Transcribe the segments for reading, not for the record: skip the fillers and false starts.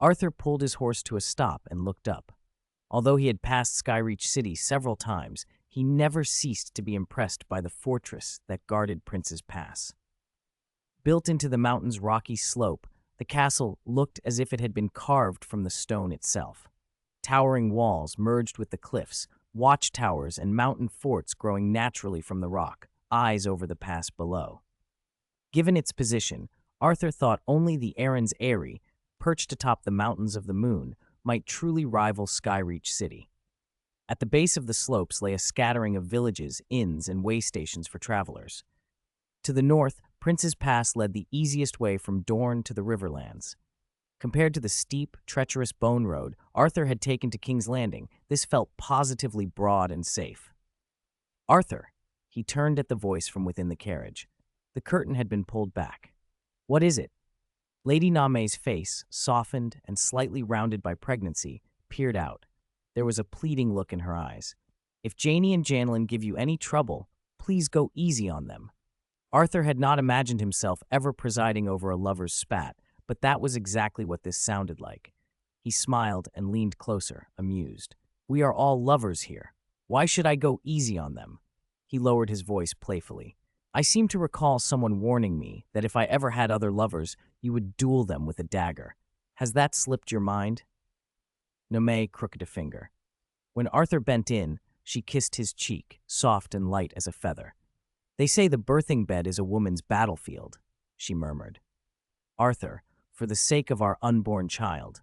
Arthur pulled his horse to a stop and looked up. Although he had passed Skyreach City several times, he never ceased to be impressed by the fortress that guarded Prince's Pass. Built into the mountain's rocky slope, the castle looked as if it had been carved from the stone itself. Towering walls merged with the cliffs, watchtowers and mountain forts growing naturally from the rock, eyes over the pass below. Given its position, Arthur thought only the Erin's Eyrie, perched atop the mountains of the moon, might truly rival Skyreach City. At the base of the slopes lay a scattering of villages, inns, and way stations for travelers. To the north, Prince's Pass led the easiest way from Dorne to the Riverlands. Compared to the steep, treacherous Bone Road Arthur had taken to King's Landing, this felt positively broad and safe. "Arthur," he turned at the voice from within the carriage. The curtain had been pulled back. "What is it?" Lady Name's face, softened and slightly rounded by pregnancy, peered out. There was a pleading look in her eyes. "If Janie and Janelin give you any trouble, please go easy on them." Arthur had not imagined himself ever presiding over a lover's spat, but that was exactly what this sounded like. He smiled and leaned closer, amused. "We are all lovers here. Why should I go easy on them?" He lowered his voice playfully. "I seem to recall someone warning me that if I ever had other lovers, you would duel them with a dagger. Has that slipped your mind?" Nome crooked a finger. When Arthur bent in, she kissed his cheek, soft and light as a feather. "They say the birthing bed is a woman's battlefield," she murmured. "Arthur, for the sake of our unborn child."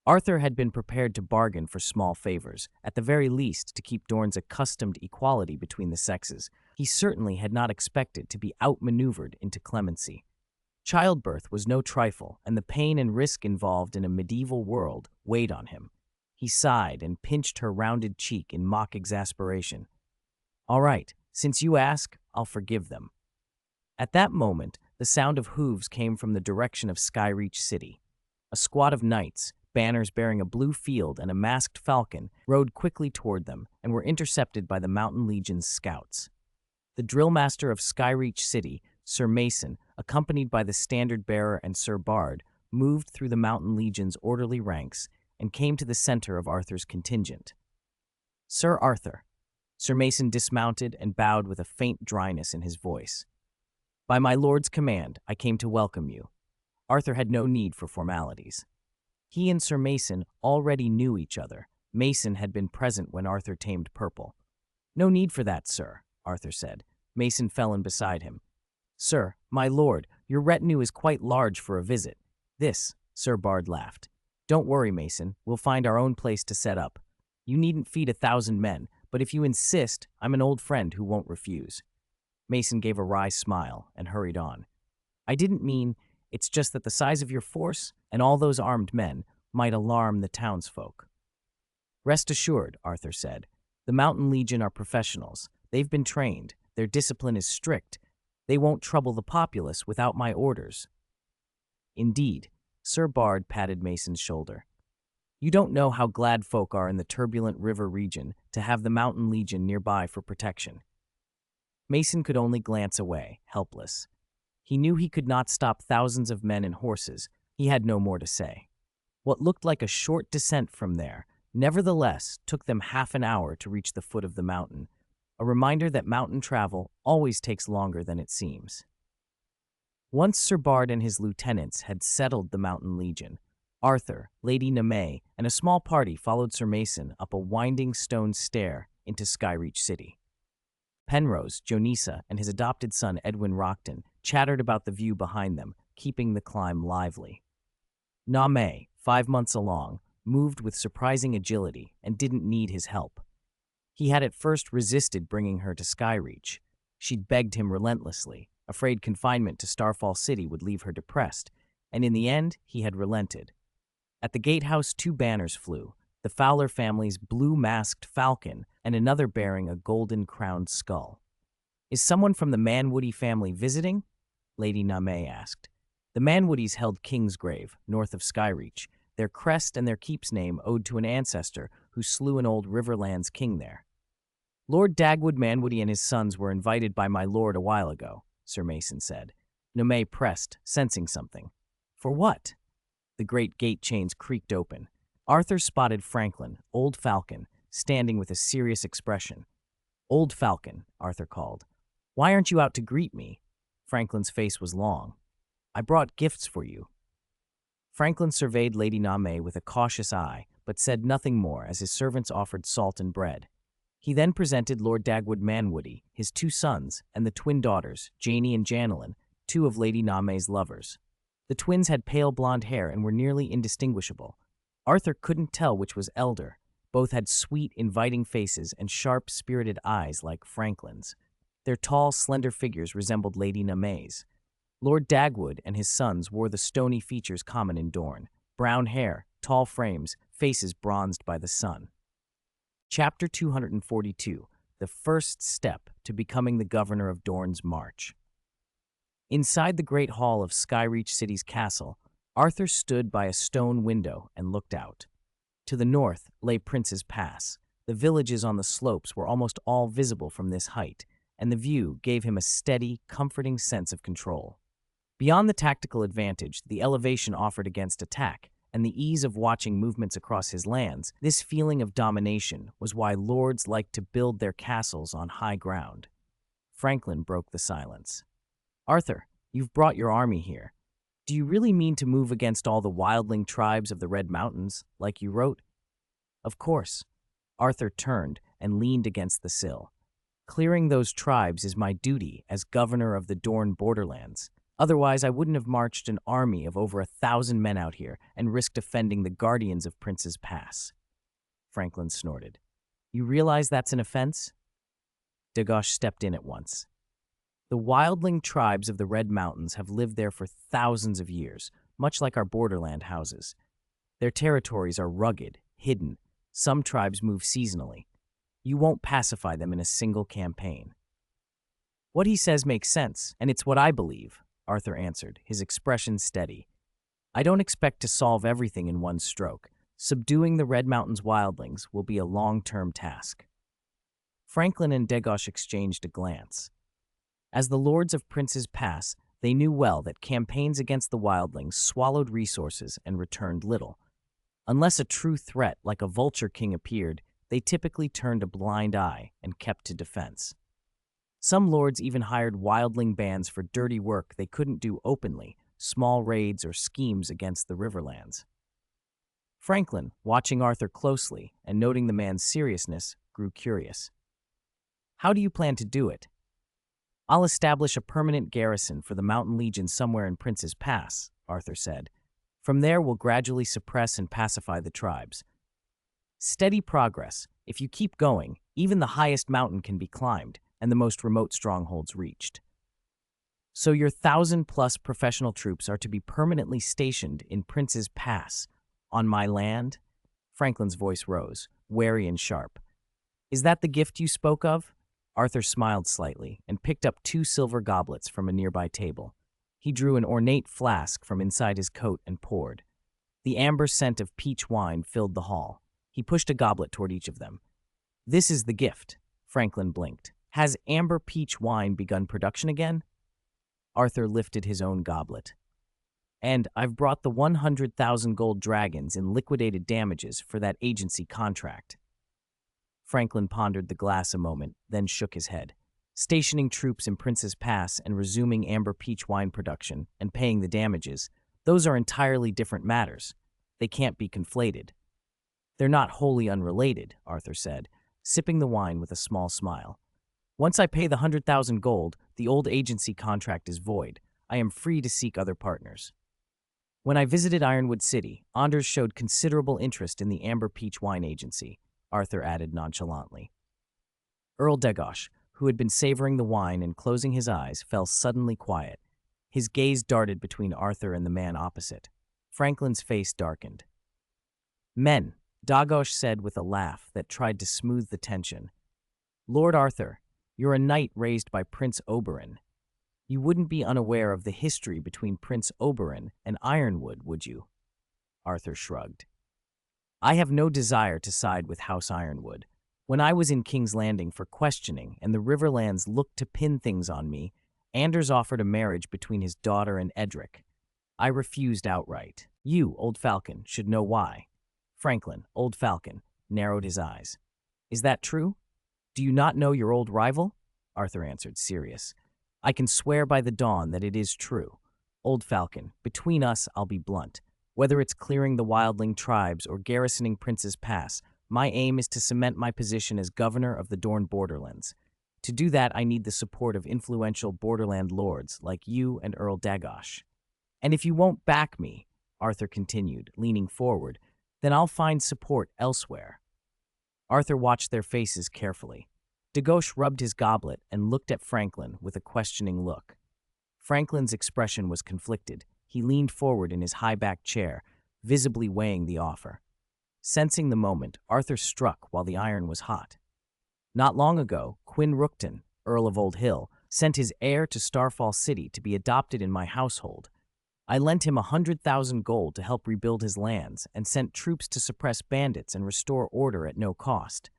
Arthur had been prepared to bargain for small favors, at the very least to keep Dorne's accustomed equality between the sexes. He certainly had not expected to be outmaneuvered into clemency. Childbirth was no trifle, and the pain and risk involved in a medieval world weighed on him. He sighed and pinched her rounded cheek in mock exasperation. "All right, since you ask, I'll forgive them." At that moment, the sound of hooves came from the direction of Skyreach City. A squad of knights, banners bearing a blue field and a masked falcon, rode quickly toward them and were intercepted by the Mountain Legion's scouts. The drillmaster of Skyreach City, Sir Mason, accompanied by the standard-bearer and Sir Bard, moved through the Mountain Legion's orderly ranks and came to the center of Arthur's contingent. "Sir Arthur." Sir Mason dismounted and bowed with a faint dryness in his voice. "By my lord's command, I came to welcome you." Arthur had no need for formalities. He and Sir Mason already knew each other. Mason had been present when Arthur tamed Purple. "No need for that, sir," Arthur said. Mason fell in beside him. "Sir, my lord, your retinue is quite large for a visit." "This," Sir Bard laughed. "Don't worry, Mason, we'll find our own place to set up. You needn't feed 1,000 men, but if you insist, I'm an old friend who won't refuse." Mason gave a wry smile and hurried on. "I didn't mean, it's just that the size of your force and all those armed men might alarm the townsfolk." "Rest assured," Arthur said. "The Mountain Legion are professionals. They've been trained. Their discipline is strict. They won't trouble the populace without my orders." "Indeed," Sir Bard patted Mason's shoulder. "You don't know how glad folk are in the turbulent river region to have the Mountain Legion nearby for protection." Mason could only glance away, helpless. He knew he could not stop thousands of men and horses. He had no more to say. What looked like a short descent from there, nevertheless, took them half an hour to reach the foot of the mountain, a reminder that mountain travel always takes longer than it seems. Once Sir Bard and his lieutenants had settled the Mountain Legion, Arthur, Lady Name, and a small party followed Sir Mason up a winding stone stair into Skyreach City. Penrose, Jonisa, and his adopted son Edwin Rockton chattered about the view behind them, keeping the climb lively. Name, 5 months along, moved with surprising agility and didn't need his help. He had at first resisted bringing her to Skyreach. She'd begged him relentlessly, afraid confinement to Starfall City would leave her depressed, and in the end, he had relented. At the gatehouse, 2 banners flew, the Fowler family's blue-masked falcon and another bearing a golden-crowned skull. "Is someone from the Manwoody family visiting?" Lady Name asked. The Manwoodies held Kingsgrave, north of Skyreach, their crest and their keep's name owed to an ancestor who slew an old Riverlands king there. "Lord Dagwood Manwoody and his sons were invited by my lord a while ago," Sir Mason said. Nome pressed, sensing something. "For what?" The great gate chains creaked open. Arthur spotted Franklin, Old Falcon, standing with a serious expression. "Old Falcon," Arthur called. "Why aren't you out to greet me?" Franklin's face was long. "I brought gifts for you." Franklin surveyed Lady Name with a cautious eye, but said nothing more as his servants offered salt and bread. He then presented Lord Dagwood Manwoody, his 2 sons, and the twin daughters, Janie and Janelyn, 2 of Lady Name's lovers. The twins had pale blonde hair and were nearly indistinguishable. Arthur couldn't tell which was elder. Both had sweet, inviting faces and sharp, spirited eyes like Franklin's. Their tall, slender figures resembled Lady Name's. Lord Dagwood and his sons wore the stony features common in Dorne: brown hair, tall frames, faces bronzed by the sun. Chapter 242, The First Step to Becoming the Governor of Dorne's March. Inside the great hall of Skyreach City's castle, Arthur stood by a stone window and looked out. To the north lay Prince's Pass. The villages on the slopes were almost all visible from this height, and the view gave him a steady, comforting sense of control. Beyond the tactical advantage the elevation offered against attack, and the ease of watching movements across his lands, this feeling of domination was why lords liked to build their castles on high ground. Franklin broke the silence. "Arthur, you've brought your army here. Do you really mean to move against all the wildling tribes of the Red Mountains, like you wrote?" "Of course." Arthur turned and leaned against the sill. "Clearing those tribes is my duty as governor of the Dorne borderlands. Otherwise, I wouldn't have marched an army of over 1,000 men out here and risked offending the guardians of Prince's Pass." Franklin snorted. "You realize that's an offense?" Dagosh stepped in at once. "The wildling tribes of the Red Mountains have lived there for thousands of years, much like our borderland houses. Their territories are rugged, hidden. Some tribes move seasonally. You won't pacify them in a single campaign." "What he says makes sense, and it's what I believe," Arthur answered, his expression steady. "I don't expect to solve everything in one stroke. Subduing the Red Mountains wildlings will be a long-term task." Franklin and Dagosh exchanged a glance. As the lords of Prince's Pass, they knew well that campaigns against the wildlings swallowed resources and returned little. Unless a true threat like a vulture king appeared, they typically turned a blind eye and kept to defense. Some lords even hired wildling bands for dirty work they couldn't do openly, small raids or schemes against the Riverlands. Franklin, watching Arthur closely and noting the man's seriousness, grew curious. "How do you plan to do it?" "I'll establish a permanent garrison for the Mountain Legion somewhere in Prince's Pass," Arthur said. "From there, we'll gradually suppress and pacify the tribes. Steady progress. If you keep going, even the highest mountain can be climbed and the most remote strongholds reached." "So your 1,000-plus professional troops are to be permanently stationed in Prince's Pass, on my land?" Franklin's voice rose, wary and sharp. "Is that the gift you spoke of?" Arthur smiled slightly and picked up 2 silver goblets from a nearby table. He drew an ornate flask from inside his coat and poured. The amber scent of peach wine filled the hall. He pushed a goblet toward each of them. "This is the gift," Franklin blinked. "Has amber peach wine begun production again?" Arthur lifted his own goblet. "And I've brought the 100,000 gold dragons in liquidated damages for that agency contract." Franklin pondered the glass a moment, then shook his head. Stationing troops in Prince's Pass and resuming amber peach wine production and paying the damages, those are entirely different matters. They can't be conflated. "They're not wholly unrelated," Arthur said, sipping the wine with a small smile. "Once I pay the 100,000 gold, the old agency contract is void. I am free to seek other partners." "When I visited Ironwood City, Anders showed considerable interest in the Amber Peach Wine Agency," Arthur added nonchalantly. Earl Dagosh, who had been savoring the wine and closing his eyes, fell suddenly quiet. His gaze darted between Arthur and the man opposite. Franklin's face darkened. "Men," Dagosh said with a laugh that tried to smooth the tension. "Lord Arthur, you're a knight raised by Prince Oberyn. You wouldn't be unaware of the history between Prince Oberyn and Ironwood, would you?" Arthur shrugged. "I have no desire to side with House Ironwood. When I was in King's Landing for questioning and the Riverlands looked to pin things on me, Anders offered a marriage between his daughter and Edric. I refused outright. You, Old Falcon, should know why. Franklin, Old Falcon, narrowed his eyes. Is that true? Do you not know your old rival? Arthur answered, serious. I can swear by the dawn that it is true. Old Falcon, between us I'll be blunt. Whether it's clearing the wildling tribes or garrisoning Prince's Pass, my aim is to cement my position as governor of the Dorne borderlands. To do that, I need the support of influential borderland lords like you and Earl Dagosh. And if you won't back me, Arthur continued, leaning forward, then I'll find support elsewhere. Arthur watched their faces carefully. Dagosh rubbed his goblet and looked at Franklin with a questioning look. Franklin's expression was conflicted. He leaned forward in his high-backed chair, visibly weighing the offer. Sensing the moment, Arthur struck while the iron was hot. Not long ago, Quinn Rookton, Earl of Old Hill, sent his heir to Starfall City to be adopted in my household. I lent him 100,000 gold to help rebuild his lands and sent troops to suppress bandits and restore order at no cost.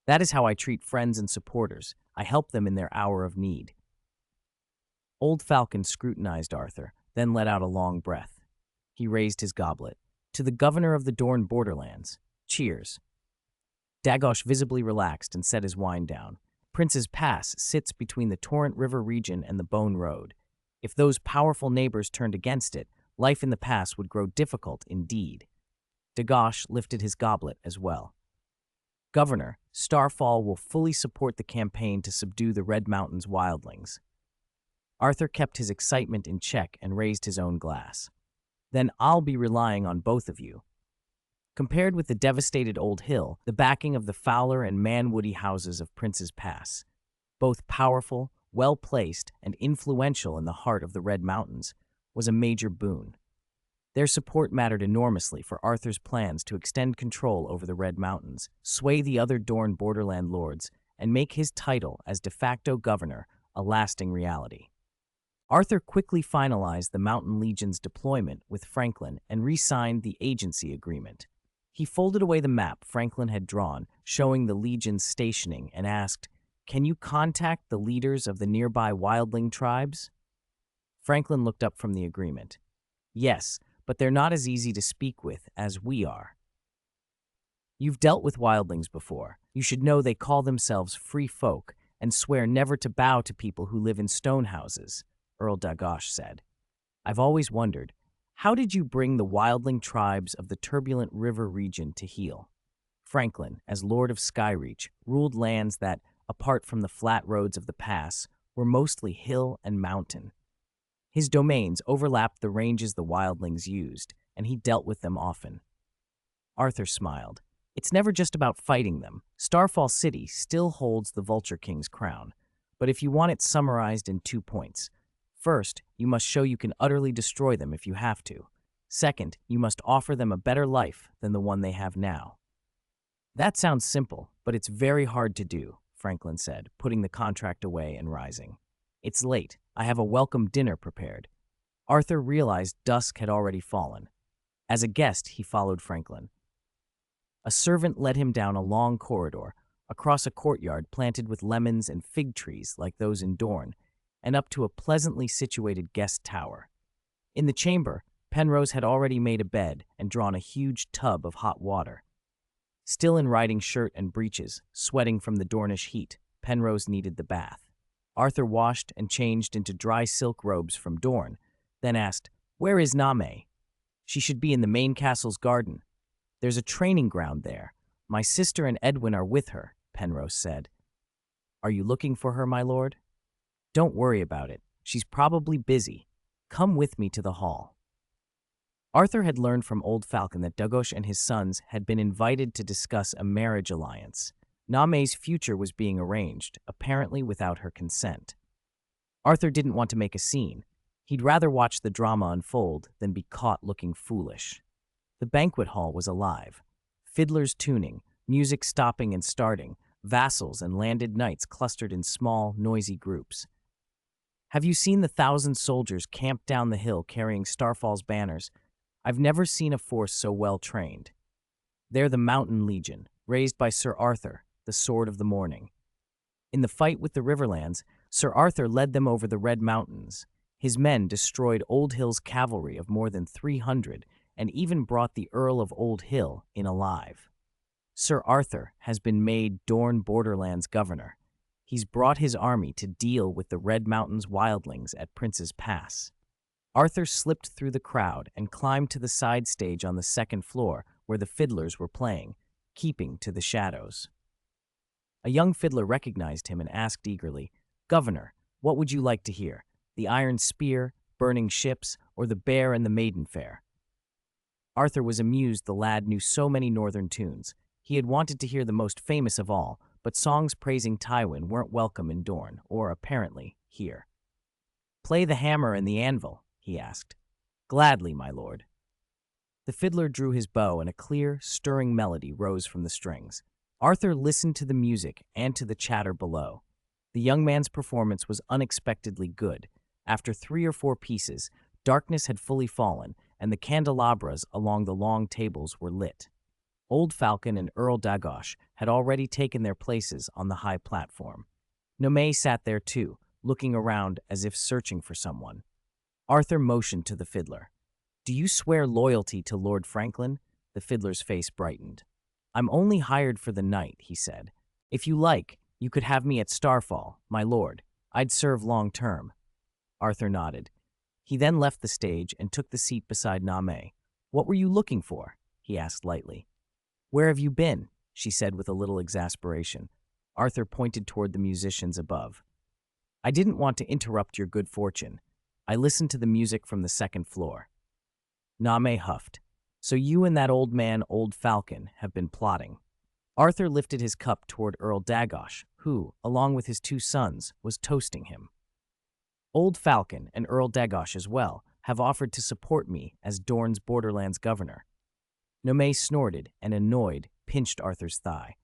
That is how I treat friends and supporters. I help them in their hour of need. Old Falcon scrutinized Arthur, then let out a long breath. He raised his goblet. To the governor of the Dorne borderlands. Cheers. Dagosh visibly relaxed and set his wine down. Prince's Pass sits between the Torrent River region and the Bone Road. If those powerful neighbors turned against it, life in the pass would grow difficult indeed. Dagosh lifted his goblet as well. Governor, Starfall will fully support the campaign to subdue the Red Mountains wildlings. Arthur kept his excitement in check and raised his own glass. Then I'll be relying on both of you. Compared with the devastated Old Hill, the backing of the Fowler and Manwoody houses of Prince's Pass, both powerful, well-placed, and influential in the heart of the Red Mountains, was a major boon. Their support mattered enormously for Arthur's plans to extend control over the Red Mountains, sway the other Dorne borderland lords, and make his title as de facto governor a lasting reality. Arthur quickly finalized the Mountain Legion's deployment with Franklin and re-signed the agency agreement. He folded away the map Franklin had drawn, showing the Legion's stationing, and asked, "Can you contact the leaders of the nearby wildling tribes?" Franklin looked up from the agreement. "Yes, but they're not as easy to speak with as we are. You've dealt with wildlings before. You should know they call themselves free folk and swear never to bow to people who live in stone houses," Earl Dagosh said. "I've always wondered, how did you bring the wildling tribes of the turbulent river region to heel?" Franklin, as Lord of Skyreach, ruled lands that, apart from the flat roads of the pass, were mostly hill and mountain. His domains overlapped the ranges the wildlings used, and he dealt with them often. Arthur smiled. "It's never just about fighting them. Starfall City still holds the Vulture King's crown. But if you want it summarized in 2 points, first, you must show you can utterly destroy them if you have to. Second, you must offer them a better life than the one they have now." "That sounds simple, but it's very hard to do," Franklin said, putting the contract away and rising. "It's late. I have a welcome dinner prepared." Arthur realized dusk had already fallen. As a guest, he followed Franklin. A servant led him down a long corridor, across a courtyard planted with lemons and fig trees like those in Dorne, and up to a pleasantly situated guest tower. In the chamber, Penrose had already made a bed and drawn a huge tub of hot water. Still in riding shirt and breeches, sweating from the Dornish heat, Penrose needed the bath. Arthur washed and changed into dry silk robes from Dorne, then asked, "Where is Name?" "She should be in the main castle's garden. There's a training ground there. My sister and Edwin are with her," Penrose said. "Are you looking for her, my lord?" "Don't worry about it. She's probably busy. Come with me to the hall." Arthur had learned from Old Falcon that Dagosh and his sons had been invited to discuss a marriage alliance. Name's future was being arranged, apparently without her consent. Arthur didn't want to make a scene. He'd rather watch the drama unfold than be caught looking foolish. The banquet hall was alive. Fiddlers tuning, music stopping and starting, vassals and landed knights clustered in small, noisy groups. "Have you seen the 1,000 soldiers camped down the hill carrying Starfall's banners? I've never seen a force so well trained. They're the Mountain Legion, raised by Sir Arthur, the Sword of the Morning. In the fight with the Riverlands, Sir Arthur led them over the Red Mountains. His men destroyed Old Hill's cavalry of more than 300 and even brought the Earl of Old Hill in alive. Sir Arthur has been made Dorne Borderlands governor. He's brought his army to deal with the Red Mountains wildlings at Prince's Pass. Arthur slipped through the crowd and climbed to the side stage on the second floor where the fiddlers were playing, keeping to the shadows. A young fiddler recognized him and asked eagerly, "Governor, what would you like to hear? The Iron Spear, Burning Ships, or The Bear and the Maiden Fair?" Arthur was amused the lad knew so many northern tunes. He had wanted to hear the most famous of all, but songs praising Tywin weren't welcome in Dorne, or apparently here. "Play the hammer and the anvil," he asked. "Gladly, my lord." The fiddler drew his bow and a clear, stirring melody rose from the strings. Arthur listened to the music and to the chatter below. The young man's performance was unexpectedly good. After 3 or 4 pieces, darkness had fully fallen, and the candelabras along the long tables were lit. Old Falcon and Earl Dagosh had already taken their places on the high platform. Nomay sat there too, looking around as if searching for someone. Arthur motioned to the fiddler. "Do you swear loyalty to Lord Franklin?" The fiddler's face brightened. "I'm only hired for the night," he said. "If you like, you could have me at Starfall, my lord. I'd serve long term." Arthur nodded. He then left the stage and took the seat beside Name. "What were you looking for?" he asked lightly. "Where have you been?" she said with a little exasperation. Arthur pointed toward the musicians above. "I didn't want to interrupt your good fortune. I listened to the music from the second floor." Name huffed. "So you and that old man, Old Falcon, have been plotting." Arthur lifted his cup toward Earl Dagosh, who, along with his 2 sons, was toasting him. "Old Falcon and Earl Dagosh as well have offered to support me as Dorne's Borderlands governor." Nomay snorted and, annoyed, pinched Arthur's thigh.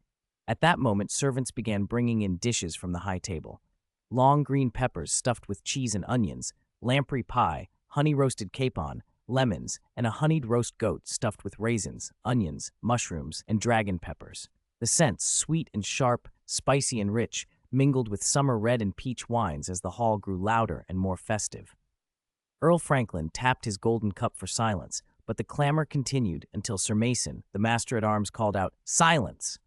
At that moment, servants began bringing in dishes from the high table. Long green peppers stuffed with cheese and onions, lamprey pie, honey-roasted capon, lemons, and a honeyed roast goat stuffed with raisins, onions, mushrooms, and dragon peppers. The scents, sweet and sharp, spicy and rich, mingled with summer red and peach wines as the hall grew louder and more festive. Earl Franklin tapped his golden cup for silence, but the clamor continued until Sir Mason, the master-at-arms, called out, "Silence!"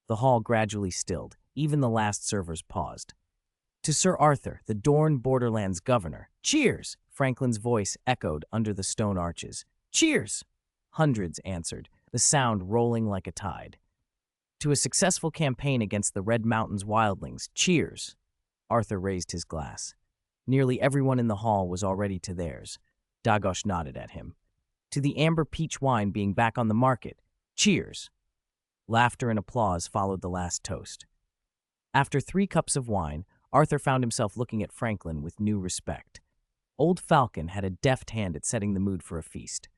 The hall gradually stilled. Even the last servers paused. "To Sir Arthur, the Dorne Borderlands governor. Cheers!" Franklin's voice echoed under the stone arches. "Cheers!" Hundreds answered, the sound rolling like a tide. "To a successful campaign against the Red Mountains wildlings. Cheers!" Arthur raised his glass. Nearly everyone in the hall was already to theirs. Dagosh nodded at him. "To the amber peach wine being back on the market. Cheers!" Laughter and applause followed the last toast. After 3 cups of wine, Arthur found himself looking at Franklin with new respect. Old Falcon had a deft hand at setting the mood for a feast.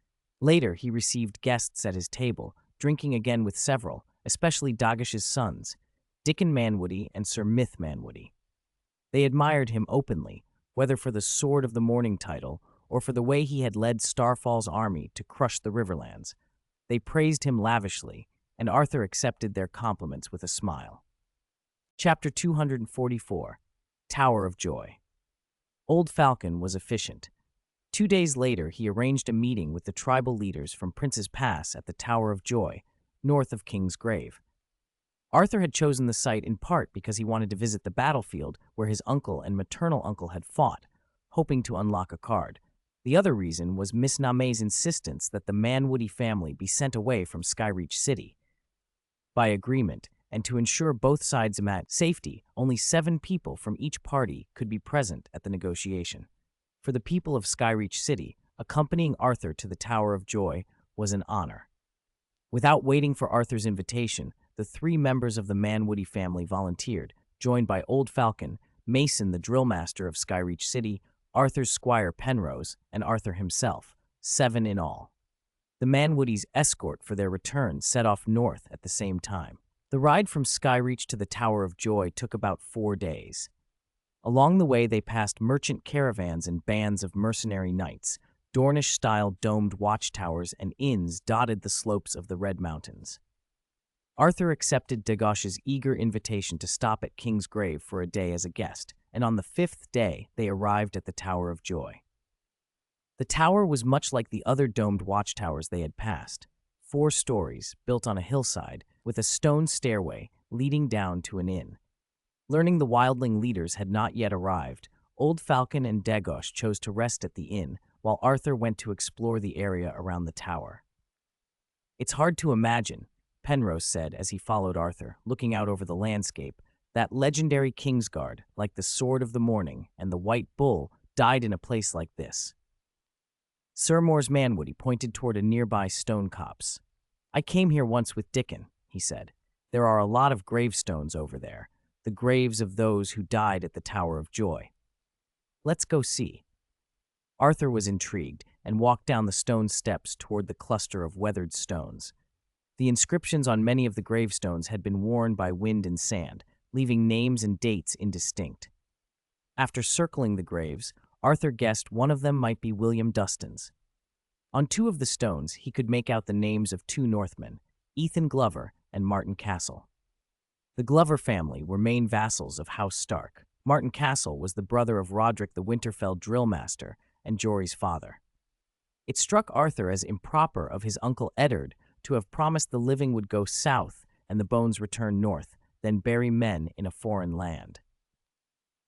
Later, he received guests at his table, drinking again with several, especially Dagosh's sons, Dickon Manwoody and Sir Myth Manwoody. They admired him openly, whether for the Sword of the Morning title or for the way he had led Starfall's army to crush the Riverlands. They praised him lavishly, and Arthur accepted their compliments with a smile. Chapter 244, Tower of Joy. Old Falcon was efficient. 2 days later, he arranged a meeting with the tribal leaders from Prince's Pass at the Tower of Joy, north of King's Grave. Arthur had chosen the site in part because he wanted to visit the battlefield where his uncle and maternal uncle had fought, hoping to unlock a card. The other reason was Miss Name's insistence that the Manwoody family be sent away from Skyreach City. By agreement, and to ensure both sides' safety, only 7 people from each party could be present at the negotiation. For the people of Skyreach City, accompanying Arthur to the Tower of Joy was an honor. Without waiting for Arthur's invitation, the 3 members of the Manwoody family volunteered, joined by Old Falcon, Mason the drill master of Skyreach City, Arthur's squire Penrose, and Arthur himself, 7 in all. The Manwoodies' escort for their return set off north at the same time. The ride from Skyreach to the Tower of Joy took about 4 days. Along the way, they passed merchant caravans and bands of mercenary knights. Dornish-style domed watchtowers and inns dotted the slopes of the Red Mountains. Arthur accepted Dagosh's eager invitation to stop at King's Grave for a day as a guest. and on the 5th day they arrived at the Tower of Joy. The tower was much like the other domed watchtowers they had passed, 4 stories built on a hillside with a stone stairway leading down to an inn. Learning the wildling leaders had not yet arrived, Old Falcon and Dagosh chose to rest at the inn while Arthur went to explore the area around the tower. "It's hard to imagine," Penrose said as he followed Arthur, looking out over the landscape, "that legendary Kingsguard, like the Sword of the Morning and the White Bull, died in a place like this." Sir Moore's Manwoody pointed toward a nearby stone copse. "I came here once with Dickon," he said. "There are a lot of gravestones over there, the graves of those who died at the Tower of Joy. Let's go see." Arthur was intrigued and walked down the stone steps toward the cluster of weathered stones. The inscriptions on many of the gravestones had been worn by wind and sand, leaving names and dates indistinct. After circling the graves, Arthur guessed one of them might be William Dustin's. On 2 of the stones, he could make out the names of 2 Northmen, Ethan Glover and Martin Castle. The Glover family were main vassals of House Stark. Martin Castle was the brother of Roderick the Winterfell drillmaster and Jory's father. It struck Arthur as improper of his uncle Eddard to have promised the living would go south and the bones return north, then bury men in a foreign land.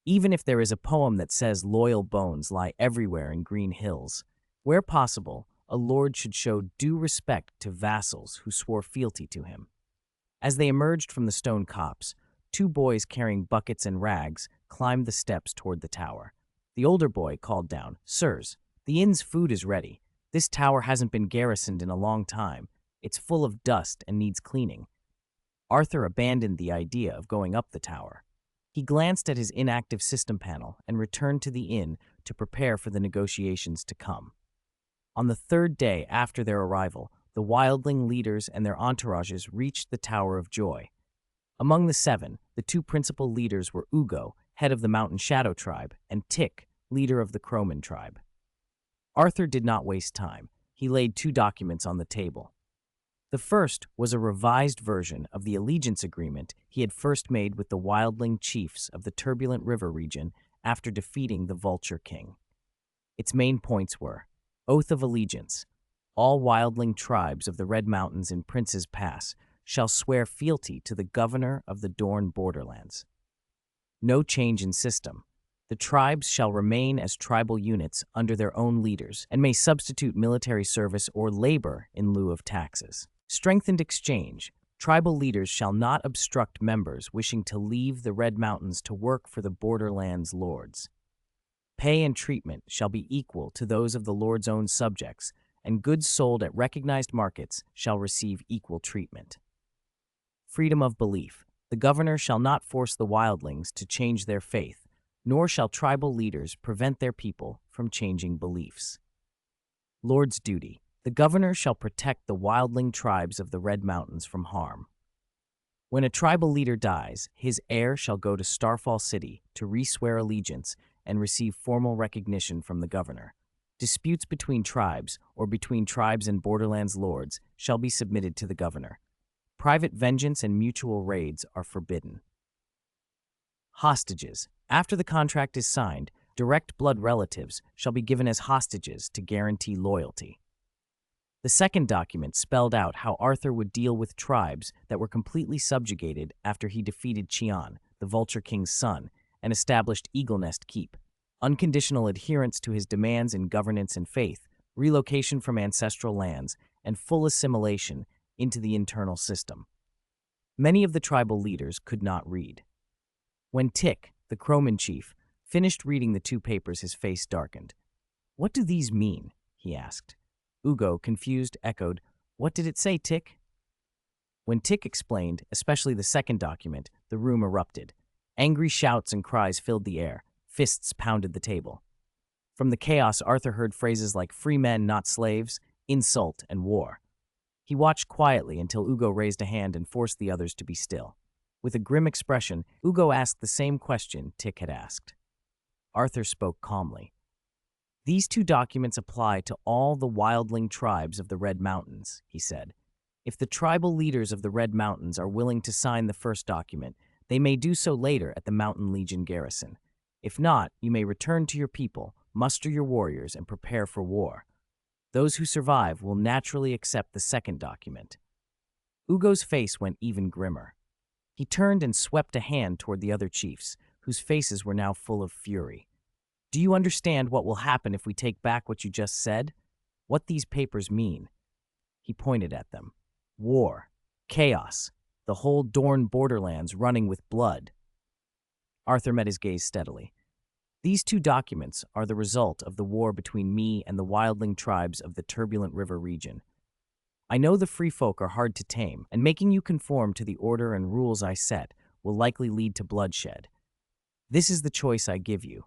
Even if there is a poem that says loyal bones lie everywhere in green hills, where possible, a lord should show due respect to vassals who swore fealty to him. As they emerged from the stone copse, 2 boys carrying buckets and rags climbed the steps toward the tower. The older boy called down, "Sirs, the inn's food is ready. This tower hasn't been garrisoned in a long time. It's full of dust and needs cleaning." Arthur abandoned the idea of going up the tower. He glanced at his inactive system panel and returned to the inn to prepare for the negotiations to come. On the 3rd day after their arrival, the wildling leaders and their entourages reached the Tower of Joy. Among the 7, the 2 principal leaders were Ugo, head of the Mountain Shadow tribe, and Tick, leader of the Croman tribe. Arthur did not waste time. He laid 2 documents on the table. The first was a revised version of the allegiance agreement he had first made with the wildling chiefs of the Turbulent River region after defeating the Vulture King. Its main points were: Oath of Allegiance. All wildling tribes of the Red Mountains in Prince's Pass shall swear fealty to the governor of the Dorne borderlands. No change in system. The tribes shall remain as tribal units under their own leaders and may substitute military service or labor in lieu of taxes. Strengthened exchange. Tribal leaders shall not obstruct members wishing to leave the Red Mountains to work for the borderlands lords. Pay and treatment shall be equal to those of the lord's own subjects, and goods sold at recognized markets shall receive equal treatment. Freedom of belief. The governor shall not force the wildlings to change their faith, nor shall tribal leaders prevent their people from changing beliefs. Lord's duty. The governor shall protect the wildling tribes of the Red Mountains from harm. When a tribal leader dies, his heir shall go to Starfall City to re-swear allegiance and receive formal recognition from the governor. Disputes between tribes or between tribes and borderlands lords shall be submitted to the governor. Private vengeance and mutual raids are forbidden. Hostages. After the contract is signed, direct blood relatives shall be given as hostages to guarantee loyalty. The second document spelled out how Arthur would deal with tribes that were completely subjugated after he defeated Cheon, the Vulture King's son, and established Eaglenest Keep. Unconditional adherence to his demands in governance and faith, relocation from ancestral lands, and full assimilation into the internal system. Many of the tribal leaders could not read. When Tick, the Croman chief, finished reading the 2 papers, his face darkened. "What do these mean?" he asked. Ugo, confused, echoed, "What did it say, Tick?" When Tick explained, especially the second document, the room erupted. Angry shouts and cries filled the air. Fists pounded the table. From the chaos, Arthur heard phrases like "free men, not slaves," "insult," and "war." He watched quietly until Ugo raised a hand and forced the others to be still. With a grim expression, Ugo asked the same question Tick had asked. Arthur spoke calmly. "These 2 documents apply to all the wildling tribes of the Red Mountains," he said. "If the tribal leaders of the Red Mountains are willing to sign the first document, they may do so later at the Mountain Legion garrison. If not, you may return to your people, muster your warriors, and prepare for war. Those who survive will naturally accept the second document. Ugo's face went even grimmer. He turned and swept a hand toward the other chiefs, whose faces were now full of fury. Do you understand what will happen if we take back what you just said? What these papers mean? He pointed at them. War. Chaos. The whole Dorne borderlands running with blood. Arthur met his gaze steadily. These two documents are the result of the war between me and the wildling tribes of the turbulent river region. I know the free folk are hard to tame, and making you conform to the order and rules I set will likely lead to bloodshed. This is the choice I give you.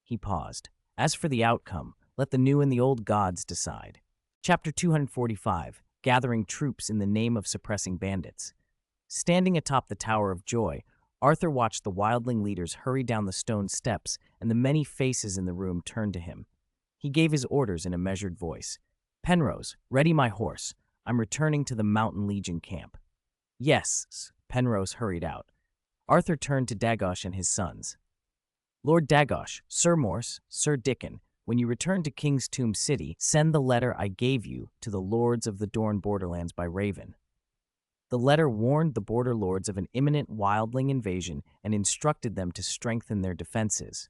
He paused. As for the outcome, let the new and the old gods decide. Chapter 245, Gathering Troops in the Name of Suppressing Bandits. Standing atop the Tower of Joy, Arthur watched the wildling leaders hurry down the stone steps, and the many faces in the room turned to him. He gave his orders in a measured voice. Penrose, ready my horse. I'm returning to the Mountain Legion camp. Yes, Penrose hurried out. Arthur turned to Dagosh and his sons. Lord Dagosh, Sir Morse, Sir Dickon, when you return to King's Tomb City, send the letter I gave you to the lords of the Dorne borderlands by Raven. The letter warned the border lords of an imminent wildling invasion and instructed them to strengthen their defenses.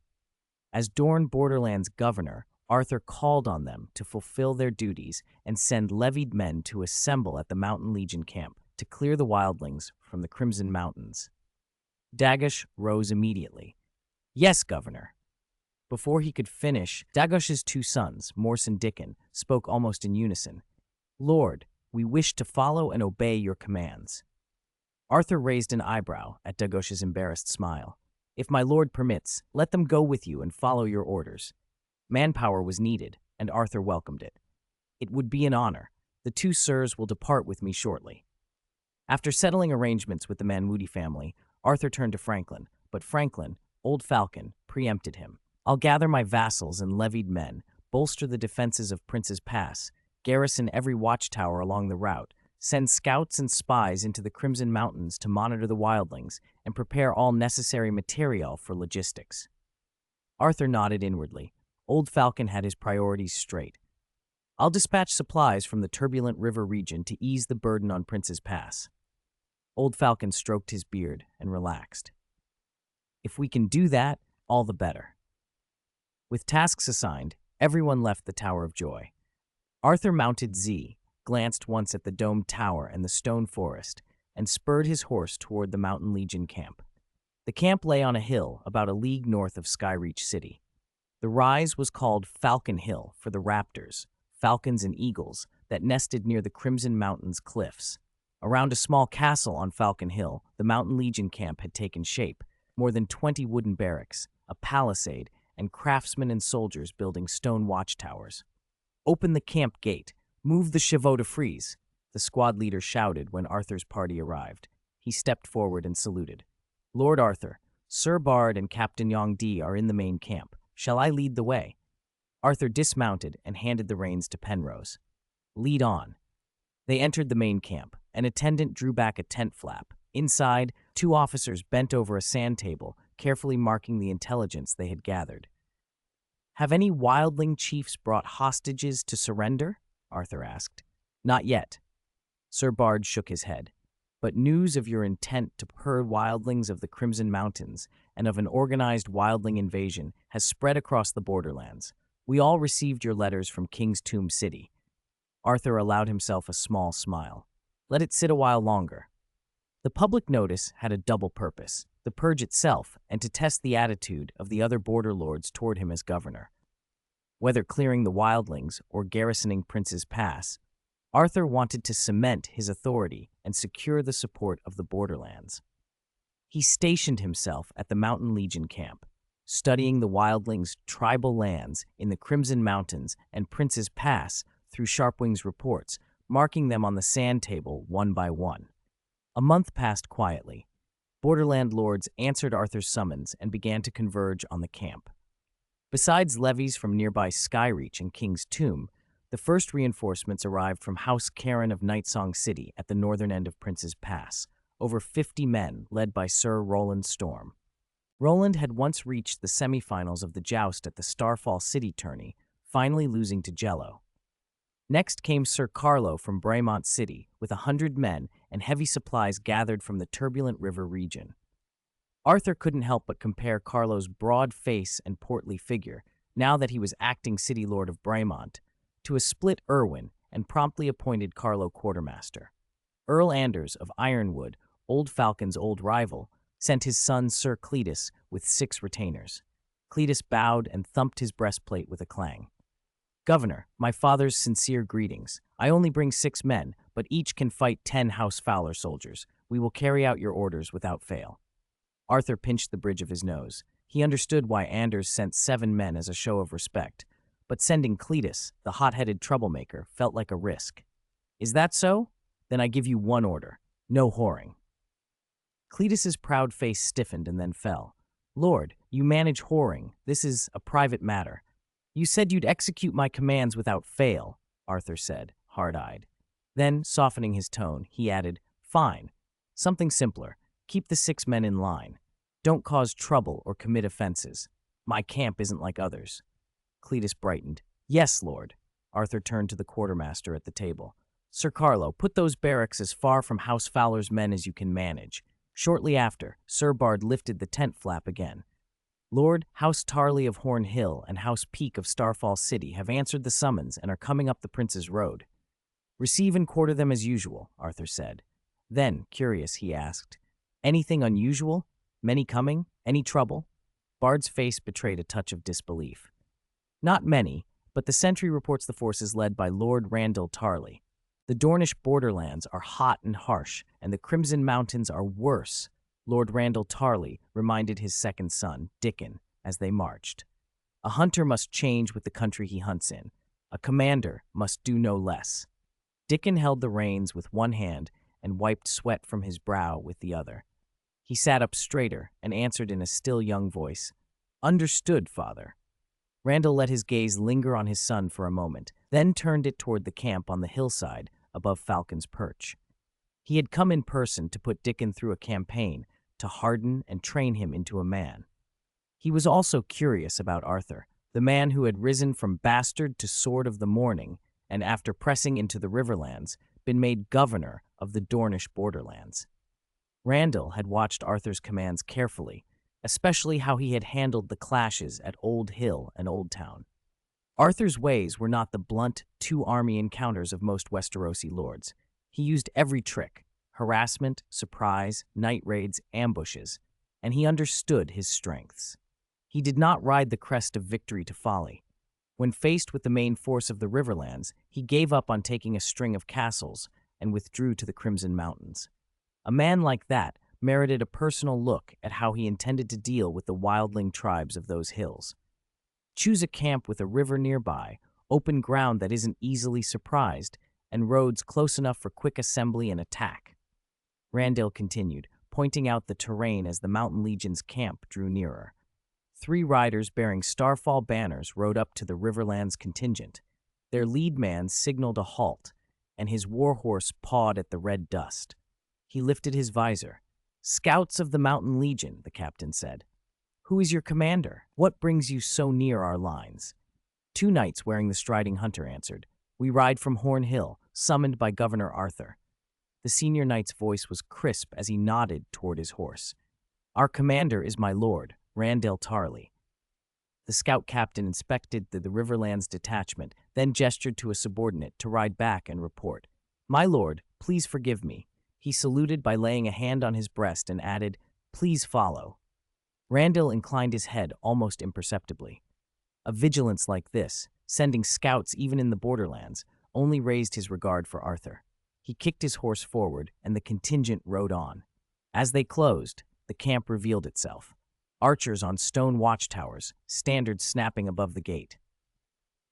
As Dorne borderlands governor, Arthur called on them to fulfill their duties and send levied men to assemble at the Mountain Legion camp to clear the wildlings from the Crimson Mountains. Dagosh rose immediately. Yes, Governor. Before he could finish, Dagosh's two sons, Morse and Dickon, spoke almost in unison. Lord, we wish to follow and obey your commands. Arthur raised an eyebrow at Dagosh's embarrassed smile. If my lord permits, let them go with you and follow your orders. Manpower was needed, and Arthur welcomed it. It would be an honor. The two sirs will depart with me shortly. After settling arrangements with the Manmoody family, Arthur turned to Franklin, but Franklin, Old Falcon, preempted him. I'll gather my vassals and levied men, bolster the defenses of Prince's Pass, garrison every watchtower along the route, send scouts and spies into the Crimson Mountains to monitor the wildlings, and prepare all necessary material for logistics. Arthur nodded inwardly. Old Falcon had his priorities straight. I'll dispatch supplies from the turbulent river region to ease the burden on Prince's Pass. Old Falcon stroked his beard and relaxed. If we can do that, all the better. With tasks assigned, everyone left the Tower of Joy. Arthur mounted Z, glanced once at the domed tower and the stone forest, and spurred his horse toward the Mountain Legion camp. The camp lay on a hill about a league north of Skyreach City. The rise was called Falcon Hill for the raptors, falcons and eagles, that nested near the Crimson Mountains cliffs. Around a small castle on Falcon Hill, the Mountain Legion camp had taken shape, more than 20 wooden barracks, a palisade, and craftsmen and soldiers building stone watchtowers. Open the camp gate. Move the chevaux de frise, the squad leader shouted when Arthur's party arrived. He stepped forward and saluted. Lord Arthur, Sir Bard and Captain Yongdi are in the main camp. Shall I lead the way? Arthur dismounted and handed the reins to Penrose. Lead on. They entered the main camp. An attendant drew back a tent flap. Inside, two officers bent over a sand table, carefully marking the intelligence they had gathered. Have any wildling chiefs brought hostages to surrender? Arthur asked. Not yet. Sir Bard shook his head. But news of your intent to herd wildlings of the Crimson Mountains and of an organized wildling invasion has spread across the borderlands. We all received your letters from King's Tomb City. Arthur allowed himself a small smile. Let it sit a while longer. The public notice had a double purpose, the purge itself and to test the attitude of the other border lords toward him as governor. Whether clearing the wildlings or garrisoning Prince's Pass, Arthur wanted to cement his authority and secure the support of the borderlands. He stationed himself at the Mountain Legion camp, studying the wildlings' tribal lands in the Crimson Mountains and Prince's Pass through Sharpwing's reports, marking them on the sand table one by one. A month passed quietly. Borderland lords answered Arthur's summons and began to converge on the camp. Besides levies from nearby Skyreach and King's Tomb, the first reinforcements arrived from House Karen of Nightsong City at the northern end of Prince's Pass, over 50 men led by Sir Roland Storm. Roland had once reached the semifinals of the joust at the Starfall City tourney, finally losing to Jello. Next came Sir Carlo from Braemont City, with 100 men and heavy supplies gathered from the turbulent river region. Arthur couldn't help but compare Carlo's broad face and portly figure, now that he was acting city lord of Braemont, to a split Erwin and promptly appointed Carlo quartermaster. Earl Anders of Ironwood, Old Falcon's old rival, sent his son Sir Cletus with 6 retainers. Cletus bowed and thumped his breastplate with a clang. "Governor, my father's sincere greetings. I only bring 6 men, but each can fight 10 House Fowler soldiers. We will carry out your orders without fail." Arthur pinched the bridge of his nose. He understood why Anders sent 7 men as a show of respect, but sending Cletus, the hot-headed troublemaker, felt like a risk. "Is that so? Then I give you one order. No whoring." Cletus's proud face stiffened and then fell. "Lord, you manage whoring. This is a private matter." "You said you'd execute my commands without fail," Arthur said, hard-eyed. Then, softening his tone, he added, "Fine. Something simpler. Keep the 6 men in line. Don't cause trouble or commit offenses. My camp isn't like others." Cletus brightened. "Yes, Lord." Arthur turned to the quartermaster at the table. "Sir Carlo, put those barracks as far from House Fowler's men as you can manage." Shortly after, Sir Bard lifted the tent flap again. "Lord, House Tarley of Horn Hill and House Peak of Starfall City have answered the summons and are coming up the Prince's Road." "Receive and quarter them as usual," Arthur said. Then, curious, he asked, "Anything unusual? Many coming? Any trouble?" Bard's face betrayed a touch of disbelief. "Not many, but the sentry reports the forces led by Lord Randall Tarley. The Dornish borderlands are hot and harsh, and the Crimson Mountains are worse," Lord Randall Tarley reminded his second son, Dickon, as they marched. "A hunter must change with the country he hunts in. A commander must do no less." Dickon held the reins with one hand and wiped sweat from his brow with the other. He sat up straighter and answered in a still young voice, "Understood, father." Randall let his gaze linger on his son for a moment, then turned it toward the camp on the hillside above Falcon's Perch. He had come in person to put Dickon through a campaign to harden and train him into a man. He was also curious about Arthur, the man who had risen from bastard to sword of the morning, and after pressing into the Riverlands, been made governor of the Dornish borderlands. Randall had watched Arthur's commands carefully, especially how he had handled the clashes at Old Hill and Old Town. Arthur's ways were not the blunt, two-army encounters of most Westerosi lords. He used every trick: harassment, surprise, night raids, ambushes, and he understood his strengths. He did not ride the crest of victory to folly. When faced with the main force of the Riverlands, he gave up on taking a string of castles and withdrew to the Crimson Mountains. A man like that merited a personal look at how he intended to deal with the wildling tribes of those hills. Choose a camp with a river nearby, open ground that isn't easily surprised, and roads close enough for quick assembly and attack. Randall continued, pointing out the terrain as the Mountain Legion's camp drew nearer. 3 riders bearing Starfall banners rode up to the Riverlands contingent. Their lead man signaled a halt, and his warhorse pawed at the red dust. He lifted his visor. "Scouts of the Mountain Legion," the captain said. "Who is your commander? What brings you so near our lines?" 2 knights wearing the striding hunter answered. "We ride from Horn Hill, summoned by Governor Arthur." The senior knight's voice was crisp as he nodded toward his horse. "Our commander is my lord, Randall Tarley." The scout captain inspected the Riverlands detachment, then gestured to a subordinate to ride back and report. "My lord, please forgive me." He saluted by laying a hand on his breast and added, "Please follow." Randall inclined his head almost imperceptibly. A vigilance like this, sending scouts even in the borderlands, only raised his regard for Arthur. He kicked his horse forward, and the contingent rode on. As they closed, the camp revealed itself. Archers on stone watchtowers, standards snapping above the gate.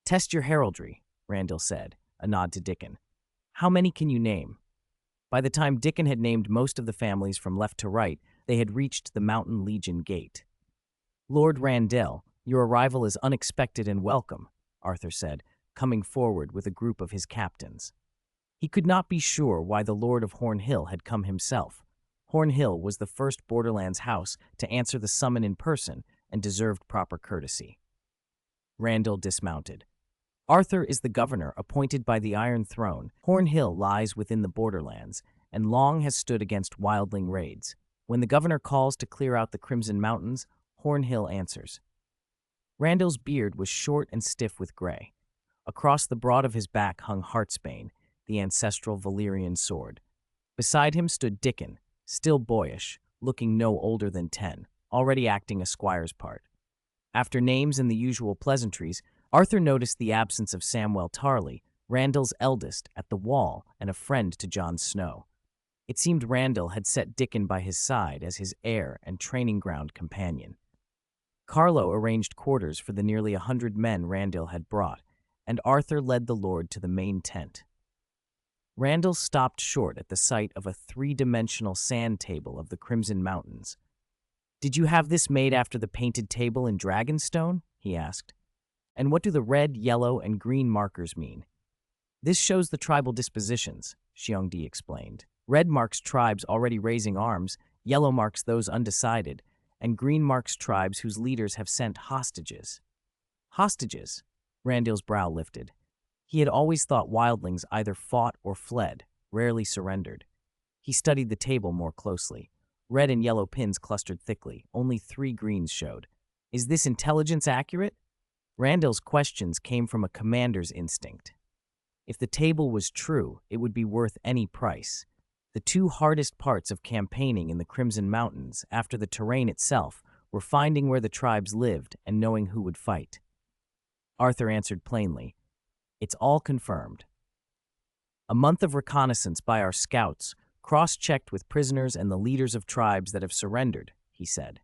"Test your heraldry," Randall said, a nod to Dickon. "How many can you name?" By the time Dickon had named most of the families from left to right, they had reached the Mountain Legion gate. "Lord Randall, your arrival is unexpected and welcome," Arthur said, coming forward with a group of his captains. He could not be sure why the Lord of Horn Hill had come himself. Hornhill was the first Borderlands house to answer the summon in person and deserved proper courtesy. Randall dismounted. Arthur is the governor appointed by the Iron Throne. Hornhill lies within the Borderlands and long has stood against wildling raids. When the governor calls to clear out the Crimson Mountains, Hornhill answers. Randall's beard was short and stiff with gray. Across the broad of his back hung Heartsbane, the ancestral Valyrian sword. Beside him stood Dickon, still boyish, looking no older than 10, already acting a squire's part. After names and the usual pleasantries, Arthur noticed the absence of Samwell Tarly, Randall's eldest, at the wall and a friend to Jon Snow. It seemed Randall had set Dickon by his side as his heir and training ground companion. Carlo arranged quarters for the nearly 100 men Randall had brought, and Arthur led the lord to the main tent. Randall stopped short at the sight of a three-dimensional sand table of the Crimson Mountains. "Did you have this made after the painted table in Dragonstone?" he asked. "And what do the red, yellow, and green markers mean?" "This shows the tribal dispositions," Xiongdi explained. "Red marks tribes already raising arms, yellow marks those undecided, and green marks tribes whose leaders have sent hostages." Hostages? Randall's brow lifted. He had always thought wildlings either fought or fled, rarely surrendered. He studied the table more closely. Red and yellow pins clustered thickly, only 3 greens showed. "Is this intelligence accurate?" Randall's questions came from a commander's instinct. If the table was true, it would be worth any price. The 2 hardest parts of campaigning in the Crimson Mountains, after the terrain itself, were finding where the tribes lived and knowing who would fight. Arthur answered plainly, "It's all confirmed. A month of reconnaissance by our scouts, cross-checked with prisoners and the leaders of tribes that have surrendered," he said.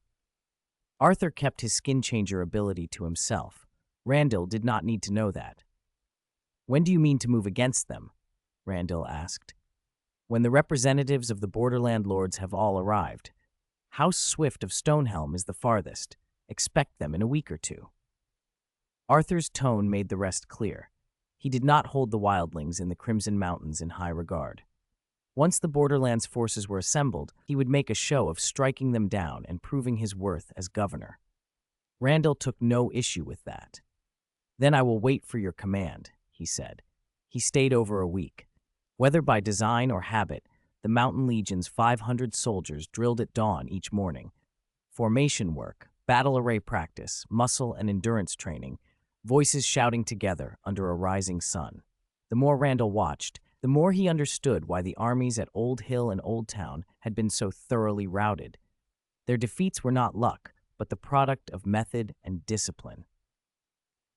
Arthur kept his skin-changer ability to himself. Randall did not need to know that. "When do you mean to move against them?" Randall asked. "When the representatives of the Borderland lords have all arrived. House Swift of Stonehelm is the farthest. Expect them in a week or 2. Arthur's tone made the rest clear. He did not hold the wildlings in the Crimson Mountains in high regard. Once the Borderlands forces were assembled, he would make a show of striking them down and proving his worth as governor. Randall took no issue with that. "Then I will wait for your command," he said. He stayed over a week. Whether by design or habit, the Mountain Legion's 500 soldiers drilled at dawn each morning. Formation work, battle array practice, muscle and endurance training, voices shouting together under a rising sun. The more Randall watched, the more he understood why the armies at Old Hill and Old Town had been so thoroughly routed. Their defeats were not luck, but the product of method and discipline.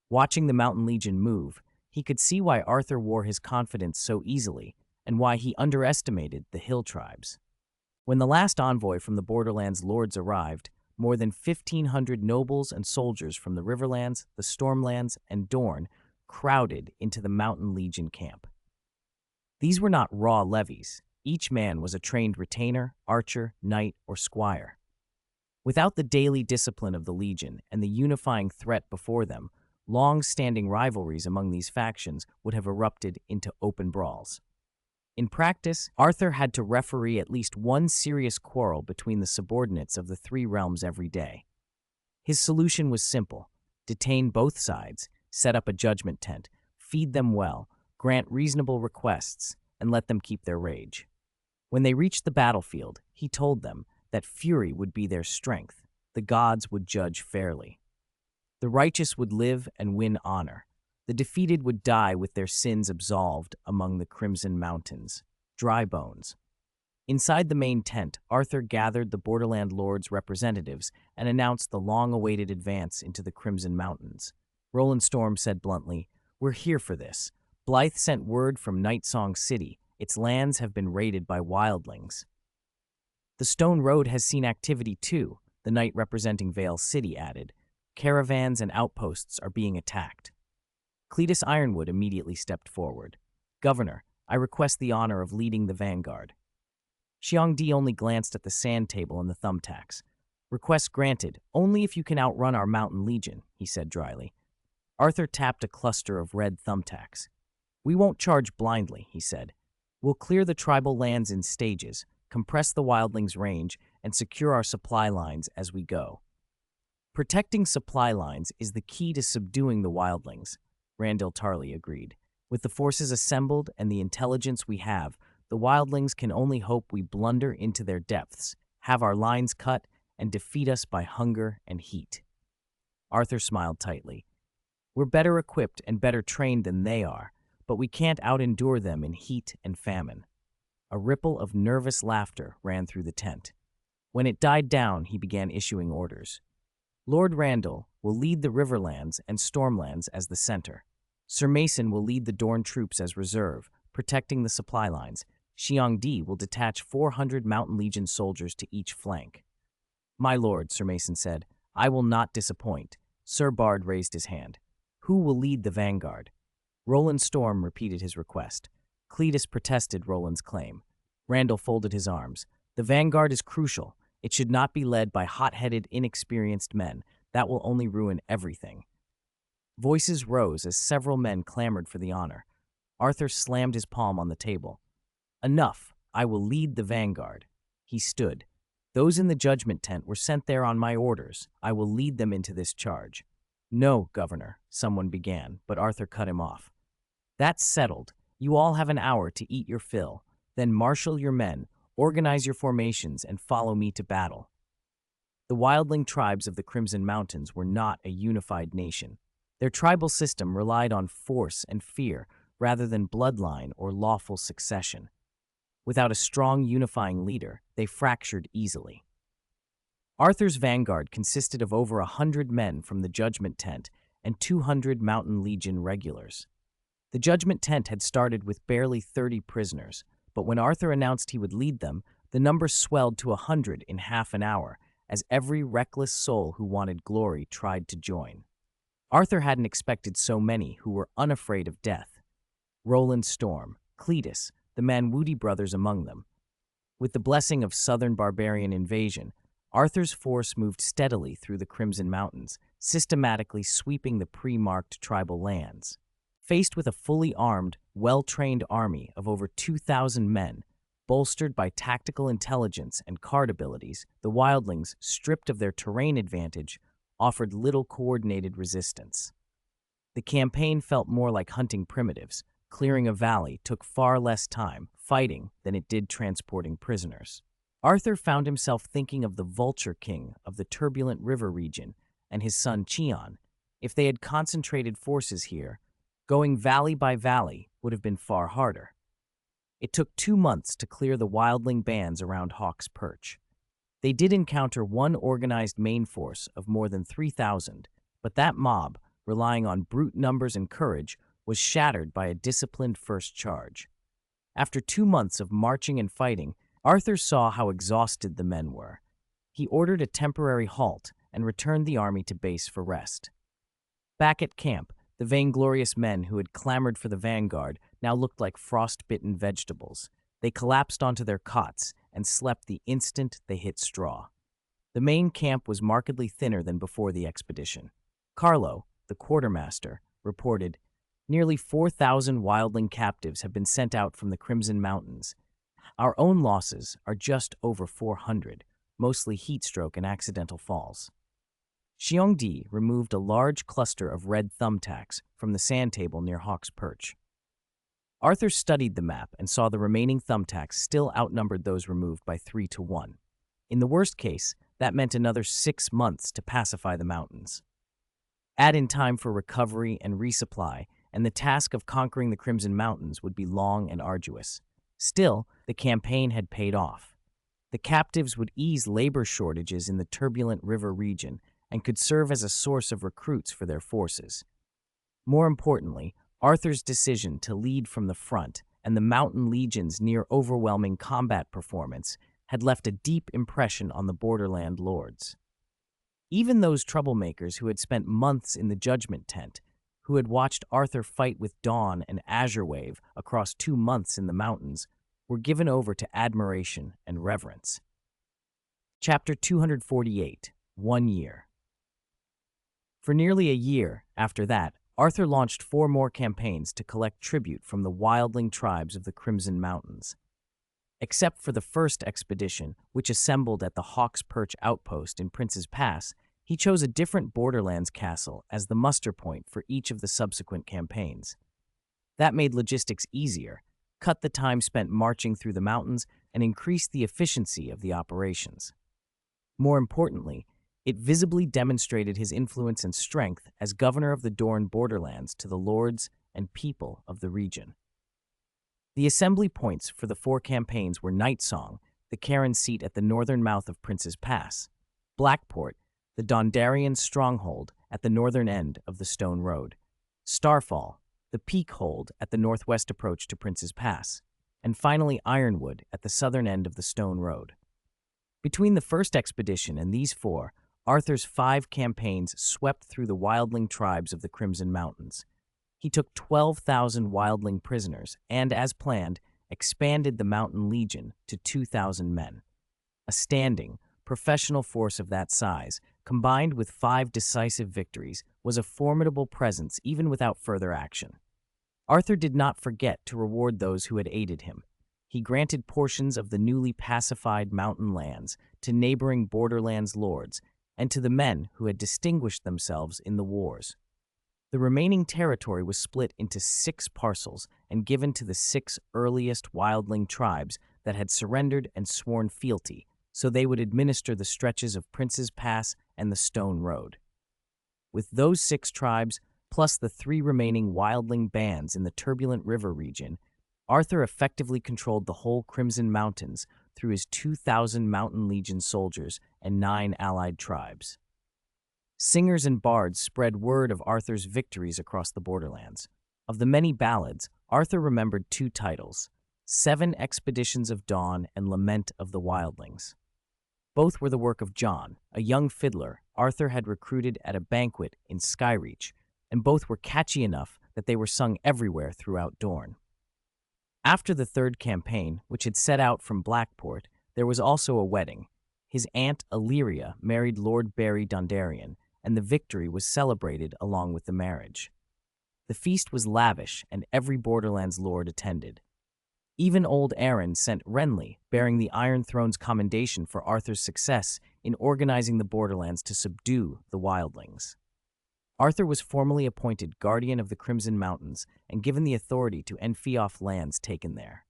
Watching the Mountain Legion move, he could see why Arthur wore his confidence so easily and why he underestimated the hill tribes. When the last envoy from the Borderlands lords arrived, more than 1,500 nobles and soldiers from the Riverlands, the Stormlands, and Dorne crowded into the Mountain Legion camp. These were not raw levies. Each man was a trained retainer, archer, knight, or squire. Without the daily discipline of the Legion and the unifying threat before them, long-standing rivalries among these factions would have erupted into open brawls. In practice, Arthur had to referee at least one serious quarrel between the subordinates of the 3 realms every day. His solution was simple: detain both sides, set up a judgment tent, feed them well, grant reasonable requests, and let them keep their rage. When they reached the battlefield, he told them that fury would be their strength. The gods would judge fairly. The righteous would live and win honor. The defeated would die with their sins absolved among the Crimson Mountains. Dry bones. Inside the main tent, Arthur gathered the Borderland Lords' representatives and announced the long-awaited advance into the Crimson Mountains. Roland Storm said bluntly, "We're here for this. Blythe sent word from Nightsong City. Its lands have been raided by wildlings." "The Stone Road has seen activity too," the knight representing Vale City added. "Caravans and outposts are being attacked." Cletus Ironwood immediately stepped forward. "Governor, I request the honor of leading the vanguard." Xiongdi only glanced at the sand table and the thumbtacks. "Request granted, only if you can outrun our Mountain Legion," he said dryly. Arthur tapped a cluster of red thumbtacks. "We won't charge blindly," he said. "We'll clear the tribal lands in stages, compress the wildlings' range, and secure our supply lines as we go. Protecting supply lines is the key to subduing the wildlings, Randall Tarley agreed. With the forces assembled and the intelligence we have, the wildlings can only hope we blunder into their depths, have our lines cut, and defeat us by hunger and heat. Arthur smiled tightly. We're better equipped and better trained than they are, but we can't out-endure them in heat and famine. A ripple of nervous laughter ran through the tent. When it died down, he began issuing orders. Lord Randall will lead the Riverlands and Stormlands as the center. Sir Mason will lead the Dorne troops as reserve, protecting the supply lines. Xiongdi will detach 400 Mountain Legion soldiers to each flank. My lord, Sir Mason said, I will not disappoint. Sir Bard raised his hand. Who will lead the vanguard? Roland Storm repeated his request. Cletus protested Roland's claim. Randall folded his arms. The vanguard is crucial. It should not be led by hot-headed, inexperienced men. That will only ruin everything. Voices rose as several men clamored for the honor. Arthur slammed his palm on the table. Enough. I will lead the vanguard. He stood. Those in the judgment tent were sent there on my orders. I will lead them into this charge. No, Governor, someone began, but Arthur cut him off. That's settled. You all have an hour to eat your fill. Then marshal your men, organize your formations, and follow me to battle. The wildling tribes of the Crimson Mountains were not a unified nation. Their tribal system relied on force and fear rather than bloodline or lawful succession. Without a strong unifying leader, they fractured easily. Arthur's vanguard consisted of over 100 men from the Judgment Tent and 200 Mountain Legion regulars. The Judgment Tent had started with barely 30 prisoners, but when Arthur announced he would lead them, the number swelled to 100 in half an hour, as every reckless soul who wanted glory tried to join. Arthur hadn't expected so many who were unafraid of death. Roland Storm, Cletus, the Manwudi brothers among them. With the blessing of southern barbarian invasion, Arthur's force moved steadily through the Crimson Mountains, systematically sweeping the pre-marked tribal lands. Faced with a fully armed, well-trained army of over 2,000 men, bolstered by tactical intelligence and card abilities, the wildlings, stripped of their terrain advantage, offered little coordinated resistance. The campaign felt more like hunting primitives. Clearing a valley took far less time fighting than it did transporting prisoners. Arthur found himself thinking of the Vulture King of the turbulent river region and his son Cheon. If they had concentrated forces here, going valley by valley would have been far harder. It took 2 months to clear the wildling bands around Hawk's Perch. They did encounter one organized main force of more than 3,000, but that mob, relying on brute numbers and courage, was shattered by a disciplined first charge. After 2 months of marching and fighting, Arthur saw how exhausted the men were. He ordered a temporary halt and returned the army to base for rest. Back at camp, the vainglorious men who had clamored for the vanguard now looked like frost-bitten vegetables. They collapsed onto their cots and slept the instant they hit straw. The main camp was markedly thinner than before the expedition. Carlo, the quartermaster, reported, "Nearly 4,000 wildling captives have been sent out from the Crimson Mountains. Our own losses are just over 400, mostly heatstroke and accidental falls." Xiongdi removed a large cluster of red thumbtacks from the sand table near Hawk's Perch. Arthur studied the map and saw the remaining thumbtacks still outnumbered those removed by 3 to 1. In the worst case, that meant another 6 months to pacify the mountains. Add in time for recovery and resupply, and the task of conquering the Crimson Mountains would be long and arduous. Still, the campaign had paid off. The captives would ease labor shortages in the turbulent river region and could serve as a source of recruits for their forces. More importantly, Arthur's decision to lead from the front and the Mountain Legion's near overwhelming combat performance had left a deep impression on the borderland lords. Even those troublemakers who had spent months in the Judgment Tent, who had watched Arthur fight with Dawn and Azure Wave across 2 months in the mountains, were given over to admiration and reverence. Chapter 248, 1 year. For nearly a year after that, Arthur launched 4 more campaigns to collect tribute from the wildling tribes of the Crimson Mountains. Except for the first expedition, which assembled at the Hawk's Perch outpost in Prince's Pass, he chose a different Borderlands castle as the muster point for each of the subsequent campaigns. That made logistics easier, cut the time spent marching through the mountains, and increased the efficiency of the operations. More importantly, it visibly demonstrated his influence and strength as governor of the Dorne borderlands to the lords and people of the region. The assembly points for the 4 campaigns were Nightsong, the Cairn seat at the northern mouth of Prince's Pass, Blackport, the Dondarrion stronghold at the northern end of the Stone Road, Starfall, the Peak Hold at the northwest approach to Prince's Pass, and finally Ironwood at the southern end of the Stone Road. Between the first expedition and these 4, Arthur's 5 campaigns swept through the wildling tribes of the Crimson Mountains. He took 12,000 wildling prisoners and, as planned, expanded the Mountain Legion to 2,000 men. A standing, professional force of that size, combined with 5 decisive victories, was a formidable presence even without further action. Arthur did not forget to reward those who had aided him. He granted portions of the newly pacified mountain lands to neighboring borderlands lords and to the men who had distinguished themselves in the wars. The remaining territory was split into 6 parcels and given to the 6 earliest wildling tribes that had surrendered and sworn fealty, so they would administer the stretches of Prince's Pass and the Stone Road. With those 6 tribes, plus the 3 remaining wildling bands in the turbulent river region, Arthur effectively controlled the whole Crimson Mountains through his 2,000 Mountain Legion soldiers and 9 allied tribes. Singers and bards spread word of Arthur's victories across the borderlands. Of the many ballads, Arthur remembered 2 titles, 7 Expeditions of Dawn and Lament of the Wildlings. Both were the work of John, a young fiddler Arthur had recruited at a banquet in Skyreach, and both were catchy enough that they were sung everywhere throughout Dorne. After the 3rd campaign, which had set out from Blackport, there was also a wedding. His aunt Illyria married Lord Barry Dondarrion, and the victory was celebrated along with the marriage. The feast was lavish, and every Borderlands lord attended. Even old Aaron sent Renly, bearing the Iron Throne's commendation for Arthur's success in organizing the Borderlands to subdue the wildlings. Arthur was formally appointed Guardian of the Crimson Mountains and given the authority to enfy off lands taken there.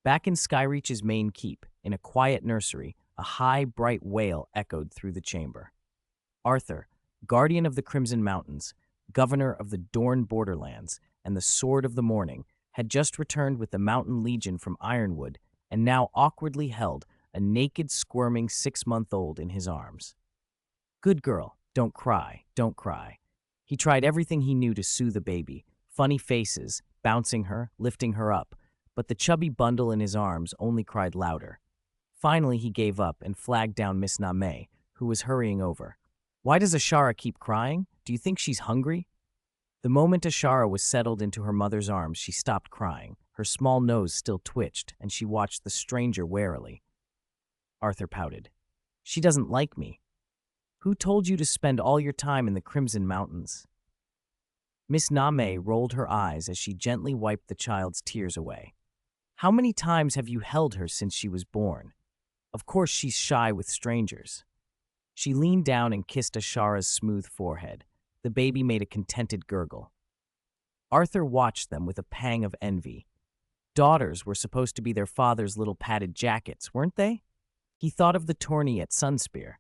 Back in Skyreach's main keep, in a quiet nursery, a high, bright wail echoed through the chamber. Arthur, Guardian of the Crimson Mountains, Governor of the Dorne Borderlands, and the Sword of the Morning, had just returned with the Mountain Legion from Ironwood and now awkwardly held a naked, squirming 6-month-old in his arms. "Good girl, don't cry, don't cry." He tried everything he knew to soothe the baby, funny faces, bouncing her, lifting her up, but the chubby bundle in his arms only cried louder. Finally, he gave up and flagged down Miss Name, who was hurrying over. "Why does Ashara keep crying? Do you think she's hungry?" The moment Ashara was settled into her mother's arms, she stopped crying. Her small nose still twitched, and she watched the stranger warily. Arthur pouted. "She doesn't like me." "Who told you to spend all your time in the Crimson Mountains?" Miss Name rolled her eyes as she gently wiped the child's tears away. "How many times have you held her since she was born? Of course she's shy with strangers." She leaned down and kissed Ashara's smooth forehead. The baby made a contented gurgle. Arthur watched them with a pang of envy. Daughters were supposed to be their father's little padded jackets, weren't they? He thought of the tourney at Sunspear,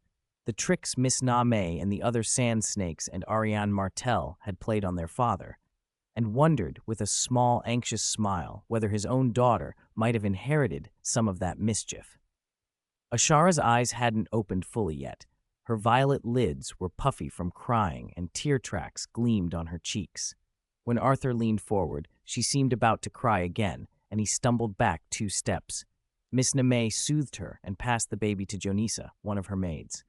the tricks Miss Name and the other sand snakes and Ariane Martel had played on their father, and wondered with a small, anxious smile whether his own daughter might have inherited some of that mischief. Ashara's eyes hadn't opened fully yet. Her violet lids were puffy from crying, and tear tracks gleamed on her cheeks. When Arthur leaned forward, she seemed about to cry again, and he stumbled back 2 steps. Miss Name soothed her and passed the baby to Jonisa, one of her maids.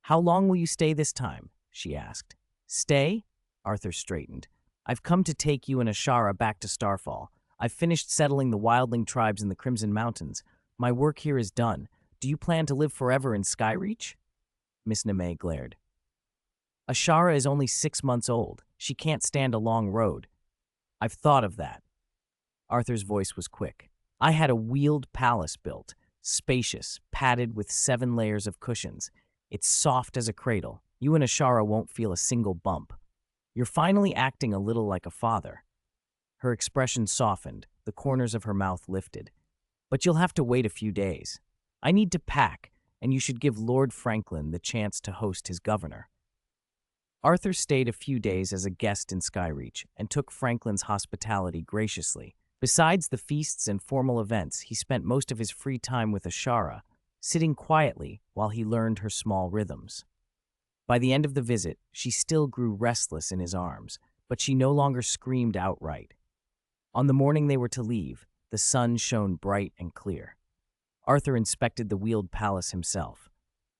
"How long will you stay this time?" she asked. "Stay?" Arthur straightened. "I've come to take you and Ashara back to Starfall. I've finished settling the wildling tribes in the Crimson Mountains. My work here is done. Do you plan to live forever in Skyreach?" Miss Name glared. "Ashara is only 6 months old. She can't stand a long road." "I've thought of that." Arthur's voice was quick. I had a wheeled palace built, spacious, padded with 7 layers of cushions. It's soft as a cradle. You and Ashara won't feel a single bump. You're finally acting a little like a father." Her expression softened, the corners of her mouth lifted. "But you'll have to wait a few days. I need to pack, and you should give Lord Franklin the chance to host his governor." Arthur stayed a few days as a guest in Skyreach and took Franklin's hospitality graciously. Besides the feasts and formal events, he spent most of his free time with Ashara, sitting quietly while he learned her small rhythms. By the end of the visit, she still grew restless in his arms, but she no longer screamed outright. On the morning they were to leave, the sun shone bright and clear. Arthur inspected the wheeled palace himself.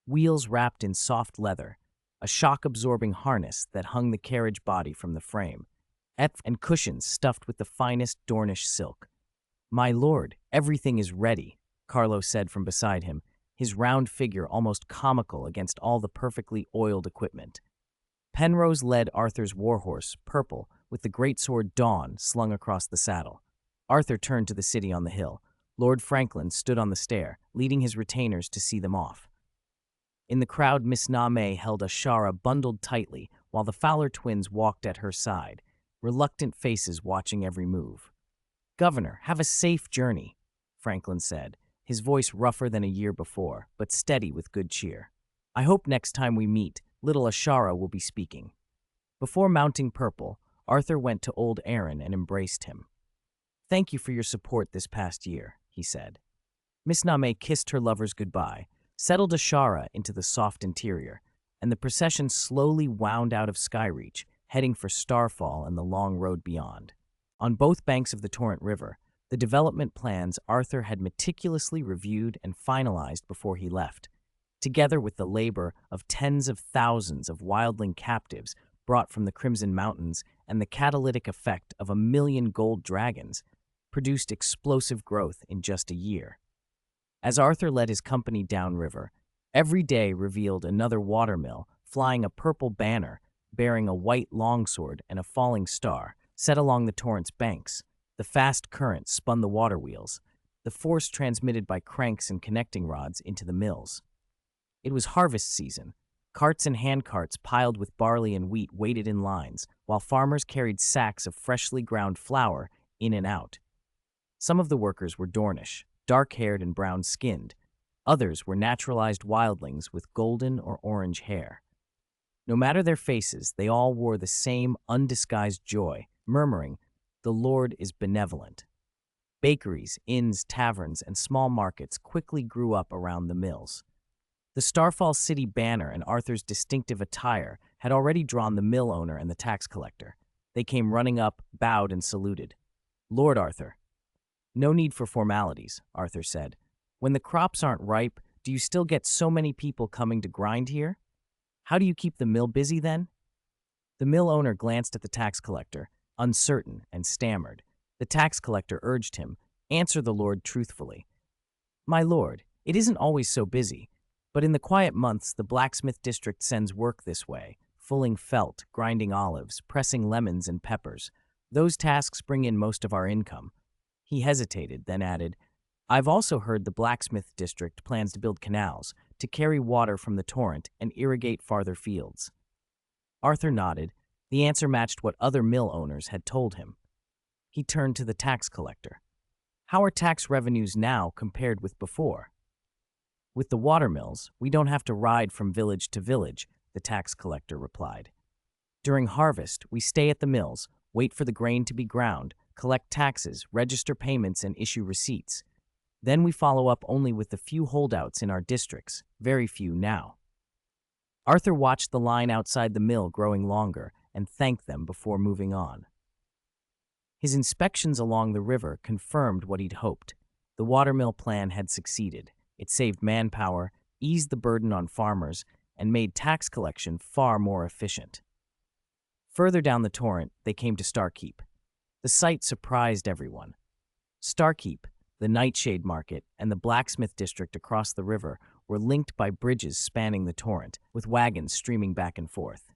Wheels wrapped in soft leather, a shock-absorbing harness that hung the carriage body from the frame, and cushions stuffed with the finest Dornish silk. "My lord, everything is ready," Carlo said from beside him, his round figure almost comical against all the perfectly oiled equipment. Penrose led Arthur's warhorse, Purple, with the greatsword Dawn slung across the saddle. Arthur turned to the city on the hill. Lord Franklin stood on the stair, leading his retainers to see them off. In the crowd, Miss Name held Ashara bundled tightly, while the Fowler twins walked at her side, reluctant faces watching every move. "Governor, have a safe journey," Franklin said, his voice rougher than a year before, but steady with good cheer. "I hope next time we meet, little Ashara will be speaking." Before mounting Purple, Arthur went to old Aaron and embraced him. "Thank you for your support this past year," he said. Miss Name kissed her lovers goodbye, settled Ashara into the soft interior, and the procession slowly wound out of Skyreach, heading for Starfall and the long road beyond. On both banks of the Torrent River, the development plans Arthur had meticulously reviewed and finalized before he left, together with the labor of tens of thousands of wildling captives brought from the Crimson Mountains and the catalytic effect of 1,000,000 gold dragons, produced explosive growth in just a year. As Arthur led his company downriver, every day revealed another watermill flying a purple banner bearing a white longsword and a falling star set along the torrent's banks. The fast current spun the water wheels, the force transmitted by cranks and connecting rods into the mills. It was harvest season. Carts and handcarts piled with barley and wheat waited in lines, while farmers carried sacks of freshly ground flour in and out. Some of the workers were Dornish, dark-haired and brown-skinned. Others were naturalized wildlings with golden or orange hair. No matter their faces, they all wore the same undisguised joy, murmuring, "The Lord is benevolent." Bakeries, inns, taverns, and small markets quickly grew up around the mills. The Starfall City banner and Arthur's distinctive attire had already drawn the mill owner and the tax collector. They came running up, bowed, and saluted. "Lord Arthur." "No need for formalities," Arthur said. "When the crops aren't ripe, do you still get so many people coming to grind here? How do you keep the mill busy then?" The mill owner glanced at the tax collector, uncertain, and stammered. The tax collector urged him, "Answer the Lord truthfully." "My lord, it isn't always so busy, but in the quiet months the blacksmith district sends work this way, fulling felt, grinding olives, pressing lemons and peppers. Those tasks bring in most of our income." He hesitated, then added, "I've also heard the blacksmith district plans to build canals to carry water from the torrent and irrigate farther fields." Arthur nodded. The answer matched what other mill owners had told him. He turned to the tax collector. "How are tax revenues now compared with before?" "With the watermills, we don't have to ride from village to village," the tax collector replied. "During harvest, we stay at the mills, wait for the grain to be ground, collect taxes, register payments, and issue receipts. Then we follow up only with the few holdouts in our districts, very few now." Arthur watched the line outside the mill growing longer and thanked them before moving on. His inspections along the river confirmed what he'd hoped. The watermill plan had succeeded. It saved manpower, eased the burden on farmers, and made tax collection far more efficient. Further down the torrent, they came to Starkeep. The sight surprised everyone. Starkeep, the Nightshade Market, and the blacksmith district across the river were linked by bridges spanning the torrent, with wagons streaming back and forth.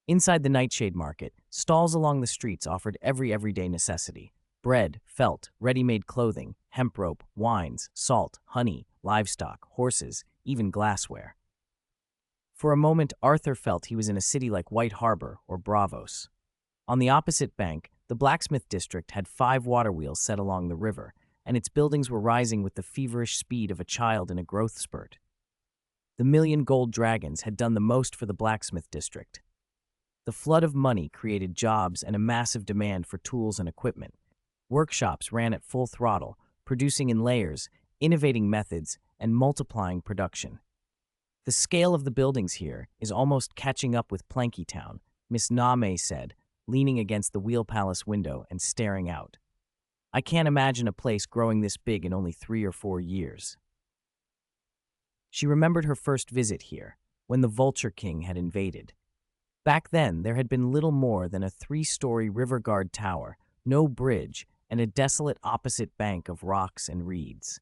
Inside the Nightshade Market, stalls along the streets offered every everyday necessity: bread, felt, ready-made clothing, hemp rope, wines, salt, honey, livestock, horses, even glassware. For a moment, Arthur felt he was in a city like White Harbor or Bravos. On the opposite bank, the blacksmith district had 5 water wheels set along the river, and its buildings were rising with the feverish speed of a child in a growth spurt. The million gold dragons had done the most for the blacksmith district. The flood of money created jobs and a massive demand for tools and equipment. Workshops ran at full throttle, producing in layers, innovating methods, and multiplying production. The scale of the buildings here is almost catching up with Planky Town, Miss Name said, leaning against the Wheel Palace window and staring out. I can't imagine a place growing this big in only 3 or 4 years. She remembered her first visit here, when the Vulture King had invaded. Back then, there had been little more than a 3-story river guard tower, no bridge, and a desolate opposite bank of rocks and reeds.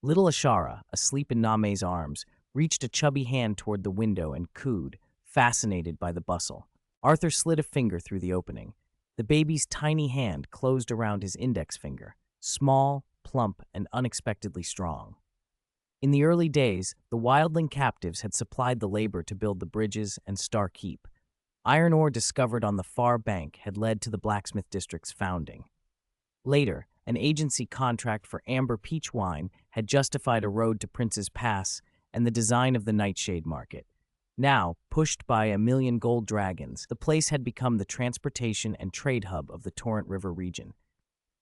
Little Ashara, asleep in Name's arms, reached a chubby hand toward the window and cooed, fascinated by the bustle. Arthur slid a finger through the opening. The baby's tiny hand closed around his index finger, small, plump, and unexpectedly strong. In the early days, the wildling captives had supplied the labor to build the bridges and Star Keep. Iron ore discovered on the far bank had led to the blacksmith district's founding. Later, an agency contract for amber peach wine had justified a road to Prince's Pass and the design of the Nightshade Market. Now, pushed by a million gold dragons, the place had become the transportation and trade hub of the Torrent River region.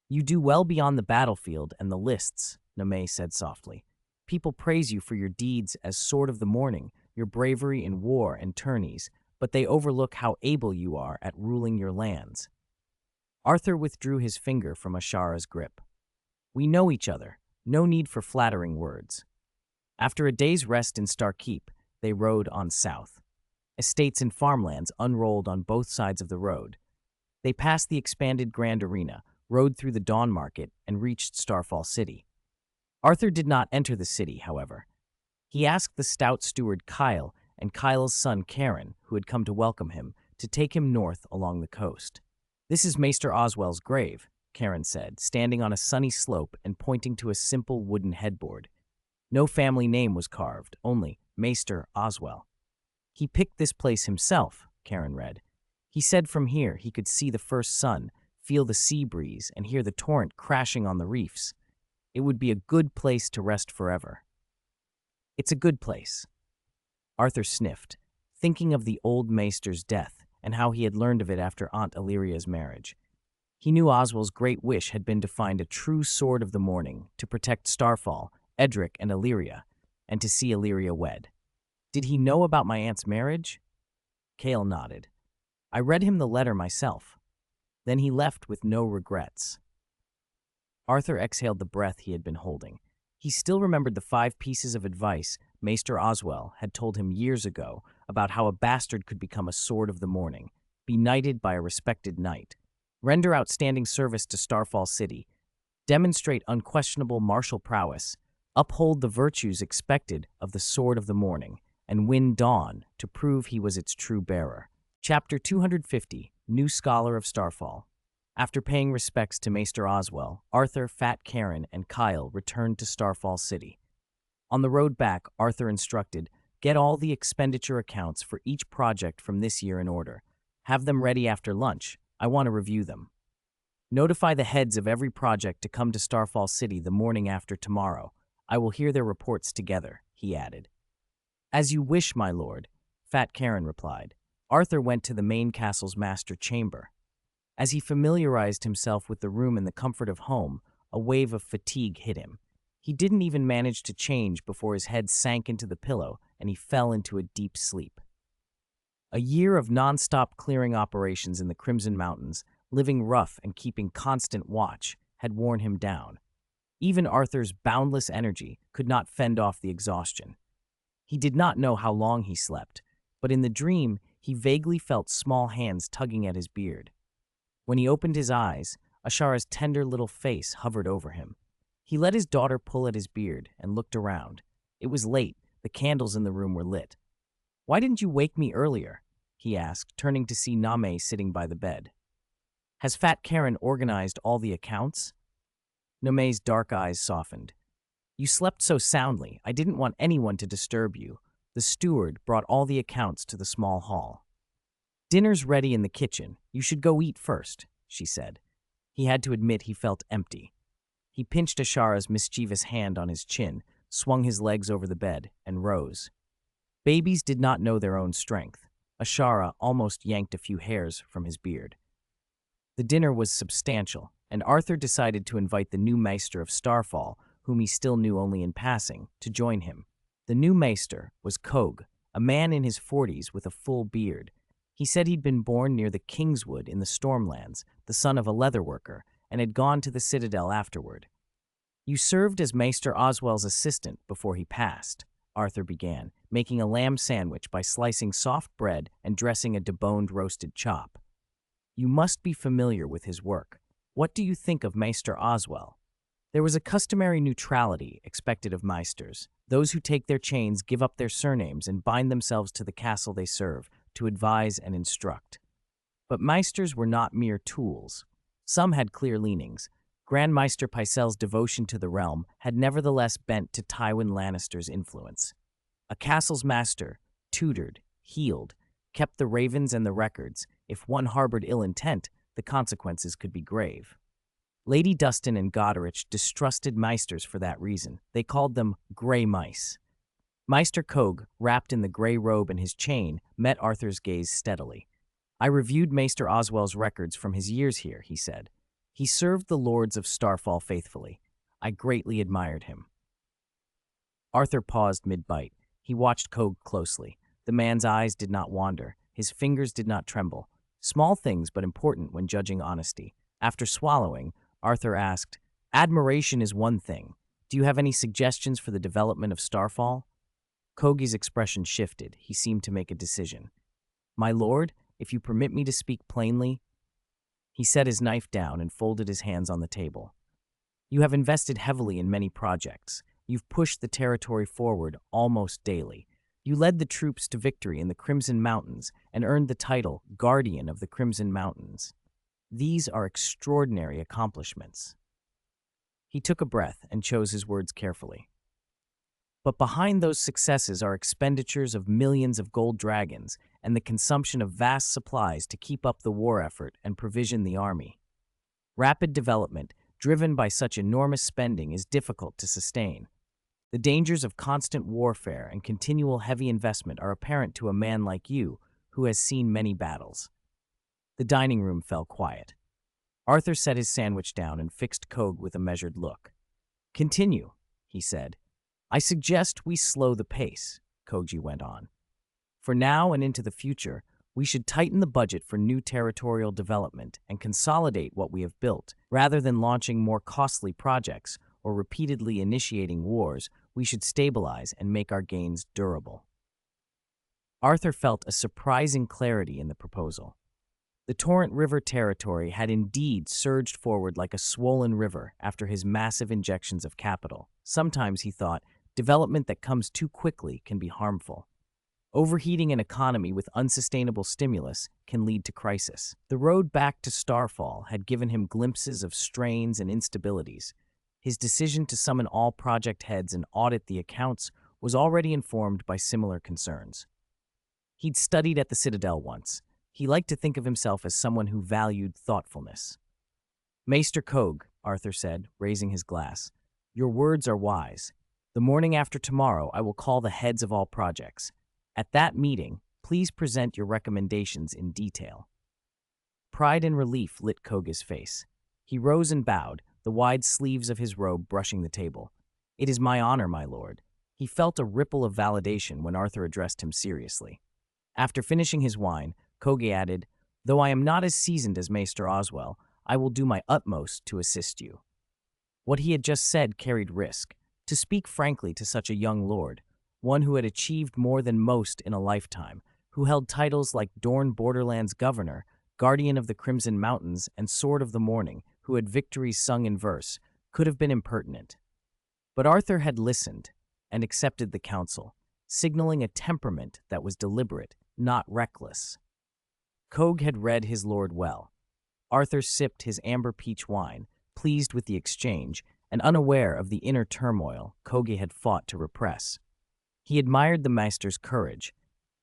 You do well beyond the battlefield and the lists, Name said softly. People praise you for your deeds as Sword of the Morning, your bravery in war and tourneys, but they overlook how able you are at ruling your lands. Arthur withdrew his finger from Ashara's grip. We know each other. No need for flattering words. After a day's rest in Star Keep, they rode on south. Estates and farmlands unrolled on both sides of the road. They passed the expanded Grand Arena, rode through the Dawn Market, and reached Starfall City. Arthur did not enter the city, however. He asked the stout steward Kyle and Kyle's son Karen, who had come to welcome him, to take him north along the coast. This is Maester Oswell's grave, Karen said, standing on a sunny slope and pointing to a simple wooden headboard. No family name was carved, only Maester Oswell. He picked this place himself, Karen read. He said from here he could see the first sun, feel the sea breeze, and hear the torrent crashing on the reefs. It would be a good place to rest forever. It's a good place. Arthur sniffed, thinking of the old maester's death and how he had learned of it after Aunt Illyria's marriage. He knew Oswell's great wish had been to find a true Sword of the Morning, to protect Starfall, Edric, and Illyria, and to see Illyria wed. Did he know about my aunt's marriage? Cale nodded. I read him the letter myself. Then he left with no regrets. Arthur exhaled the breath he had been holding. He still remembered the 5 pieces of advice Maester Oswell had told him years ago about how a bastard could become a Sword of the Morning, be knighted by a respected knight, render outstanding service to Starfall City, demonstrate unquestionable martial prowess, uphold the virtues expected of the Sword of the Morning, and win Dawn to prove he was its true bearer. Chapter 250, New Scholar of Starfall. After paying respects to Maester Oswell, Arthur, Fat Karen, and Kyle returned to Starfall City. On the road back, Arthur instructed, get all the expenditure accounts for each project from this year in order. Have them ready after lunch. I want to review them. Notify the heads of every project to come to Starfall City the morning after tomorrow. I will hear their reports together, he added. As you wish, my lord, Fat Karen replied. Arthur went to the main castle's master chamber. As he familiarized himself with the room in the comfort of home, a wave of fatigue hit him. He didn't even manage to change before his head sank into the pillow and he fell into a deep sleep. A year of non-stop clearing operations in the Crimson Mountains, living rough and keeping constant watch, had worn him down. Even Arthur's boundless energy could not fend off the exhaustion. He did not know how long he slept, but in the dream he vaguely felt small hands tugging at his beard. When he opened his eyes, Ashara's tender little face hovered over him. He let his daughter pull at his beard and looked around. It was late. The candles in the room were lit. Why didn't you wake me earlier? He asked, turning to see Name sitting by the bed. Has Fat Karen organized all the accounts? Nome's dark eyes softened. You slept so soundly, I didn't want anyone to disturb you. The steward brought all the accounts to the small hall. Dinner's ready in the kitchen. You should go eat first, she said. He had to admit he felt empty. He pinched Ashara's mischievous hand on his chin, swung his legs over the bed, and rose. Babies did not know their own strength. Ashara almost yanked a few hairs from his beard. The dinner was substantial, and Arthur decided to invite the new maester of Starfall, whom he still knew only in passing, to join him. The new maester was Kog, a man in his 40s with a full beard. He said he'd been born near the Kingswood in the Stormlands, the son of a leatherworker, and had gone to the Citadel afterward. You served as Maester Oswell's assistant before he passed, Arthur began, making a lamb sandwich by slicing soft bread and dressing a deboned roasted chop. You must be familiar with his work. What do you think of Maester Oswell? There was a customary neutrality expected of maesters. Those who take their chains give up their surnames and bind themselves to the castle they serve, to advise and instruct. But maesters were not mere tools. Some had clear leanings. Grand Maester Pycelle's devotion to the realm had nevertheless bent to Tywin Lannister's influence. A castle's master, tutored, healed, kept the ravens and the records. If one harbored ill intent, the consequences could be grave. Lady Dustin and Goderich distrusted maesters for that reason. They called them gray mice. Maester Kog, wrapped in the gray robe and his chain, met Arthur's gaze steadily. I reviewed Maester Oswell's records from his years here, he said. He served the lords of Starfall faithfully. I greatly admired him. Arthur paused mid-bite. He watched Kog closely. The man's eyes did not wander. His fingers did not tremble. Small things, but important when judging honesty. After swallowing, Arthur asked, Admiration is one thing. Do you have any suggestions for the development of Starfall? Kogi's expression shifted. He seemed to make a decision. My lord, if you permit me to speak plainly. He set his knife down and folded his hands on the table. You have invested heavily in many projects. You've pushed the territory forward almost daily. You led the troops to victory in the Crimson Mountains and earned the title Guardian of the Crimson Mountains. These are extraordinary accomplishments. He took a breath and chose his words carefully. But behind those successes are expenditures of millions of gold dragons and the consumption of vast supplies to keep up the war effort and provision the army. Rapid development, driven by such enormous spending, is difficult to sustain. The dangers of constant warfare and continual heavy investment are apparent to a man like you, who has seen many battles. The dining room fell quiet. Arthur set his sandwich down and fixed Kog with a measured look. Continue, he said. I suggest we slow the pace, Kogi went on. For now and into the future, we should tighten the budget for new territorial development and consolidate what we have built. Rather than launching more costly projects or repeatedly initiating wars, we should stabilize and make our gains durable. Arthur felt a surprising clarity in the proposal. The Torrent River territory had indeed surged forward like a swollen river after his massive injections of capital. Sometimes, he thought, development that comes too quickly can be harmful. Overheating an economy with unsustainable stimulus can lead to crisis. The road back to Starfall had given him glimpses of strains and instabilities. His decision to summon all project heads and audit the accounts was already informed by similar concerns. He'd studied at the Citadel once. He liked to think of himself as someone who valued thoughtfulness. Maester Kog, Arthur said, raising his glass, your words are wise. The morning after tomorrow, I will call the heads of all projects. At that meeting, please present your recommendations in detail. Pride and relief lit Koga's face. He rose and bowed, the wide sleeves of his robe brushing the table. It is my honor, my lord. He felt a ripple of validation when Arthur addressed him seriously. After finishing his wine, Koga added, though I am not as seasoned as Maester Oswell, I will do my utmost to assist you. What he had just said carried risk. To speak frankly to such a young lord, one who had achieved more than most in a lifetime, who held titles like Dorne Borderlands Governor, Guardian of the Crimson Mountains, and Sword of the Morning, who had victories sung in verse, could have been impertinent. But Arthur had listened and accepted the counsel, signaling a temperament that was deliberate, not reckless. Kog had read his lord well. Arthur sipped his amber peach wine, pleased with the exchange and unaware of the inner turmoil Kogi had fought to repress. He admired the Meister's courage.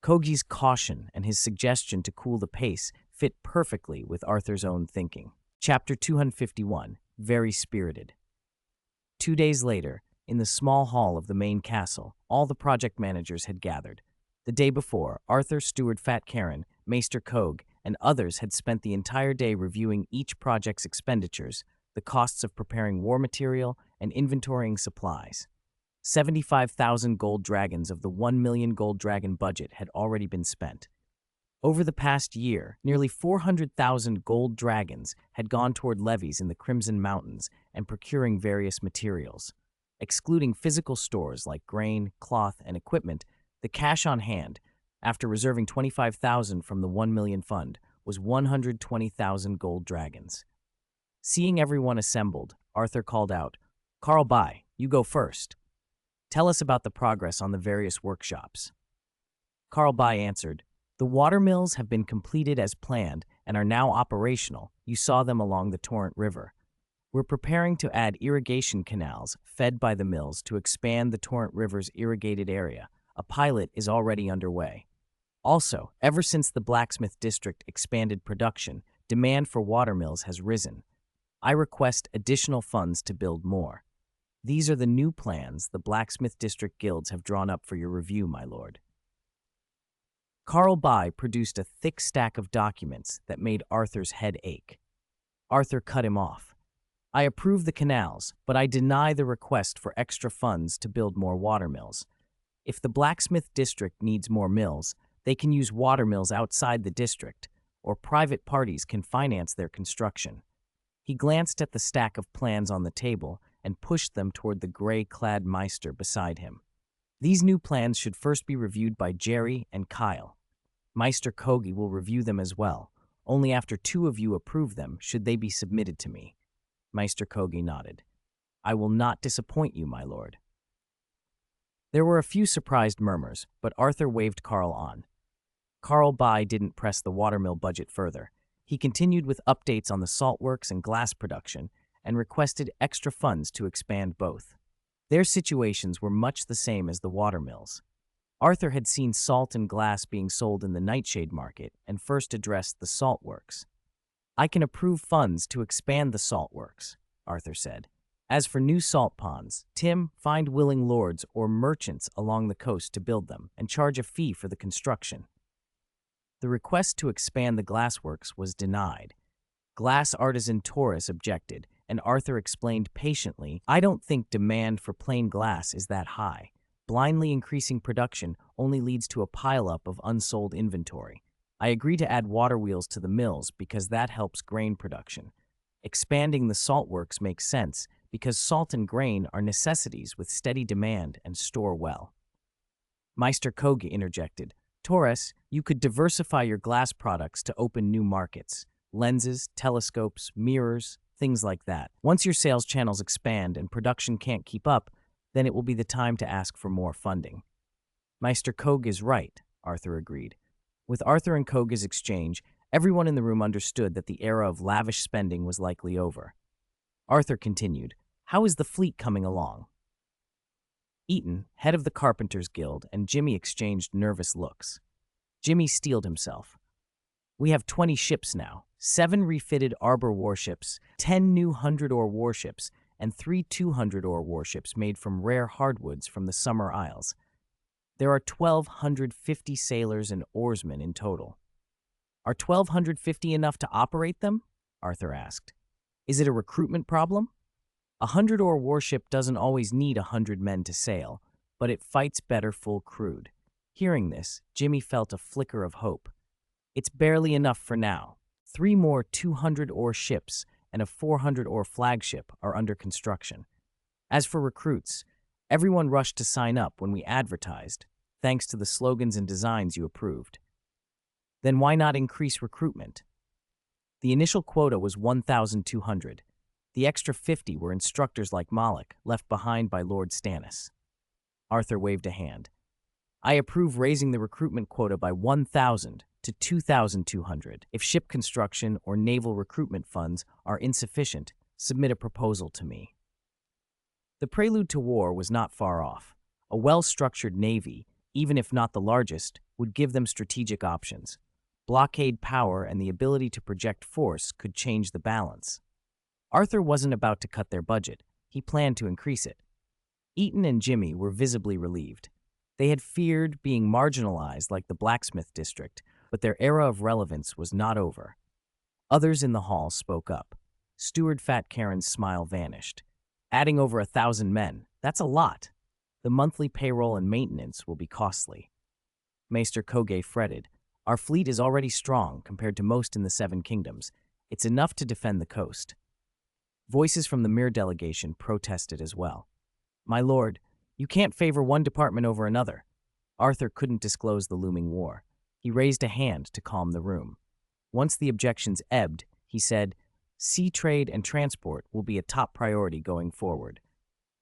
Kogi's caution and his suggestion to cool the pace fit perfectly with Arthur's own thinking. Chapter 251, Very Spirited. 2 days later, in the small hall of the main castle, all the project managers had gathered. The day before, Arthur, Steward Fat Karen, Maester Kog, and others had spent the entire day reviewing each project's expenditures, the costs of preparing war material, and inventorying supplies. 75,000 gold dragons of the 1 million gold dragon budget had already been spent. Over the past year, nearly 400,000 gold dragons had gone toward levies in the Crimson Mountains and procuring various materials. Excluding physical stores like grain, cloth, and equipment, the cash on hand, after reserving 25,000 from the 1 million fund, was 120,000 gold dragons. Seeing everyone assembled, Arthur called out, "Carl Bai, you go first. Tell us about the progress on the various workshops." Carl Bai answered, "The watermills have been completed as planned and are now operational. You saw them along the Torrent River. We're preparing to add irrigation canals fed by the mills to expand the Torrent River's irrigated area. A pilot is already underway. Also, ever since the blacksmith district expanded production, demand for watermills has risen. I request additional funds to build more. These are the new plans the blacksmith district guilds have drawn up for your review, my lord." Carl Bai produced a thick stack of documents that made Arthur's head ache. Arthur cut him off. "I approve the canals, but I deny the request for extra funds to build more watermills. If the blacksmith district needs more mills, they can use watermills outside the district, or private parties can finance their construction." He glanced at the stack of plans on the table and pushed them toward the gray-clad Meister beside him. "These new plans should first be reviewed by Jerry and Kyle. Meister Kogi will review them as well. Only after 2 of you approve them should they be submitted to me." Meister Kogi nodded. "I will not disappoint you, my lord." There were a few surprised murmurs, but Arthur waved Carl on. Carl Bai didn't press the watermill budget further. He continued with updates on the saltworks and glass production and requested extra funds to expand both. Their situations were much the same as the watermills. Arthur had seen salt and glass being sold in the Nightshade market and first addressed the saltworks. "I can approve funds to expand the saltworks," Arthur said. "As for new salt ponds, Tim, find willing lords or merchants along the coast to build them and charge a fee for the construction." The request to expand the glassworks was denied. Glass artisan Taurus objected, and Arthur explained patiently, "I don't think demand for plain glass is that high. Blindly increasing production only leads to a pileup of unsold inventory. I agree to add water wheels to the mills because that helps grain production. Expanding the saltworks makes sense because salt and grain are necessities with steady demand and store well." Meister Kogi interjected, "Taurus, you could diversify your glass products to open new markets. Lenses, telescopes, mirrors, things like that. Once your sales channels expand and production can't keep up, then it will be the time to ask for more funding." "Meister Kog is right," Arthur agreed. With Arthur and Koga's exchange, everyone in the room understood that the era of lavish spending was likely over. Arthur continued, "How is the fleet coming along?" Eaton, head of the Carpenters Guild, and Jimmy exchanged nervous looks. Jimmy steeled himself. "We have 20 ships now, 7 refitted Arbor warships, 10 new 100-oar warships, and 3 200-oar warships made from rare hardwoods from the Summer Isles. There are 1,250 sailors and oarsmen in total." "Are 1,250 enough to operate them?" Arthur asked. "Is it a recruitment problem? A 100-oar warship doesn't always need 100 men to sail, but it fights better full crewed." Hearing this, Jimmy felt a flicker of hope. "It's barely enough for now. 3 more 200-oar ships and a 400-oar flagship are under construction. As for recruits, everyone rushed to sign up when we advertised, thanks to the slogans and designs you approved. Then why not increase recruitment? The initial quota was 1,200. The extra 50 were instructors like Malik, left behind by Lord Stannis." Arthur waved a hand. "I approve raising the recruitment quota by 1,000. to 2,200. If ship construction or naval recruitment funds are insufficient, submit a proposal to me. The prelude to war was not far off. A well-structured navy, even if not the largest, would give them strategic options. Blockade power and the ability to project force could change the balance. Arthur wasn't about to cut their budget. He planned to increase it. Eaton and Jimmy were visibly relieved. They had feared being marginalized like the blacksmith district, but their era of relevance was not over. Others in the hall spoke up. Steward Fat Karen's smile vanished. Adding over 1,000 men, that's a lot. The monthly payroll and maintenance will be costly. Maester Koge fretted. Our fleet is already strong compared to most in the Seven Kingdoms. It's enough to defend the coast. Voices from the Mir delegation protested as well. My lord, you can't favor one department over another. Arthur couldn't disclose the looming war. He raised a hand to calm the room. Once the objections ebbed, he said, sea trade and transport will be a top priority going forward.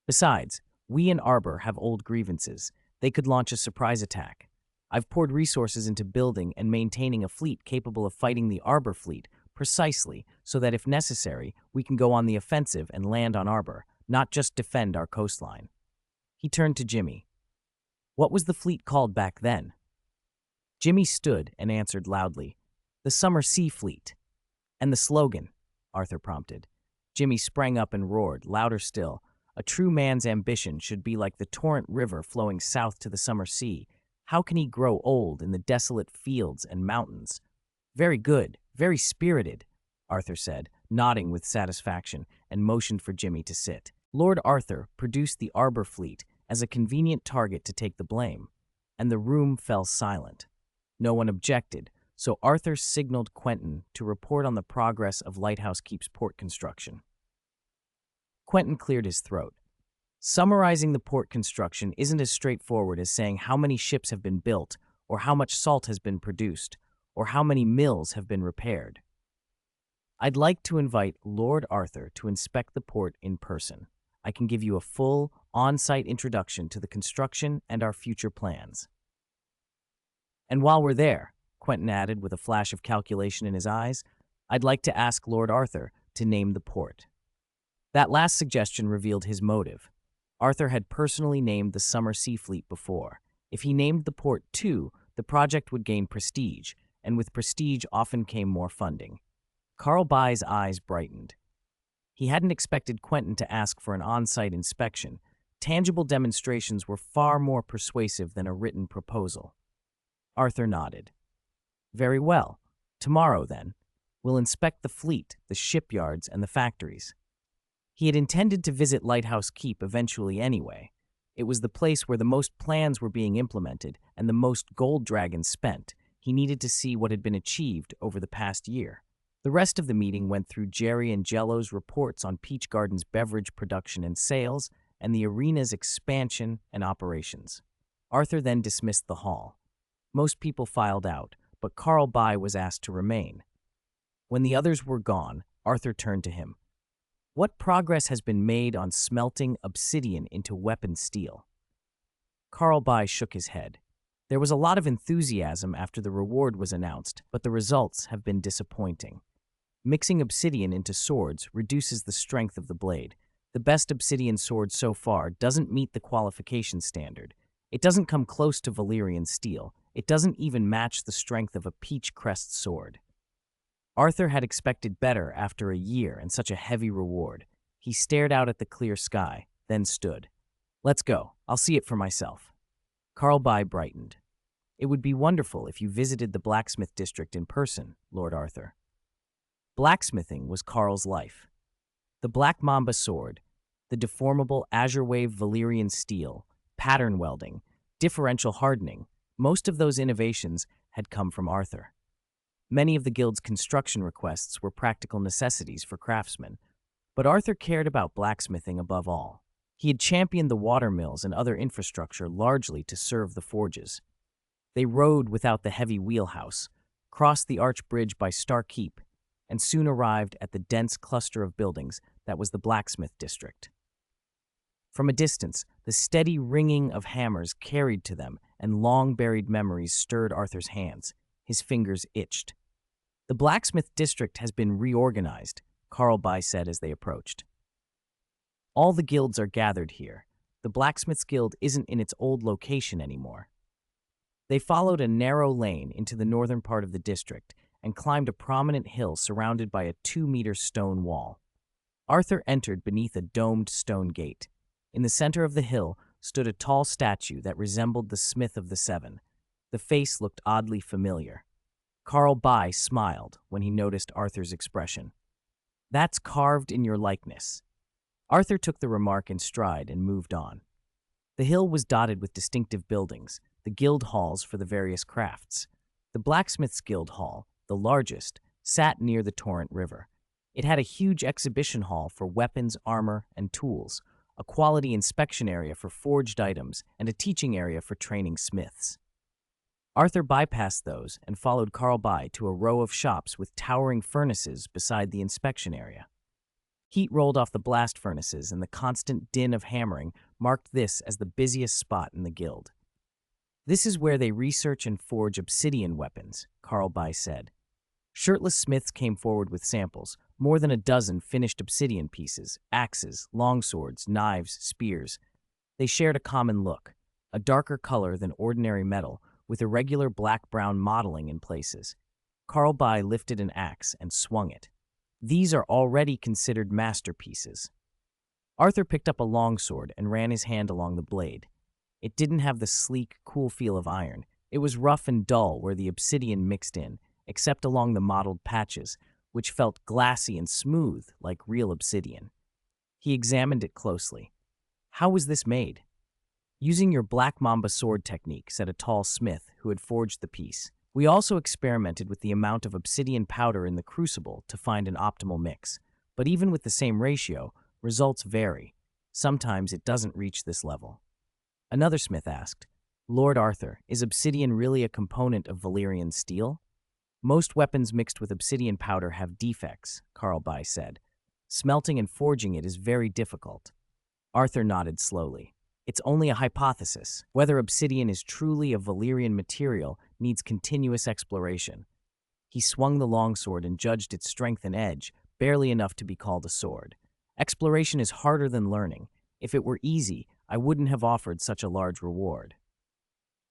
Besides, we in Arbor have old grievances. They could launch a surprise attack. I've poured resources into building and maintaining a fleet capable of fighting the Arbor fleet precisely so that if necessary, we can go on the offensive and land on Arbor, not just defend our coastline. He turned to Jimmy. What was the fleet called back then? Jimmy stood and answered loudly, the Summer Sea Fleet. And the slogan, Arthur prompted. Jimmy sprang up and roared, louder still. A true man's ambition should be like the torrent river flowing south to the summer sea. How can he grow old in the desolate fields and mountains? Very good, very spirited, Arthur said, nodding with satisfaction, and motioned for Jimmy to sit. Lord Arthur produced the Arbor fleet as a convenient target to take the blame, and the room fell silent. No one objected, so Arthur signaled Quentin to report on the progress of Lighthouse Keep's port construction. Quentin cleared his throat. Summarizing the port construction isn't as straightforward as saying how many ships have been built, or how much salt has been produced, or how many mills have been repaired. I'd like to invite Lord Arthur to inspect the port in person. I can give you a full, on-site introduction to the construction and our future plans. And while we're there, Quentin added with a flash of calculation in his eyes, I'd like to ask Lord Arthur to name the port. That last suggestion revealed his motive. Arthur had personally named the Summer Sea Fleet before. If he named the port too, the project would gain prestige, and with prestige often came more funding. Carl Bye's eyes brightened. He hadn't expected Quentin to ask for an on-site inspection. Tangible demonstrations were far more persuasive than a written proposal. Arthur nodded. Very well. Tomorrow, then. We'll inspect the fleet, the shipyards, and the factories. He had intended to visit Lighthouse Keep eventually anyway. It was the place where the most plans were being implemented and the most gold dragons spent. He needed to see what had been achieved over the past year. The rest of the meeting went through Jerry and Jello's reports on Peach Garden's beverage production and sales and the arena's expansion and operations. Arthur then dismissed the hall. Most people filed out, but Carl Bye was asked to remain. When the others were gone, Arthur turned to him. What progress has been made on smelting obsidian into weapon steel? Carl Bye shook his head. There was a lot of enthusiasm after the reward was announced, but the results have been disappointing. Mixing obsidian into swords reduces the strength of the blade. The best obsidian sword so far doesn't meet the qualification standard. It doesn't come close to Valyrian steel. It doesn't even match the strength of a peach crest sword. Arthur had expected better after a year and such a heavy reward. He stared out at the clear sky, then stood. Let's go. I'll see it for myself. Carl Bye brightened. It would be wonderful if you visited the blacksmith district in person, Lord Arthur. Blacksmithing was Carl's life. The Black Mamba sword, the deformable Azure Wave Valyrian steel, pattern welding, differential hardening, most of those innovations had come from Arthur. Many of the guild's construction requests were practical necessities for craftsmen, but Arthur cared about blacksmithing above all. He had championed the watermills and other infrastructure largely to serve the forges. They rode without the heavy wheelhouse, crossed the arch bridge by Star Keep, and soon arrived at the dense cluster of buildings that was the blacksmith district. From a distance, the steady ringing of hammers carried to them, and long-buried memories stirred Arthur's hands. His fingers itched. "The blacksmith district has been reorganized," Carlby said as they approached. "All the guilds are gathered here. The blacksmith's guild isn't in its old location anymore." They followed a narrow lane into the northern part of the district and climbed a prominent hill surrounded by a 2-meter stone wall. Arthur entered beneath a domed stone gate. In the center of the hill stood a tall statue that resembled the Smith of the Seven. The face looked oddly familiar. Carlby smiled when he noticed Arthur's expression. "That's carved in your likeness." Arthur took the remark in stride and moved on. The hill was dotted with distinctive buildings, the guild halls for the various crafts. The Blacksmith's Guild Hall, the largest, sat near the Torrent River. It had a huge exhibition hall for weapons, armor, and tools, a quality inspection area for forged items, and a teaching area for training smiths. Arthur bypassed those and followed Carlby to a row of shops with towering furnaces beside the inspection area. Heat rolled off the blast furnaces, and the constant din of hammering marked this as the busiest spot in the guild. "This is where they research and forge obsidian weapons," Carlby said. Shirtless smiths came forward with samples, more than a dozen finished obsidian pieces, axes, longswords, knives, spears. They shared a common look, a darker color than ordinary metal, with irregular black-brown mottling in places. Carlby lifted an axe and swung it. "These are already considered masterpieces." Arthur picked up a longsword and ran his hand along the blade. It didn't have the sleek, cool feel of iron. It was rough and dull where the obsidian mixed in, except along the mottled patches, which felt glassy and smooth like real obsidian. He examined it closely. "How was this made?" "Using your Black Mamba sword technique," said a tall smith who had forged the piece. "We also experimented with the amount of obsidian powder in the crucible to find an optimal mix. But even with the same ratio, results vary. Sometimes it doesn't reach this level." Another smith asked, "Lord Arthur, is obsidian really a component of Valyrian steel?" "Most weapons mixed with obsidian powder have defects," Carlby said. "Smelting and forging it is very difficult." Arthur nodded slowly. "It's only a hypothesis. Whether obsidian is truly a Valyrian material needs continuous exploration." He swung the longsword and judged its strength and edge, barely enough to be called a sword. "Exploration is harder than learning. If it were easy, I wouldn't have offered such a large reward."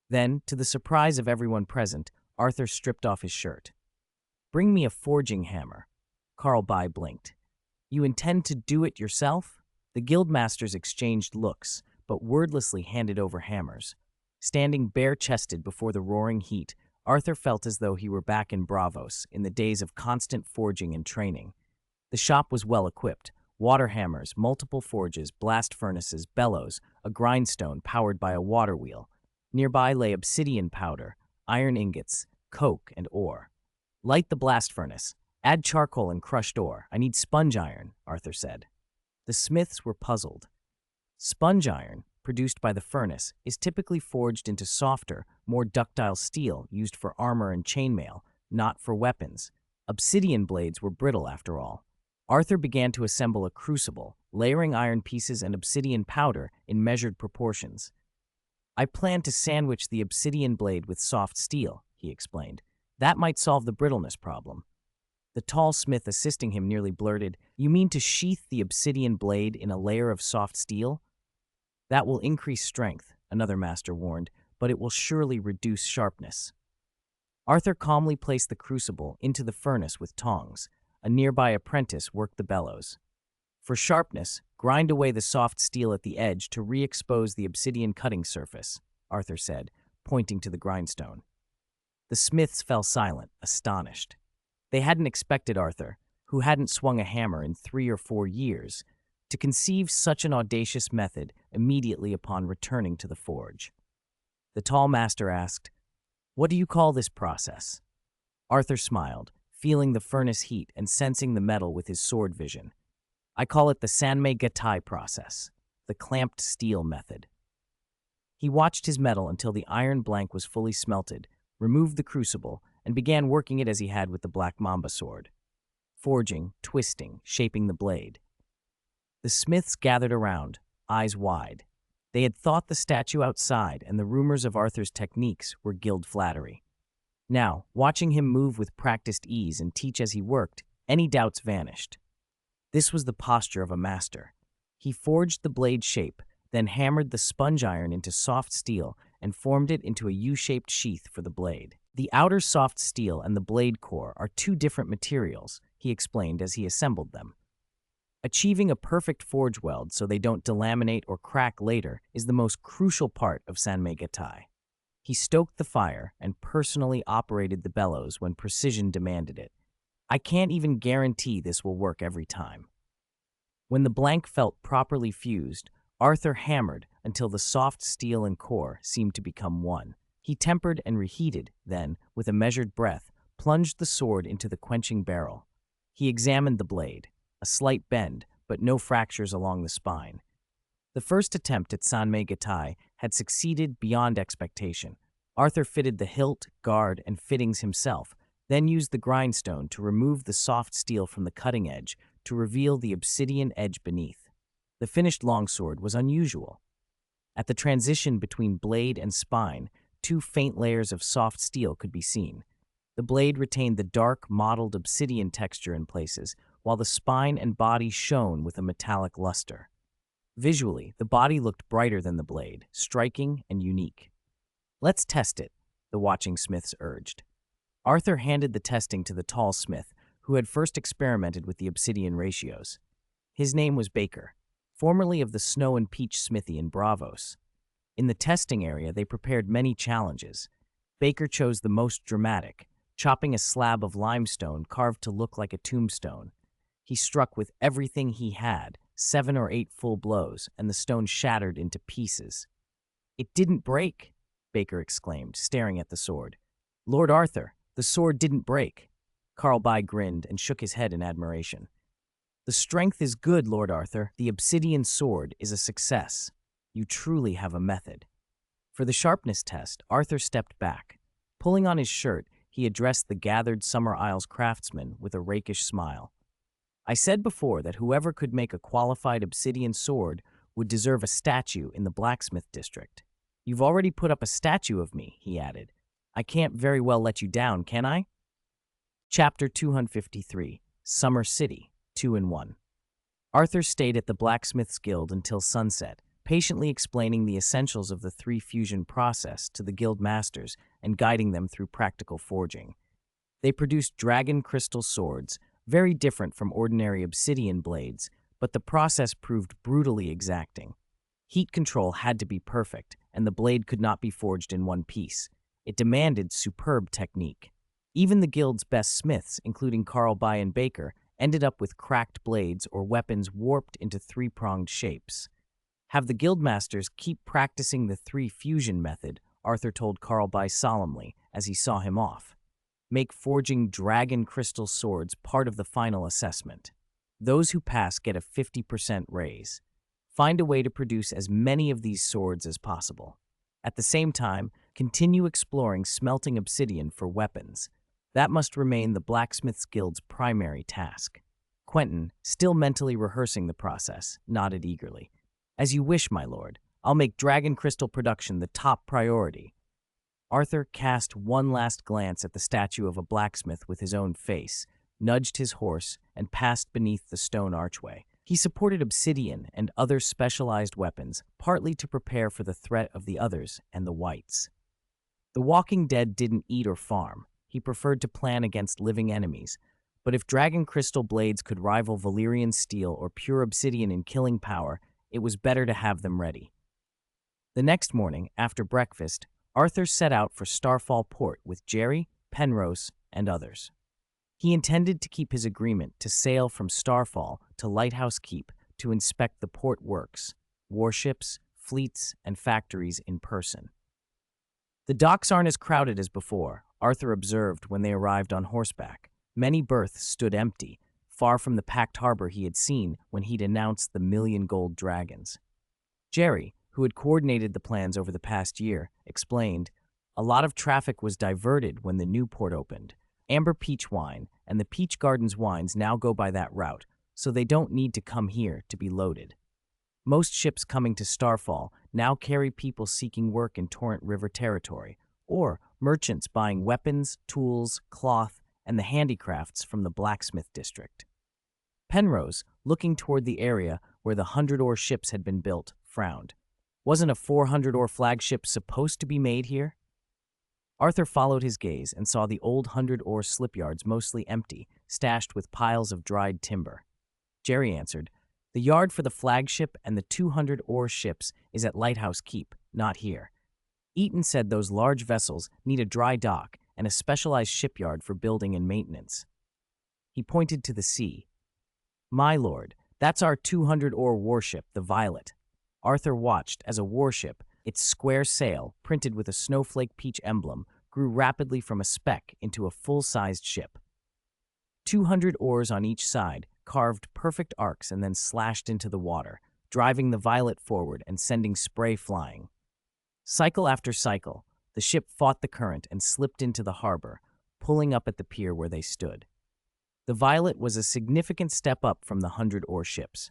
Then, to the surprise of everyone present, Arthur stripped off his shirt. "Bring me a forging hammer." Carlby blinked. "You intend to do it yourself?" The guildmasters exchanged looks, but wordlessly handed over hammers. Standing bare-chested before the roaring heat, Arthur felt as though he were back in Bravos in the days of constant forging and training. The shop was well equipped. Water hammers, multiple forges, blast furnaces, bellows, a grindstone powered by a water wheel. Nearby lay obsidian powder, iron ingots, coke, and ore. "Light the blast furnace. Add charcoal and crushed ore. I need sponge iron," Arthur said. The smiths were puzzled. Sponge iron, produced by the furnace, is typically forged into softer, more ductile steel used for armor and chainmail, not for weapons. Obsidian blades were brittle after all. Arthur began to assemble a crucible, layering iron pieces and obsidian powder in measured proportions. "I plan to sandwich the obsidian blade with soft steel," he explained. "That might solve the brittleness problem." The tall smith assisting him nearly blurted, "You mean to sheath the obsidian blade in a layer of soft steel?" "That will increase strength," another master warned, "but it will surely reduce sharpness." Arthur calmly placed the crucible into the furnace with tongs. A nearby apprentice worked the bellows. "For sharpness, grind away the soft steel at the edge to re-expose the obsidian cutting surface," Arthur said, pointing to the grindstone. The smiths fell silent, astonished. They hadn't expected Arthur, who hadn't swung a hammer in 3 or 4 years, to conceive such an audacious method immediately upon returning to the forge. The tall master asked, "What do you call this process?" Arthur smiled, feeling the furnace heat and sensing the metal with his sword vision. "I call it the Sanmei Gatai process, the clamped steel method." He watched his metal until the iron blank was fully smelted, removed the crucible, and began working it as he had with the Black Mamba sword. Forging, twisting, shaping the blade. The smiths gathered around, eyes wide. They had thought the statue outside and the rumors of Arthur's techniques were guild flattery. Now, watching him move with practiced ease and teach as he worked, any doubts vanished. This was the posture of a master. He forged the blade shape, then hammered the sponge iron into soft steel and formed it into a U-shaped sheath for the blade. The outer soft steel and the blade core are two different materials, he explained as he assembled them. Achieving a perfect forge weld so they don't delaminate or crack later is the most crucial part of Sanmei-gatai. He stoked the fire and personally operated the bellows when precision demanded it. I can't even guarantee this will work every time. When the blank felt properly fused, Arthur hammered until the soft steel and core seemed to become one. He tempered and reheated, then, with a measured breath, plunged the sword into the quenching barrel. He examined the blade, a slight bend, but no fractures along the spine. The first attempt at Sanmei-gatai had succeeded beyond expectation. Arthur fitted the hilt, guard, and fittings himself, then used the grindstone to remove the soft steel from the cutting edge to reveal the obsidian edge beneath. The finished longsword was unusual. At the transition between blade and spine, two faint layers of soft steel could be seen. The blade retained the dark, mottled obsidian texture in places, while the spine and body shone with a metallic luster. Visually, the body looked brighter than the blade, striking and unique. "Let's test it," the watching smiths urged. Arthur handed the testing to the tall smith, who had first experimented with the obsidian ratios. His name was Baker, formerly of the Snow and Peach Smithy in Bravos. In the testing area, they prepared many challenges. Baker chose the most dramatic, chopping a slab of limestone carved to look like a tombstone. He struck with everything he had, 7 or 8 full blows, and the stone shattered into pieces. "It didn't break," Baker exclaimed, staring at the sword. "Lord Arthur, the sword didn't break." Carlby grinned and shook his head in admiration. "The strength is good, Lord Arthur. The obsidian sword is a success. You truly have a method." For the sharpness test, Arthur stepped back. Pulling on his shirt, he addressed the gathered Summer Isles craftsmen with a rakish smile. "I said before that whoever could make a qualified obsidian sword would deserve a statue in the blacksmith district. You've already put up a statue of me," he added. "I can't very well let you down, can I?" Chapter 253, Summer City, 2-in-1. Arthur stayed at the Blacksmith's Guild until sunset, patiently explaining the essentials of the 3-fusion process to the guild masters and guiding them through practical forging. They produced dragon crystal swords, very different from ordinary obsidian blades, but the process proved brutally exacting. Heat control had to be perfect, and the blade could not be forged in one piece. It demanded superb technique. Even the guild's best smiths, including Carlby and Baker, ended up with cracked blades or weapons warped into 3-pronged shapes. "Have the guildmasters keep practicing the 3-fusion method," Arthur told Carlby solemnly as he saw him off. "Make forging dragon crystal swords part of the final assessment. Those who pass get a 50% raise. Find a way to produce as many of these swords as possible. At the same time, continue exploring smelting obsidian for weapons. That must remain the Blacksmith's Guild's primary task." Quentin, still mentally rehearsing the process, nodded eagerly. "As you wish, my lord. I'll make dragon crystal production the top priority." Arthur cast one last glance at the statue of a blacksmith with his own face, nudged his horse, and passed beneath the stone archway. He supported obsidian and other specialized weapons, partly to prepare for the threat of the others and the whites. The Walking Dead didn't eat or farm. He preferred to plan against living enemies, but if dragon crystal blades could rival Valyrian steel or pure obsidian in killing power, it was better to have them ready. The next morning, after breakfast, Arthur set out for Starfall Port with Jerry, Penrose, and others. He intended to keep his agreement to sail from Starfall to Lighthouse Keep to inspect the port works, warships, fleets, and factories in person. "The docks aren't as crowded as before," Arthur observed when they arrived on horseback. Many berths stood empty, far from the packed harbor he had seen when he'd announced the 1,000,000 gold dragons. Jerry, who had coordinated the plans over the past year, explained, "A lot of traffic was diverted when the new port opened. Amber Peach Wine and the Peach Gardens wines now go by that route, so they don't need to come here to be loaded. Most ships coming to Starfall now carry people seeking work in Torrent River territory, or merchants buying weapons, tools, cloth, and the handicrafts from the blacksmith district. Penrose, looking toward the area where the 100-oar ships had been built, frowned. Wasn't a 400-oar flagship supposed to be made here? Arthur followed his gaze and saw the old 100-oar slipyards mostly empty, stashed with piles of dried timber. Jerry answered, "The yard for the flagship and the 200-oar ships is at Lighthouse Keep, not here." Eaton said those large vessels need a dry dock and a specialized shipyard for building and maintenance. He pointed to the sea. "My lord, that's our 200-oar warship, the Violet." Arthur watched as a warship, its square sail, printed with a snowflake peach emblem, grew rapidly from a speck into a full-sized ship. 200 oars on each side, carved perfect arcs and then slashed into the water, driving the Violet forward and sending spray flying. Cycle after cycle, the ship fought the current and slipped into the harbor, pulling up at the pier where they stood. The Violet was a significant step up from the 100-oar ships.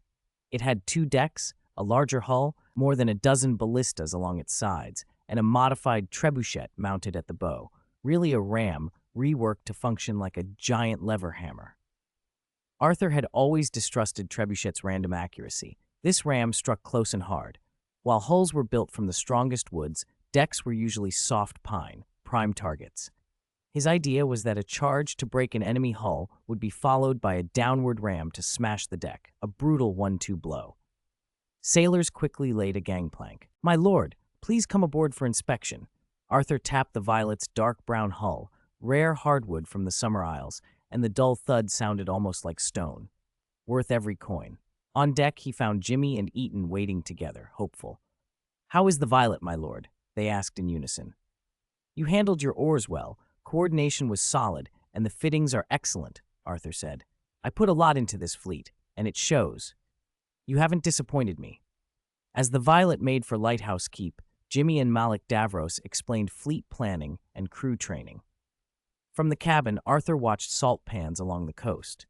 It had 2 decks, a larger hull, more than a dozen ballistas along its sides, and a modified trebuchet mounted at the bow, really a ram reworked to function like a giant lever hammer. Arthur had always distrusted trebuchet's random accuracy. This ram struck close and hard. While hulls were built from the strongest woods, decks were usually soft pine, prime targets. His idea was that a charge to break an enemy hull would be followed by a downward ram to smash the deck, a brutal 1-2 blow. Sailors quickly laid a gangplank. "My lord, please come aboard for inspection." Arthur tapped the Violet's dark brown hull, rare hardwood from the Summer Isles, and the dull thud sounded almost like stone. Worth every coin. On deck, he found Jimmy and Eaton waiting together, hopeful. "How is the Violet, my lord?" they asked in unison. "You handled your oars well, coordination was solid, and the fittings are excellent," Arthur said. "I put a lot into this fleet, and it shows. You haven't disappointed me." As the Violet made for Lighthouse Keep, Jimmy and Malik Davros explained fleet planning and crew training. From the cabin, Arthur watched salt pans along the coast.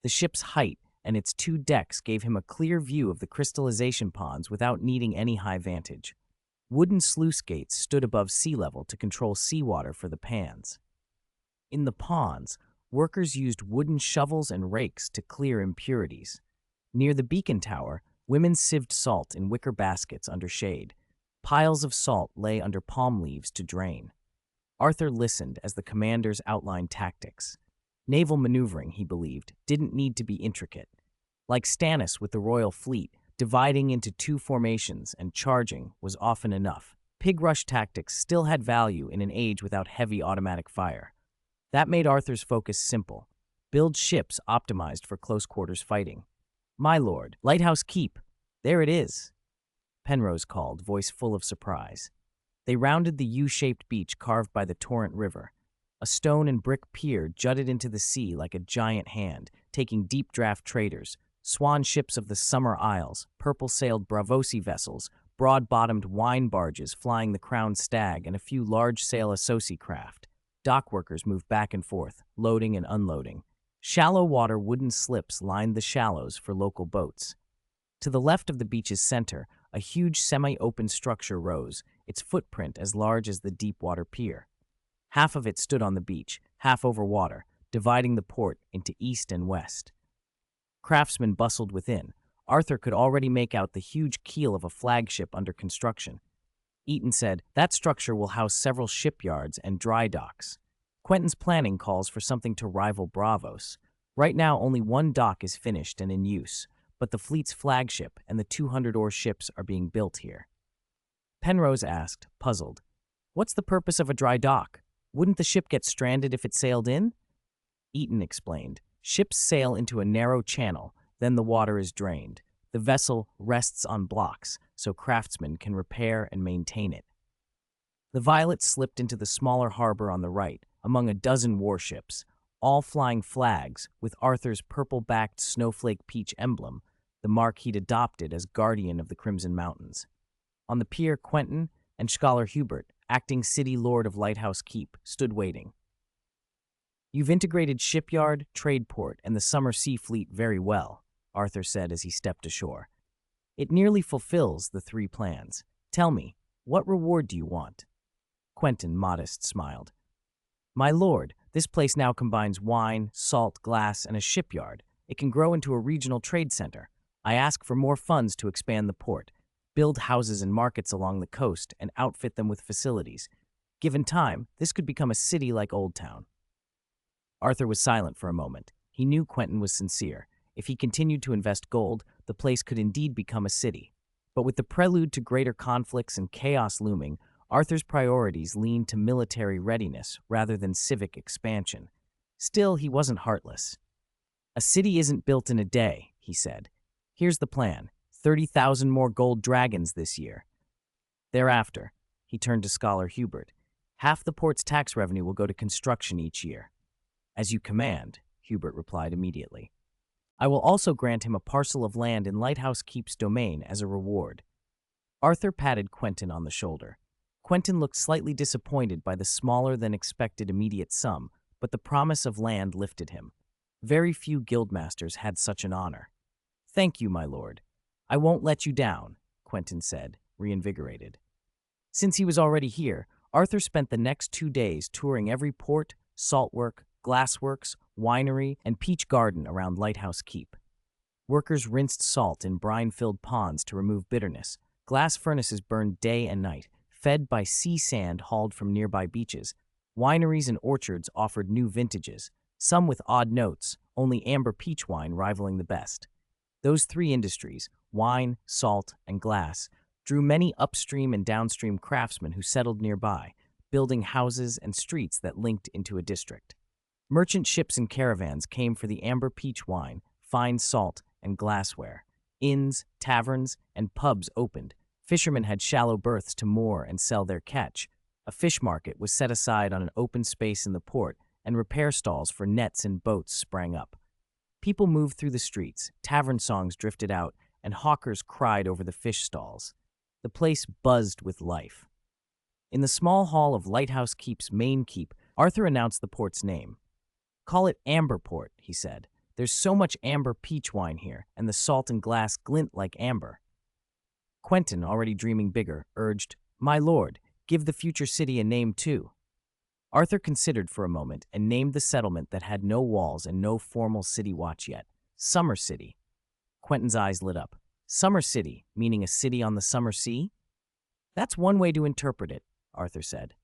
The ship's height and its 2 decks gave him a clear view of the crystallization ponds without needing any high vantage. Wooden sluice gates stood above sea level to control seawater for the pans. In the ponds, workers used wooden shovels and rakes to clear impurities. Near the beacon tower, women sieved salt in wicker baskets under shade. Piles of salt lay under palm leaves to drain. Arthur listened as the commanders outlined tactics. Naval maneuvering, he believed, didn't need to be intricate. Like Stannis with the Royal Fleet, dividing into 2 formations and charging was often enough. Pig rush tactics still had value in an age without heavy automatic fire. That made Arthur's focus simple. Build ships optimized for close quarters fighting. "My lord, Lighthouse Keep. There it is," Penrose called, voice full of surprise. They rounded the U-shaped beach carved by the Torrent River. A stone and brick pier jutted into the sea like a giant hand, taking deep-draft traders, swan ships of the Summer Isles, purple-sailed Bravosi vessels, broad-bottomed wine barges flying the Crown Stag, and a few large-sail Associ craft. Dock workers moved back and forth, loading and unloading. Shallow water wooden slips lined the shallows for local boats. To the left of the beach's center, a huge semi-open structure rose, its footprint as large as the deep-water pier. Half of it stood on the beach, half over water, dividing the port into east and west. Craftsmen bustled within. Arthur could already make out the huge keel of a flagship under construction. Eaton said, "That structure will house several shipyards and dry docks. Quentin's planning calls for something to rival Bravos. Right now, only 1 dock is finished and in use, but the fleet's flagship and the 200-oar ships are being built here." Penrose asked, puzzled, "What's the purpose of a dry dock? Wouldn't the ship get stranded if it sailed in?" Eaton explained, "Ships sail into a narrow channel, then the water is drained. The vessel rests on blocks, so craftsmen can repair and maintain it." The Violet slipped into the smaller harbor on the right, among a dozen warships, all flying flags with Arthur's purple-backed snowflake peach emblem, the mark he'd adopted as guardian of the Crimson Mountains. On the pier, Quentin and Scholar Hubert, acting city lord of Lighthouse Keep, stood waiting. "You've integrated shipyard, trade port, and the summer sea fleet very well," Arthur said as he stepped ashore. "It nearly fulfills the 3 plans. Tell me, what reward do you want?" Quentin, modest, smiled. My lord, this place now combines wine, salt, glass, and a shipyard. It can grow into a regional trade center. I ask for more funds to expand the port, build houses and markets along the coast, and outfit them with facilities. Given time, this could become a city like Old Town. Arthur was silent for a moment. He knew Quentin was sincere. If he continued to invest gold, the place could indeed become a city. But with the prelude to greater conflicts and chaos looming, Arthur's priorities leaned to military readiness rather than civic expansion. Still, he wasn't heartless. A city isn't built in a day, he said. Here's the plan: 30,000 more gold dragons this year. Thereafter, he turned to Scholar Hubert. Half the port's tax revenue will go to construction each year. As you command, Hubert replied immediately. I will also grant him a parcel of land in Lighthouse Keep's domain as a reward. Arthur patted Quentin on the shoulder. Quentin looked slightly disappointed by the smaller-than-expected immediate sum, but the promise of land lifted him. Very few guildmasters had such an honor. Thank you, my lord. I won't let you down, Quentin said, reinvigorated. Since he was already here, Arthur spent the next 2 days touring every port, saltwork, glassworks, winery, and peach garden around Lighthouse Keep. Workers rinsed salt in brine-filled ponds to remove bitterness. Glass furnaces burned day and night, fed by sea sand hauled from nearby beaches. Wineries and orchards offered new vintages, some with odd notes, only amber peach wine rivaling the best. Those 3 industries, wine, salt, and glass, drew many upstream and downstream craftsmen who settled nearby, building houses and streets that linked into a district. Merchant ships and caravans came for the amber peach wine, fine salt, and glassware. Inns, taverns, and pubs opened. Fishermen had shallow berths to moor and sell their catch. A fish market was set aside on an open space in the port, and repair stalls for nets and boats sprang up. People moved through the streets, tavern songs drifted out, and hawkers cried over the fish stalls. The place buzzed with life. In the small hall of Lighthouse Keep's main keep, Arthur announced the port's name. Call it Amberport, he said. There's so much amber peach wine here, and the salt and glass glint like amber. Quentin, already dreaming bigger, urged, My lord, give the future city a name too. Arthur considered for a moment and named the settlement that had no walls and no formal city watch yet, Summer City. Quentin's eyes lit up. Summer City, meaning a city on the summer sea? That's one way to interpret it, Arthur said.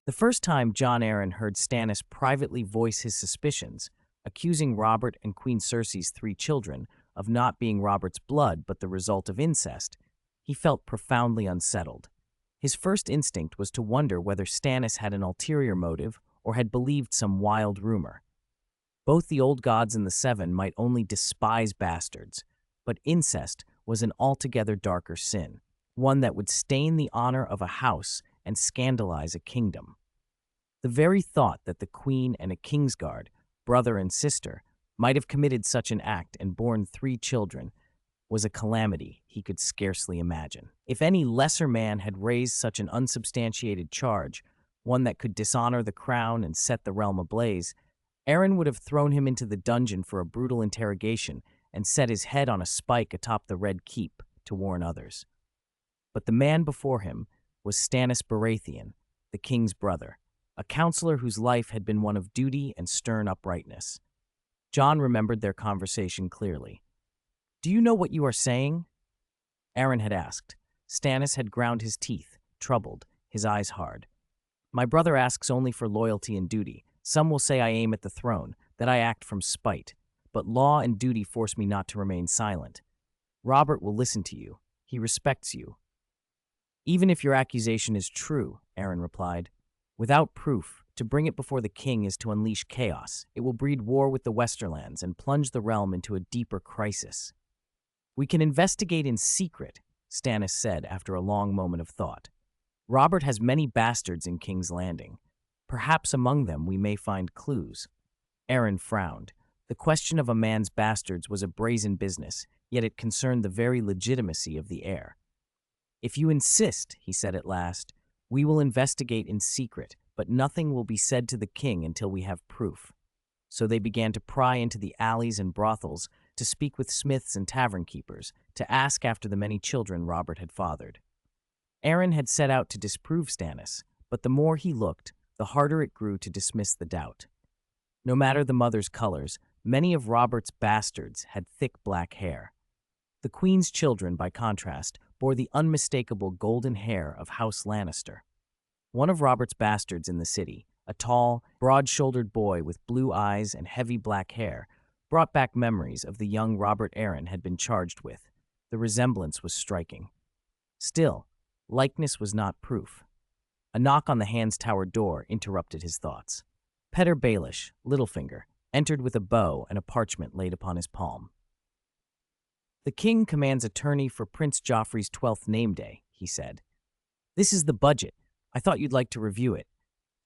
The first time Jon Arryn heard Stannis privately voice his suspicions, accusing Robert and Queen Cersei's 3 children of not being Robert's blood but the result of incest, he felt profoundly unsettled. His first instinct was to wonder whether Stannis had an ulterior motive or had believed some wild rumor. Both the old gods and the Seven might only despise bastards, but incest was an altogether darker sin, one that would stain the honor of a house and scandalize a kingdom. The very thought that the queen and a Kingsguard, brother and sister, might have committed such an act and borne 3 children was a calamity he could scarcely imagine. If any lesser man had raised such an unsubstantiated charge, one that could dishonor the crown and set the realm ablaze, Arryn would have thrown him into the dungeon for a brutal interrogation and set his head on a spike atop the Red Keep to warn others. But the man before him was Stannis Baratheon, the king's brother, a counselor whose life had been one of duty and stern uprightness. Jon remembered their conversation clearly. Do you know what you are saying? Arryn had asked. Stannis had ground his teeth, troubled, his eyes hard. My brother asks only for loyalty and duty. Some will say I aim at the throne, that I act from spite, but law and duty force me not to remain silent. Robert will listen to you. He respects you. Even if your accusation is true, Arryn replied, without proof, to bring it before the king is to unleash chaos. It will breed war with the Westerlands and plunge the realm into a deeper crisis. We can investigate in secret, Stannis said after a long moment of thought. Robert has many bastards in King's Landing. Perhaps among them we may find clues. Arryn frowned. The question of a man's bastards was a brazen business, yet it concerned the very legitimacy of the heir. If you insist, he said at last, we will investigate in secret, but nothing will be said to the king until we have proof. So they began to pry into the alleys and brothels, to speak with smiths and tavern keepers, to ask after the many children Robert had fathered. Arryn had set out to disprove Stannis, but the more he looked, the harder it grew to dismiss the doubt. No matter the mother's colors, many of Robert's bastards had thick black hair. The Queen's children, by contrast, bore the unmistakable golden hair of House Lannister. One of Robert's bastards in the city, a tall, broad-shouldered boy with blue eyes and heavy black hair, brought back memories of the young Robert Arryn had been charged with. The resemblance was striking. Still, likeness was not proof. A knock on the Hand's Tower door interrupted his thoughts. Petter Baelish, Littlefinger, entered with a bow and a parchment laid upon his palm. "The king commands attorney for Prince Joffrey's 12th name day," he said. "This is the budget. I thought you'd like to review it."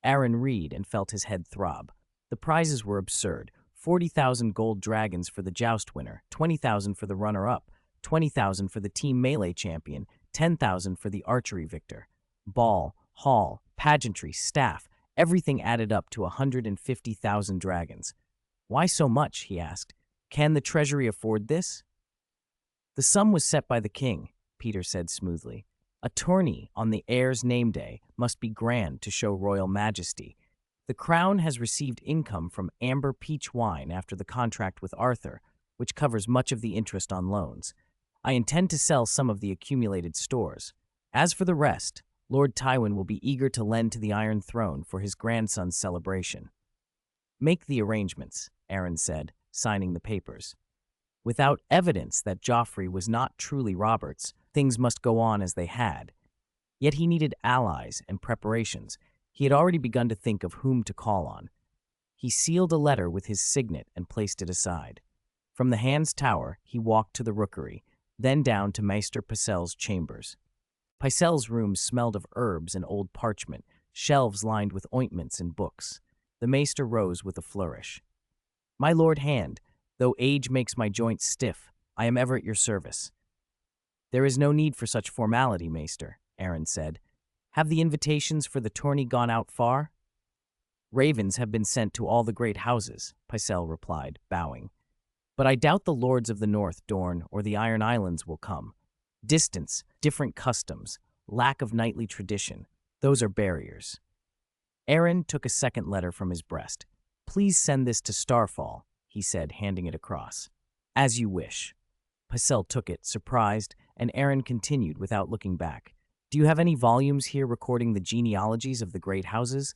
Arryn read and felt his head throb. The prizes were absurd. 40,000 gold dragons for the joust winner, 20,000 for the runner-up, 20,000 for the team melee champion, 10,000 for the archery victor. Ball, hall, pageantry, staff, everything added up to 150,000 dragons. "Why so much?" he asked. "Can the treasury afford this?" "The sum was set by the king," Peter said smoothly. "A tourney on the heir's name day must be grand to show royal majesty. The crown has received income from amber peach wine after the contract with Arthur, which covers much of the interest on loans. I intend to sell some of the accumulated stores. As for the rest, Lord Tywin will be eager to lend to the Iron Throne for his grandson's celebration." "Make the arrangements," Arryn said, signing the papers. Without evidence that Joffrey was not truly Robert's, things must go on as they had. Yet he needed allies and preparations. He had already begun to think of whom to call on. He sealed a letter with his signet and placed it aside. From the Hand's Tower, he walked to the rookery, then down to Maester Pycelle's chambers. Pycelle's room smelled of herbs and old parchment, shelves lined with ointments and books. The Maester rose with a flourish. "My Lord Hand, though age makes my joints stiff, I am ever at your service." "There is no need for such formality, Maester," Arryn said. "Have the invitations for the tourney gone out far?" "Ravens have been sent to all the great houses," Pycelle replied, bowing. "But I doubt the lords of the North, Dorne, or the Iron Islands will come. Distance, different customs, lack of knightly tradition, those are barriers." Arryn took a second letter from his breast. "Please send this to Starfall," he said, handing it across. "As you wish." Pycelle took it, surprised, and Arryn continued without looking back. "Do you have any volumes here recording the genealogies of the great houses?"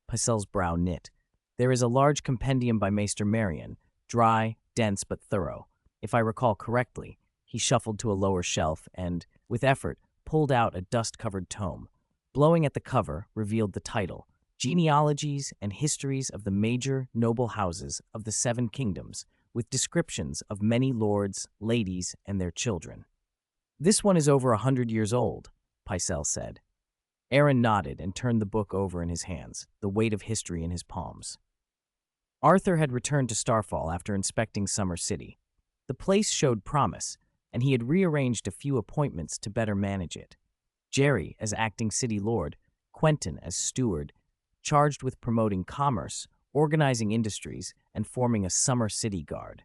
Pycelle's brow knit. "There is a large compendium by Maester Marion, dry, dense, but thorough. If I recall correctly." He shuffled to a lower shelf and, with effort, pulled out a dust-covered tome. Blowing at the cover, revealed the title, "Genealogies and Histories of the Major Noble Houses of the Seven Kingdoms, with descriptions of many lords, ladies, and their children." "This one is over 100 years old," Pycelle said. Arryn nodded and turned the book over in his hands, the weight of history in his palms. Arthur had returned to Starfall after inspecting Summer City. The place showed promise, and he had rearranged a few appointments to better manage it. Jerry as acting city lord, Quentin as steward, charged with promoting commerce, organizing industries, and forming a Summer City Guard.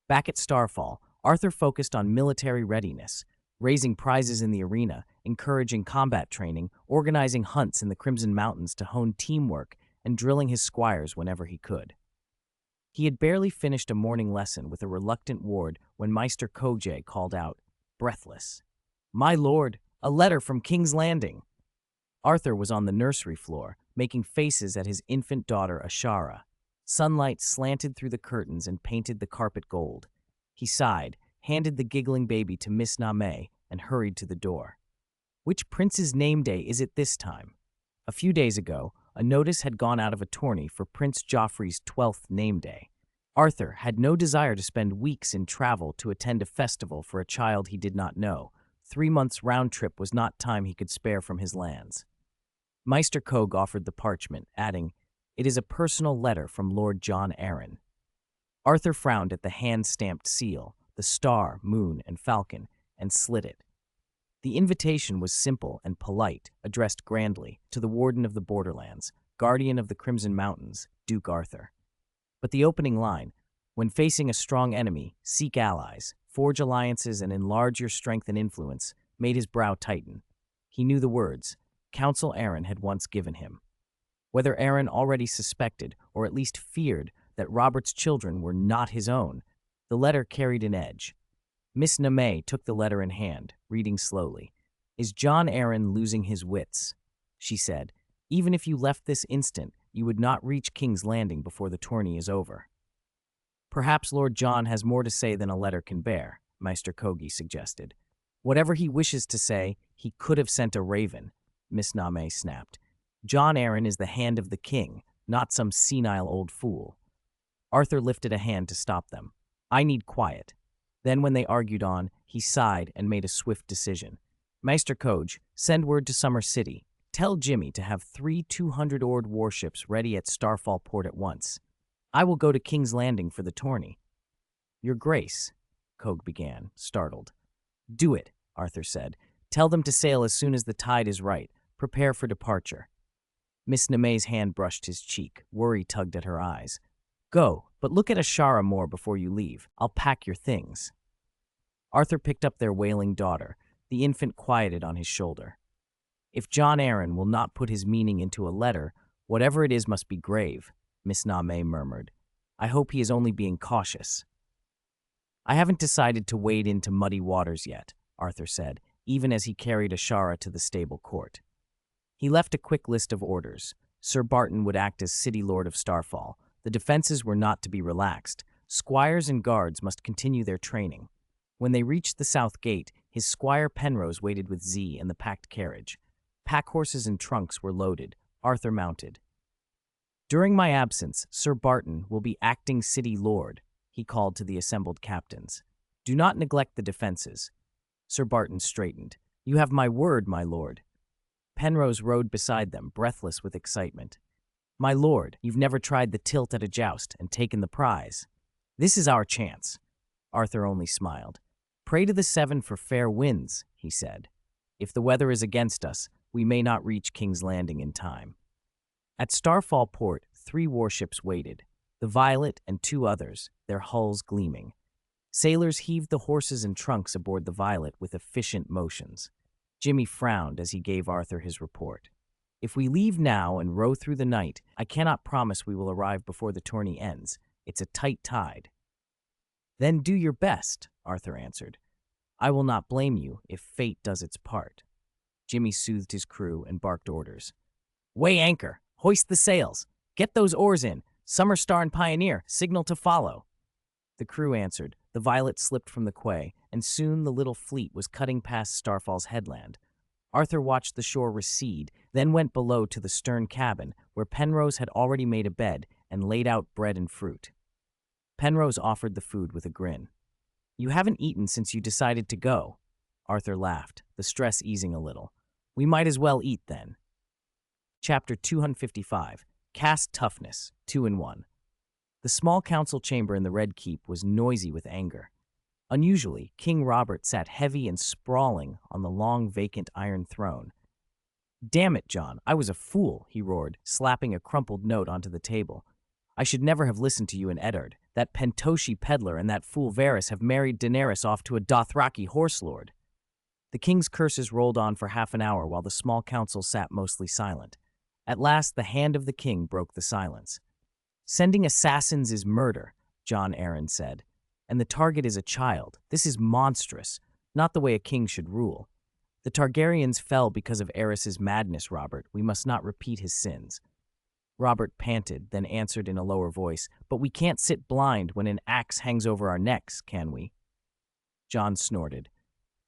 Back at Starfall, Arthur focused on military readiness, raising prizes in the arena, encouraging combat training, organizing hunts in the Crimson Mountains to hone teamwork, and drilling his squires whenever he could. He had barely finished a morning lesson with a reluctant ward when Maester Kojay called out, breathless, "My lord, a letter from King's Landing." Arthur was on the nursery floor, making faces at his infant daughter Ashara. Sunlight slanted through the curtains and painted the carpet gold. He sighed, handed the giggling baby to Miss Name, and hurried to the door. "Which prince's name day is it this time?" A few days ago, a notice had gone out of a tourney for Prince Joffrey's 12th name day. Arthur had no desire to spend weeks in travel to attend a festival for a child he did not know. 3 months' round trip was not time he could spare from his lands. Maester Kog offered the parchment, adding, "It is a personal letter from Lord John Arryn." Arthur frowned at the hand-stamped seal, the star, moon, and falcon, and slit it. The invitation was simple and polite, addressed grandly to the Warden of the Borderlands, Guardian of the Crimson Mountains, Duke Arthur. But the opening line, "When facing a strong enemy, seek allies, forge alliances, and enlarge your strength and influence," made his brow tighten. He knew the words, counsel Aaron had once given him. Whether Aaron already suspected, or at least feared, that Robert's children were not his own, the letter carried an edge. Miss Namay took the letter in hand, reading slowly. "Is John Aaron losing his wits?" she said. "Even if you left this instant, you would not reach King's Landing before the tourney is over." "Perhaps Lord John has more to say than a letter can bear," Maester Kogi suggested. "Whatever he wishes to say, he could have sent a raven," Miss Namay snapped. "John Aaron is the hand of the king, not some senile old fool." Arthur lifted a hand to stop them. "I need quiet." Then when they argued on, he sighed and made a swift decision. "Maester Koj, send word to Summer City. Tell Jimmy to have 3 200-oared warships ready at Starfall Port at once. I will go to King's Landing for the tourney." "Your Grace," Kog began, startled. "Do it," Arthur said. "Tell them to sail as soon as the tide is right. Prepare for departure." Miss Namay's hand brushed his cheek. Worry tugged at her eyes. "Go, but look at Ashara more before you leave. I'll pack your things." Arthur picked up their wailing daughter, the infant quieted on his shoulder. "If John Aaron will not put his meaning into a letter, whatever it is must be grave," Miss Namay murmured. "I hope he is only being cautious." "I haven't decided to wade into muddy waters yet," Arthur said, even as he carried Ashara to the stable court. He left a quick list of orders. Sir Barton would act as City Lord of Starfall. The defenses were not to be relaxed. Squires and guards must continue their training. When they reached the south gate, his squire Penrose waited with Z in the packed carriage. Pack horses and trunks were loaded. Arthur mounted. "During my absence, Sir Barton will be acting City Lord," he called to the assembled captains. "Do not neglect the defenses." Sir Barton straightened. "You have my word, my lord." Penrose rode beside them, breathless with excitement. "My lord, you've never tried the tilt at a joust and taken the prize. This is our chance." Arthur only smiled. "Pray to the Seven for fair winds," he said. "If the weather is against us, we may not reach King's Landing in time." At Starfall Port, 3 warships waited, the Violet and 2 others, their hulls gleaming. Sailors heaved the horses and trunks aboard the Violet with efficient motions. Jimmy frowned as he gave Arthur his report. "If we leave now and row through the night, I cannot promise we will arrive before the tourney ends. It's a tight tide." "Then do your best," Arthur answered. "I will not blame you if fate does its part." Jimmy soothed his crew and barked orders. "Weigh anchor! Hoist the sails! Get those oars in! Summer Star and Pioneer, signal to follow!" The crew answered. The Violet slipped from the quay, and soon the little fleet was cutting past Starfall's headland. Arthur watched the shore recede, then went below to the stern cabin, where Penrose had already made a bed and laid out bread and fruit. Penrose offered the food with a grin. "You haven't eaten since you decided to go." Arthur laughed, the stress easing a little. "We might as well eat then." Chapter 255, Cast Toughness, 2-in-1. The small council chamber in the Red Keep was noisy with anger. Unusually, King Robert sat heavy and sprawling on the long, vacant iron throne. "Damn it, John, I was a fool," he roared, slapping a crumpled note onto the table. "I should never have listened to you and Eddard. That Pentoshi peddler and that fool Varys have married Daenerys off to a Dothraki horse lord." The king's curses rolled on for half an hour while the small council sat mostly silent. At last, the hand of the king broke the silence. "Sending assassins is murder," John Aaron said. "And the target is a child. This is monstrous, not the way a king should rule. The Targaryens fell because of Aerys's madness, Robert. We must not repeat his sins." Robert panted, then answered in a lower voice, "But we can't sit blind when an axe hangs over our necks, can we?" John snorted.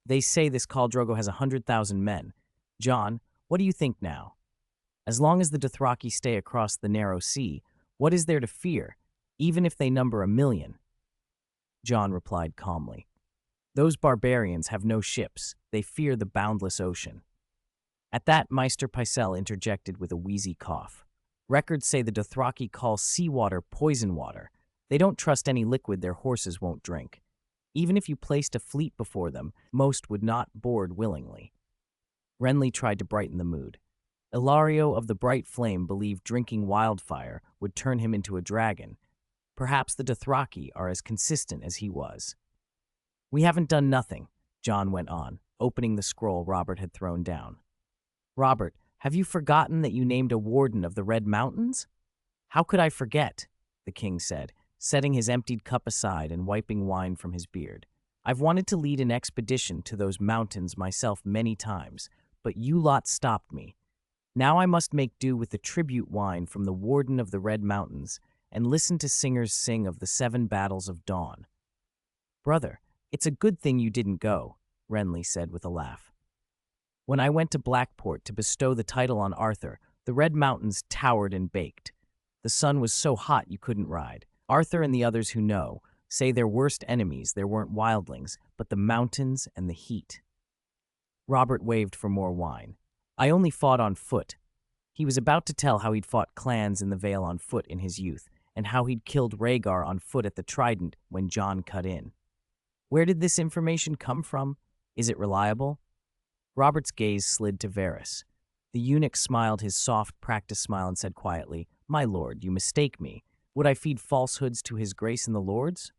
"They say this Khal Drogo has 100,000 men. John, what do you think now? As long as the Dothraki stay across the narrow sea, what is there to fear, even if they number 1,000,000? John replied calmly. "Those barbarians have no ships. They fear the boundless ocean." At that, Maester Pycelle interjected with a wheezy cough. "Records say the Dothraki call seawater poison water. They don't trust any liquid their horses won't drink. Even if you placed a fleet before them, most would not board willingly." Renly tried to brighten the mood. Ilario of the Bright Flame believed drinking wildfire would turn him into a dragon. Perhaps the Dothraki are as consistent as he was. "We haven't done nothing," John went on, opening the scroll Robert had thrown down. "Robert, have you forgotten that you named a warden of the Red Mountains? How could I forget? The king said, setting his emptied cup aside and wiping wine from his beard. I've wanted to lead an expedition to those mountains myself many times, but you lot stopped me. Now I must make do with the tribute wine from the warden of the Red Mountains and listen to singers sing of the 7 battles of dawn. Brother, it's a good thing you didn't go, Renly said with a laugh. When I went to Blackport to bestow the title on Arthur, the Red Mountains towered and baked. The sun was so hot you couldn't ride. Arthur and the others who know say their worst enemies there weren't wildlings, but the mountains and the heat. Robert waved for more wine. I only fought on foot. He was about to tell how he'd fought clans in the Vale on foot in his youth, and how he'd killed Rhaegar on foot at the Trident when Jon cut in. Where did this information come from? Is it reliable? Robert's gaze slid to Varys. The eunuch smiled his soft practice smile and said quietly, My lord, you mistake me. Would I feed falsehoods to his grace and the lords?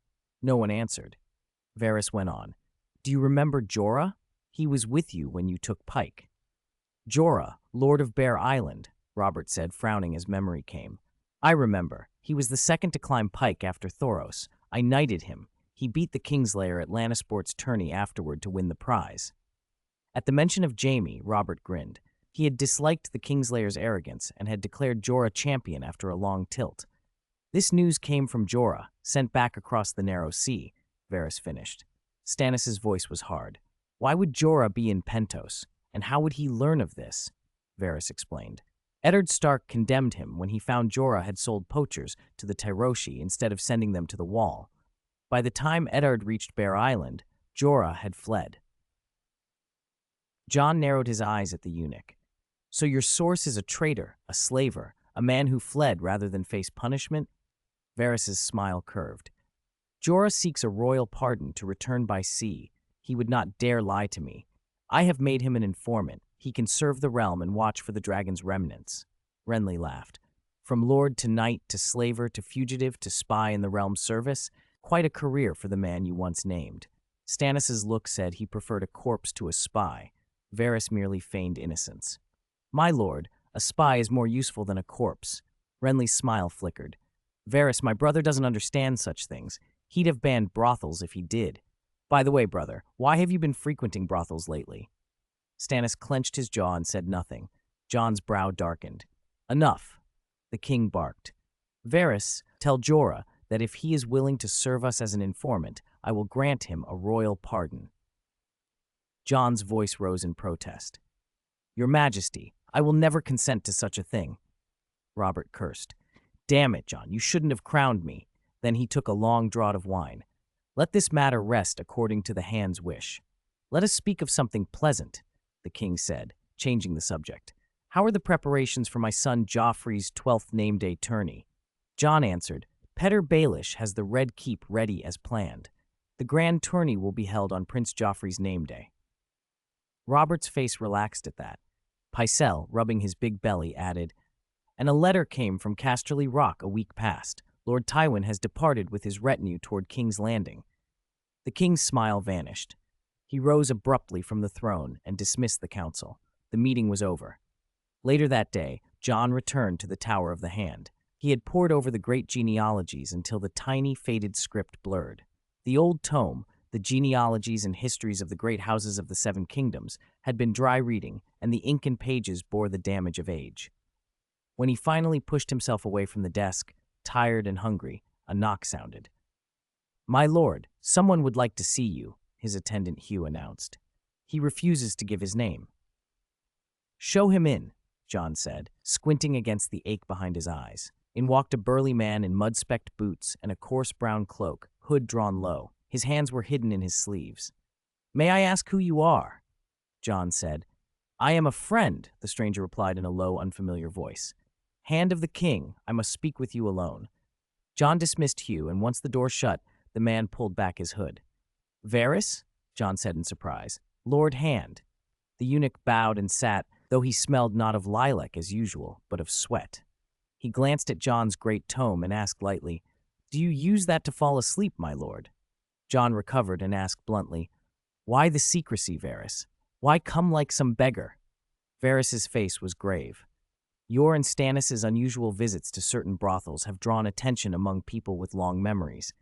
No one answered. Varys went on. Do you remember Jorah? He was with you when you took Pike. Jorah, Lord of Bear Island, Robert said, frowning as memory came. I remember. He was the second to climb Pike after Thoros. I knighted him. He beat the Kingslayer at Lannisport's tourney afterward to win the prize. At the mention of Jaime, Robert grinned. He had disliked the Kingslayer's arrogance and had declared Jorah champion after a long tilt. This news came from Jorah, sent back across the narrow sea, Varys finished. Stannis' voice was hard. Why would Jorah be in Pentos, and how would he learn of this? Varys explained. Eddard Stark condemned him when he found Jorah had sold poachers to the Tyroshi instead of sending them to the Wall. By the time Eddard reached Bear Island, Jorah had fled. Jon narrowed his eyes at the eunuch. So your source is a traitor, a slaver, a man who fled rather than face punishment? Varys' smile curved. Jorah seeks a royal pardon to return by sea. He would not dare lie to me. I have made him an informant. He can serve the realm and watch for the dragon's remnants. Renly laughed. From lord to knight to slaver to fugitive to spy in the realm's service, quite a career for the man you once named. Stannis' look said he preferred a corpse to a spy. Varys merely feigned innocence. My lord, a spy is more useful than a corpse. Renly's smile flickered. Varys, my brother doesn't understand such things. He'd have banned brothels if he did. By the way, brother, why have you been frequenting brothels lately? Stannis clenched his jaw and said nothing. Jon's brow darkened. Enough, the king barked. Varys, tell Jorah that if he is willing to serve us as an informant, I will grant him a royal pardon. Jon's voice rose in protest. Your Majesty, I will never consent to such a thing. Robert cursed. Damn it, Jon, you shouldn't have crowned me. Then he took a long draught of wine. Let this matter rest according to the hand's wish. Let us speak of something pleasant, the king said, changing the subject. How are the preparations for my son Joffrey's 12th name day tourney? Jon answered, Petter Baelish has the Red Keep ready as planned. The grand tourney will be held on Prince Joffrey's name day. Robert's face relaxed at that. Pycelle, rubbing his big belly, added, And a letter came from Casterly Rock a week past. Lord Tywin has departed with his retinue toward King's Landing. The king's smile vanished. He rose abruptly from the throne and dismissed the council. The meeting was over. Later that day, Jon returned to the Tower of the Hand. He had pored over the great genealogies until the tiny, faded script blurred. The old tome, the genealogies and histories of the great houses of the Seven Kingdoms, had been dry reading, and the ink and pages bore the damage of age. When he finally pushed himself away from the desk, tired and hungry, a knock sounded. My lord, someone would like to see you, his attendant Hugh announced. He refuses to give his name. Show him in, Jon said, squinting against the ache behind his eyes. In walked a burly man in mud-specked boots and a coarse brown cloak, hood drawn low. His hands were hidden in his sleeves. May I ask who you are? Jon said. I am a friend, the stranger replied in a low, unfamiliar voice. Hand of the king, I must speak with you alone. Jon dismissed Hugh, and once the door shut, the man pulled back his hood. Varys? Jon said in surprise. Lord Hand. The eunuch bowed and sat, though he smelled not of lilac as usual, but of sweat. He glanced at Jon's great tome and asked lightly, Do you use that to fall asleep, my lord? Jon recovered and asked bluntly, Why the secrecy, Varys? Why come like some beggar? Varys's face was grave. Your and Stannis's unusual visits to certain brothels have drawn attention among people with long memories.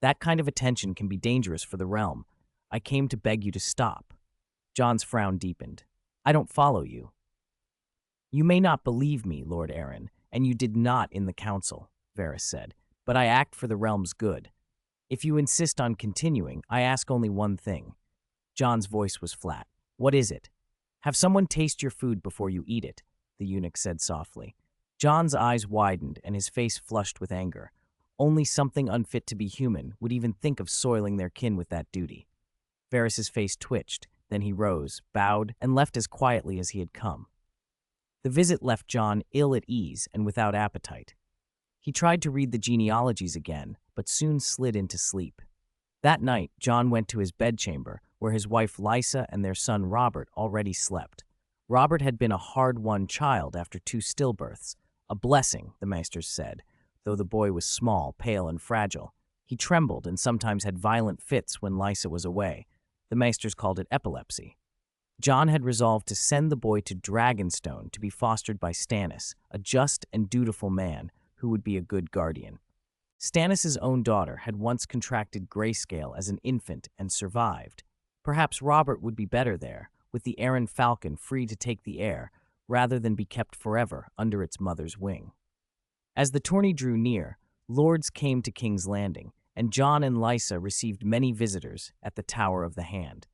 That kind of attention can be dangerous for the realm. I came to beg you to stop. Jon's frown deepened. I don't follow you. You may not believe me, Lord Aaron, and you did not in the council, Varys said, but I act for the realm's good. If you insist on continuing, I ask only one thing. Jon's voice was flat. What is it? Have someone taste your food before you eat it, the eunuch said softly. Jon's eyes widened and his face flushed with anger. Only something unfit to be human would even think of soiling their kin with that duty. Varys's face twitched, then he rose, bowed, and left as quietly as he had come. The visit left Jon ill at ease and without appetite. He tried to read the genealogies again, but soon slid into sleep. That night, Jon went to his bedchamber, where his wife Lysa and their son Robert already slept. Robert had been a hard-won child after 2 stillbirths, a blessing, the maesters said, though the boy was small, pale, and fragile. He trembled and sometimes had violent fits when Lysa was away. The maesters called it epilepsy. Jon had resolved to send the boy to Dragonstone to be fostered by Stannis, a just and dutiful man who would be a good guardian. Stannis' own daughter had once contracted grayscale as an infant and survived. Perhaps Robert would be better there, with the Arryn falcon free to take the air, rather than be kept forever under its mother's wing. As the tourney drew near, lords came to King's Landing, and Jon and Lysa received many visitors at the Tower of the Hand.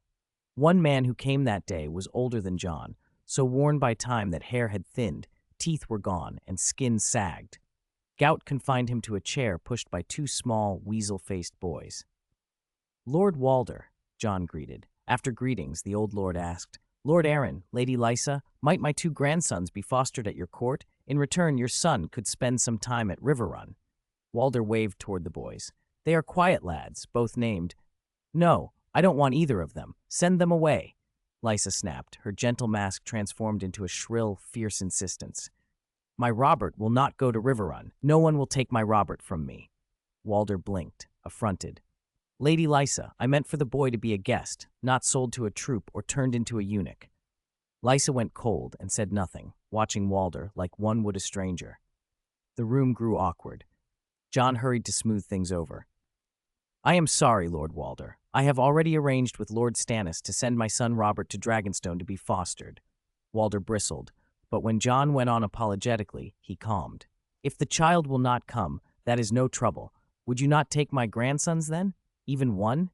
One man who came that day was older than Jon, so worn by time that hair had thinned, teeth were gone, and skin sagged. Gout confined him to a chair pushed by 2 small, weasel-faced boys. Lord Walder, Jon greeted. After greetings, the old lord asked, Lord Aaron, Lady Lysa, might my 2 grandsons be fostered at your court? In return, your son could spend some time at Riverrun. Walder waved toward the boys. They are quiet lads, both named. No, I don't want either of them. Send them away. Lysa snapped, her gentle mask transformed into a shrill, fierce insistence. My Robert will not go to Riverrun. No one will take my Robert from me. Walder blinked, affronted. Lady Lysa, I meant for the boy to be a guest, not sold to a troop or turned into a eunuch. Lysa went cold and said nothing, watching Walder like one would a stranger. The room grew awkward. Jon hurried to smooth things over. I am sorry, Lord Walder. I have already arranged with Lord Stannis to send my son Robert to Dragonstone to be fostered. Walder bristled, but when Jon went on apologetically, he calmed. If the child will not come, that is no trouble. Would you not take my grandsons then? Even one?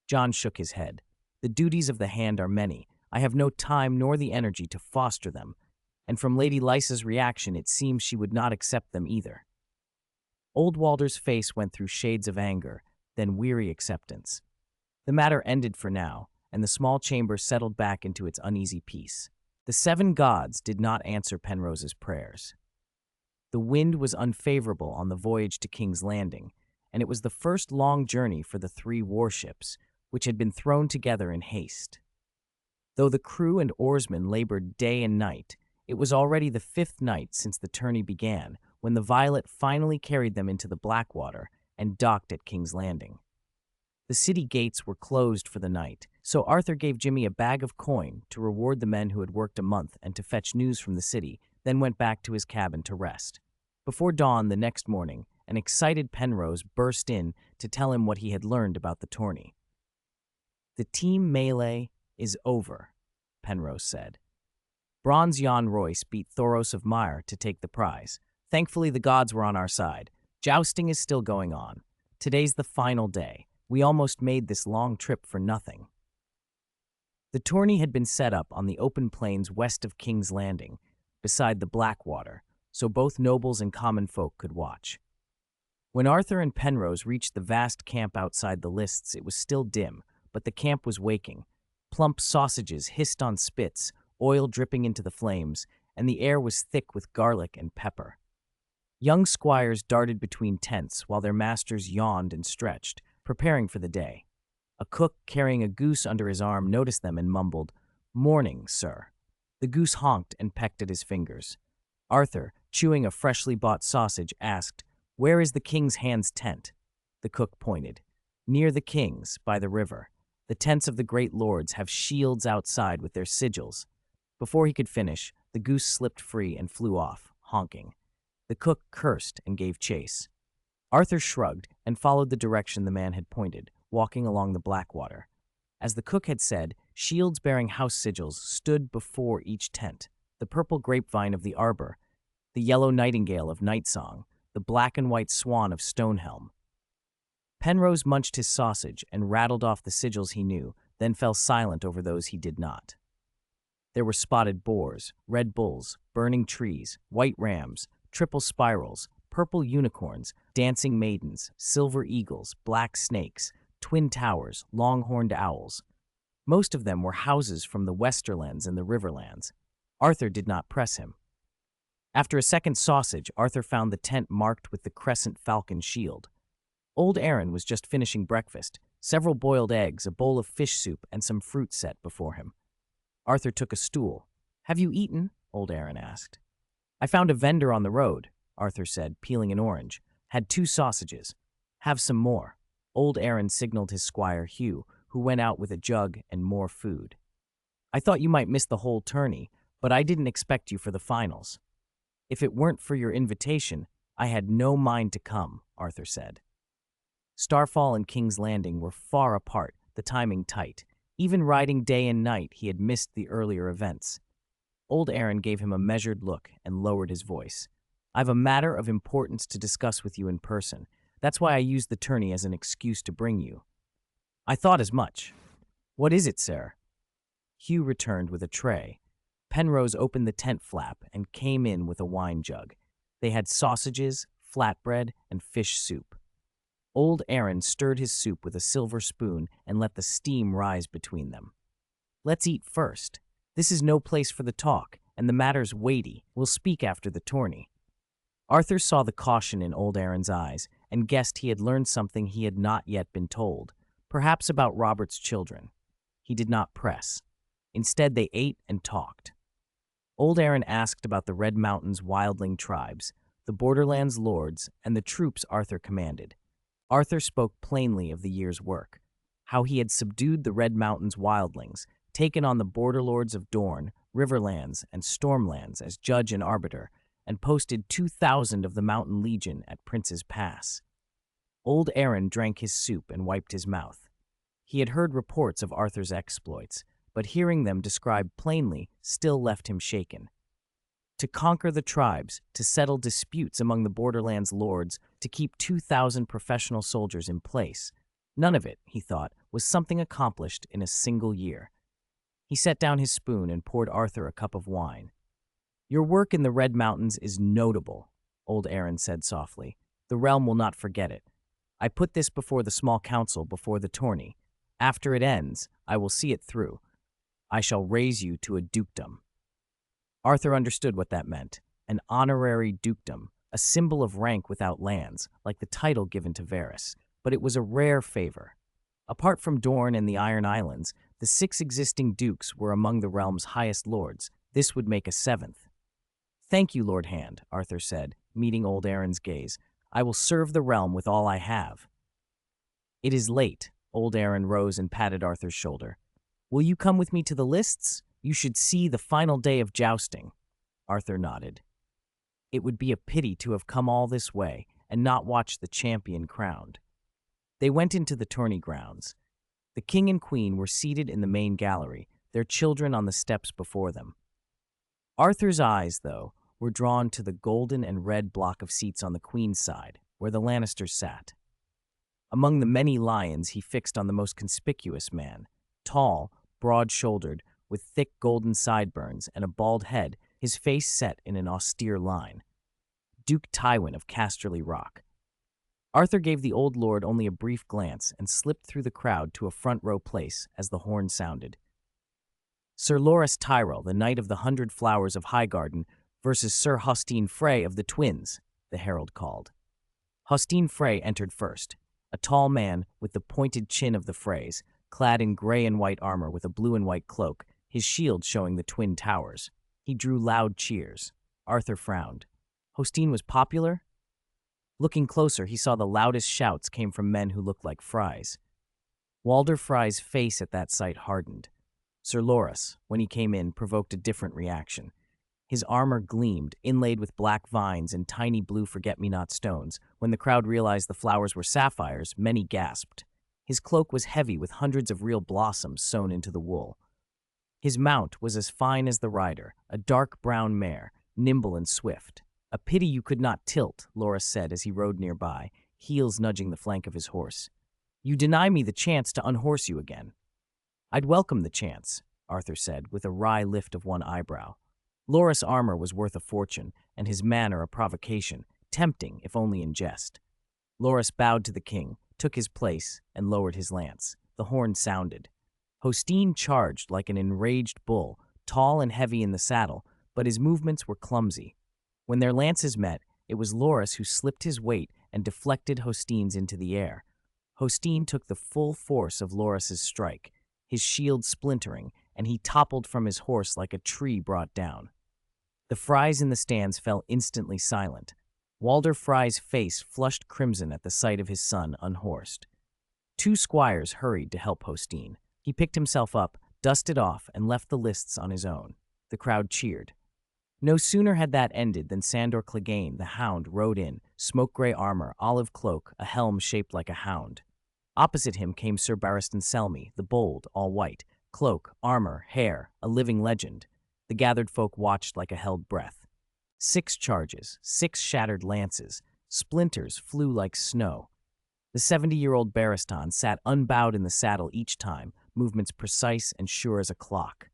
Jon shook his head. The duties of the hand are many. I have no time nor the energy to foster them. And from Lady Lysa's reaction, it seems she would not accept them either. Old Walder's face went through shades of anger, then weary acceptance. The matter ended for now, and the small chamber settled back into its uneasy peace. The 7 gods did not answer Penrose's prayers. The wind was unfavorable on the voyage to King's Landing, and it was the first long journey for the 3 warships, which had been thrown together in haste. Though the crew and oarsmen labored day and night, it was already the 5th night since the tourney began when the Violet finally carried them into the Blackwater and docked at King's Landing. The city gates were closed for the night, so Arthur gave Jimmy a bag of coin to reward the men who had worked a month and to fetch news from the city, then went back to his cabin to rest. Before dawn the next morning, an excited Penrose burst in to tell him what he had learned about the tourney. The team melee is over, Penrose said. Bronze Jan Royce beat Thoros of Myre to take the prize. Thankfully, the gods were on our side. Jousting is still going on. Today's the final day. We almost made this long trip for nothing. The tourney had been set up on the open plains west of King's Landing, beside the Blackwater, so both nobles and common folk could watch. When Arthur and Penrose reached the vast camp outside the lists, it was still dim, but the camp was waking. Plump sausages hissed on spits, oil dripping into the flames, and the air was thick with garlic and pepper. Young squires darted between tents while their masters yawned and stretched, preparing for the day. A cook carrying a goose under his arm noticed them and mumbled, "Morning, sir." The goose honked and pecked at his fingers. Arthur, chewing a freshly bought sausage, asked, "Where is the King's Hand's tent?" The cook pointed. "Near the King's, by the river. The tents of the great lords have shields outside with their sigils." Before he could finish, the goose slipped free and flew off, honking. The cook cursed and gave chase. Arthur shrugged and followed the direction the man had pointed, walking along the Blackwater. As the cook had said, shields bearing house sigils stood before each tent: the purple grapevine of the arbor, the yellow nightingale of Nightsong, the black and white swan of Stonehelm. Penrose munched his sausage and rattled off the sigils he knew, then fell silent over those he did not. There were spotted boars, red bulls, burning trees, white rams, triple spirals, purple unicorns, dancing maidens, silver eagles, black snakes, twin towers, long-horned owls. Most of them were houses from the Westerlands and the Riverlands. Arthur did not press him. After a second sausage, Arthur found the tent marked with the crescent falcon shield. Old Aaron was just finishing breakfast, several boiled eggs, a bowl of fish soup, and some fruit set before him. Arthur took a stool. "Have you eaten?" Old Aaron asked. "I found a vendor on the road," Arthur said, peeling an orange. "Had 2 sausages. Have some more." Old Aaron signaled his squire Hugh, who went out with a jug and more food. "I thought you might miss the whole tourney, but I didn't expect you for the finals." "If it weren't for your invitation, I had no mind to come," Arthur said. Starfall and King's Landing were far apart, the timing tight. Even riding day and night, he had missed the earlier events. Old Aaron gave him a measured look and lowered his voice. "I've a matter of importance to discuss with you in person. That's why I used the tourney as an excuse to bring you." "I thought as much." "What is it, sir?" Hugh returned with a tray. Penrose opened the tent flap and came in with a wine jug. They had sausages, flatbread, and fish soup. Old Aaron stirred his soup with a silver spoon and let the steam rise between them. "Let's eat first. This is no place for the talk, and the matter's weighty. We'll speak after the tourney." Arthur saw the caution in Old Aaron's eyes and guessed he had learned something he had not yet been told, perhaps about Robert's children. He did not press. Instead, they ate and talked. Old Aaron asked about the Red Mountains wildling tribes, the Borderlands lords, and the troops Arthur commanded. Arthur spoke plainly of the year's work, how he had subdued the Red Mountains wildlings, taken on the border lords of Dorne, Riverlands, and Stormlands as judge and arbiter, and posted 2,000 of the Mountain Legion at Prince's Pass. Old Aaron drank his soup and wiped his mouth. He had heard reports of Arthur's exploits, but hearing them described plainly still left him shaken. To conquer the tribes, to settle disputes among the Borderlands lords, to keep 2,000 professional soldiers in place. None of it, he thought, was something accomplished in a single year. He set down his spoon and poured Arthur a cup of wine. "Your work in the Red Mountains is notable," Old Aaron said softly. "The realm will not forget it. I put this before the small council before the tourney. After it ends, I will see it through. I shall raise you to a dukedom." Arthur understood what that meant. An honorary dukedom, a symbol of rank without lands, like the title given to Varys. But it was a rare favor. Apart from Dorne and the Iron Islands, the 6 existing dukes were among the realm's highest lords. This would make a 7th. "Thank you, Lord Hand," Arthur said, meeting Old Aaron's gaze. "I will serve the realm with all I have." "It is late." Old Aaron rose and patted Arthur's shoulder. "Will you come with me to the lists? You should see the final day of jousting." Arthur nodded. It would be a pity to have come all this way and not watch the champion crowned. They went into the tourney grounds. The king and queen were seated in the main gallery, their children on the steps before them. Arthur's eyes, though, were drawn to the golden and red block of seats on the queen's side, where the Lannisters sat. Among the many lions, he fixed on the most conspicuous man, tall, broad-shouldered, with thick golden sideburns and a bald head, his face set in an austere line. Duke Tywin of Casterly Rock. Arthur gave the old lord only a brief glance and slipped through the crowd to a front-row place as the horn sounded. Sir Loras Tyrell, the Knight of the 100 Flowers of Highgarden, versus Sir Hostine Frey of the Twins, the herald called. Hostine Frey entered first, a tall man with the pointed chin of the Freys, clad in gray and white armor with a blue and white cloak, his shield showing the twin towers. He drew loud cheers. Arthur frowned. Hostine was popular? Looking closer, he saw the loudest shouts came from men who looked like Frys. Walder Frey's face at that sight hardened. Sir Loras, when he came in, provoked a different reaction. His armor gleamed, inlaid with black vines and tiny blue forget-me-not stones. When the crowd realized the flowers were sapphires, many gasped. His cloak was heavy with hundreds of real blossoms sewn into the wool. His mount was as fine as the rider, a dark brown mare, nimble and swift. "A pity you could not tilt," Loras said as he rode nearby, heels nudging the flank of his horse. "You deny me the chance to unhorse you again." "I'd welcome the chance," Arthur said, with a wry lift of one eyebrow. Loras' armor was worth a fortune, and his manner a provocation, tempting if only in jest. Loras bowed to the king, took his place, and lowered his lance. The horn sounded. Hostine charged like an enraged bull, tall and heavy in the saddle, but his movements were clumsy. When their lances met, it was Loras who slipped his weight and deflected Hostine's into the air. Hostine took the full force of Loras's strike, his shield splintering, and he toppled from his horse like a tree brought down. The Frys in the stands fell instantly silent. Walder Frye's face flushed crimson at the sight of his son unhorsed. Two squires hurried to help Hostine. He picked himself up, dusted off, and left the lists on his own. The crowd cheered. No sooner had that ended than Sandor Clegane, the hound, rode in, smoke-gray armor, olive cloak, a helm shaped like a hound. Opposite him came Sir Barristan Selmy, the bold, all white, cloak, armor, hair, a living legend. The gathered folk watched like a held breath. 6 charges, 6 shattered lances, splinters flew like snow. The 70-year-old Barristan sat unbowed in the saddle each time, movements precise and sure as a clock.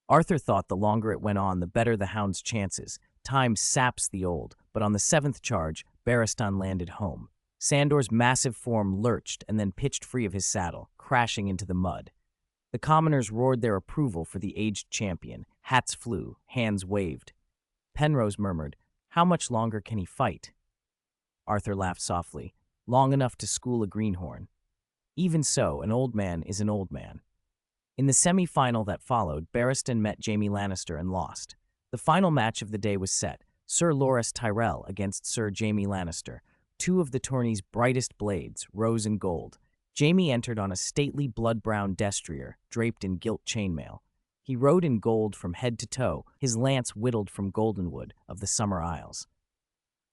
Arthur thought the longer it went on, the better the hound's chances. Time saps the old, but on the 7th charge, Barristan landed home. Sandor's massive form lurched and then pitched free of his saddle, crashing into the mud. The commoners roared their approval for the aged champion. Hats flew, hands waved. Penrose murmured, "How much longer can he fight?" Arthur laughed softly. "Long enough to school a greenhorn." Even so, an old man is an old man. In the semi-final that followed, Barristan met Jaime Lannister and lost. The final match of the day was set, Sir Loras Tyrell against Sir Jaime Lannister, 2 of the tourney's brightest blades, rose and gold. Jaime entered on a stately blood-brown destrier, draped in gilt chainmail. He rode in gold from head to toe, his lance whittled from goldenwood of the Summer Isles.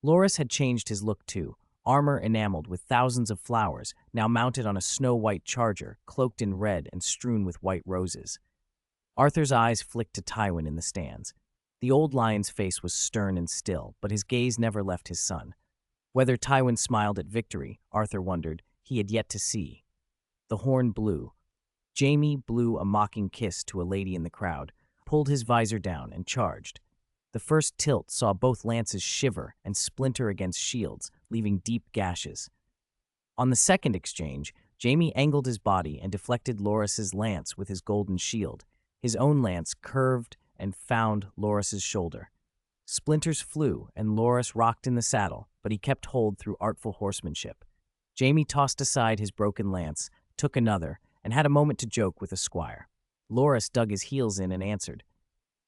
Loras had changed his look too, armor enameled with thousands of flowers, now mounted on a snow-white charger, cloaked in red and strewn with white roses. Arthur's eyes flicked to Tywin in the stands. The old lion's face was stern and still, but his gaze never left his son. Whether Tywin smiled at victory, Arthur wondered, he had yet to see. The horn blew. Jaime blew a mocking kiss to a lady in the crowd, pulled his visor down, and charged. The first tilt saw both lances shiver and splinter against shields, leaving deep gashes. On the second exchange, Jaime angled his body and deflected Loras's lance with his golden shield. His own lance curved and found Loras's shoulder. Splinters flew, and Loras rocked in the saddle, but he kept hold through artful horsemanship. Jaime tossed aside his broken lance, took another, and had a moment to joke with a squire. Loras dug his heels in and answered.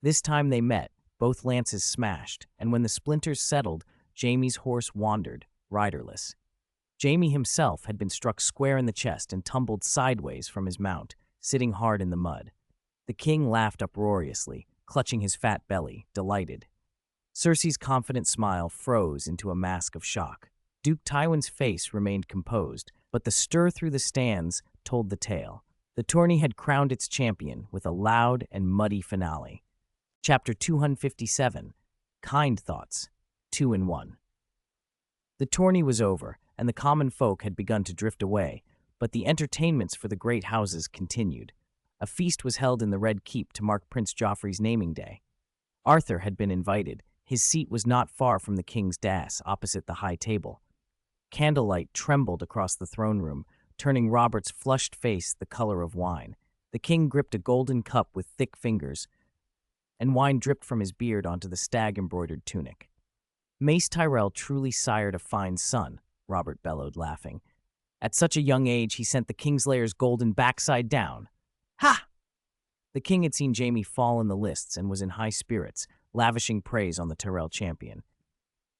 This time they met, both lances smashed, and when the splinters settled, Jaime's horse wandered, riderless. Jaime himself had been struck square in the chest and tumbled sideways from his mount, sitting hard in the mud. The king laughed uproariously, clutching his fat belly, delighted. Cersei's confident smile froze into a mask of shock. Duke Tywin's face remained composed, but the stir through the stands told the tale. The tourney had crowned its champion with a loud and muddy finale. Chapter 257, Kind Thoughts, 2 in 1. The tourney was over, and the common folk had begun to drift away, but the entertainments for the great houses continued. A feast was held in the Red Keep to mark Prince Joffrey's naming day. Arthur had been invited. His seat was not far from the king's dais, opposite the high table. Candlelight trembled across the throne room, turning Robert's flushed face the color of wine. The king gripped a golden cup with thick fingers, and wine dripped from his beard onto the stag-embroidered tunic. Mace Tyrell truly sired a fine son, Robert bellowed, laughing. At such a young age, he sent the Kingslayer's golden backside down. Ha! The king had seen Jaime fall in the lists and was in high spirits, lavishing praise on the Tyrell champion.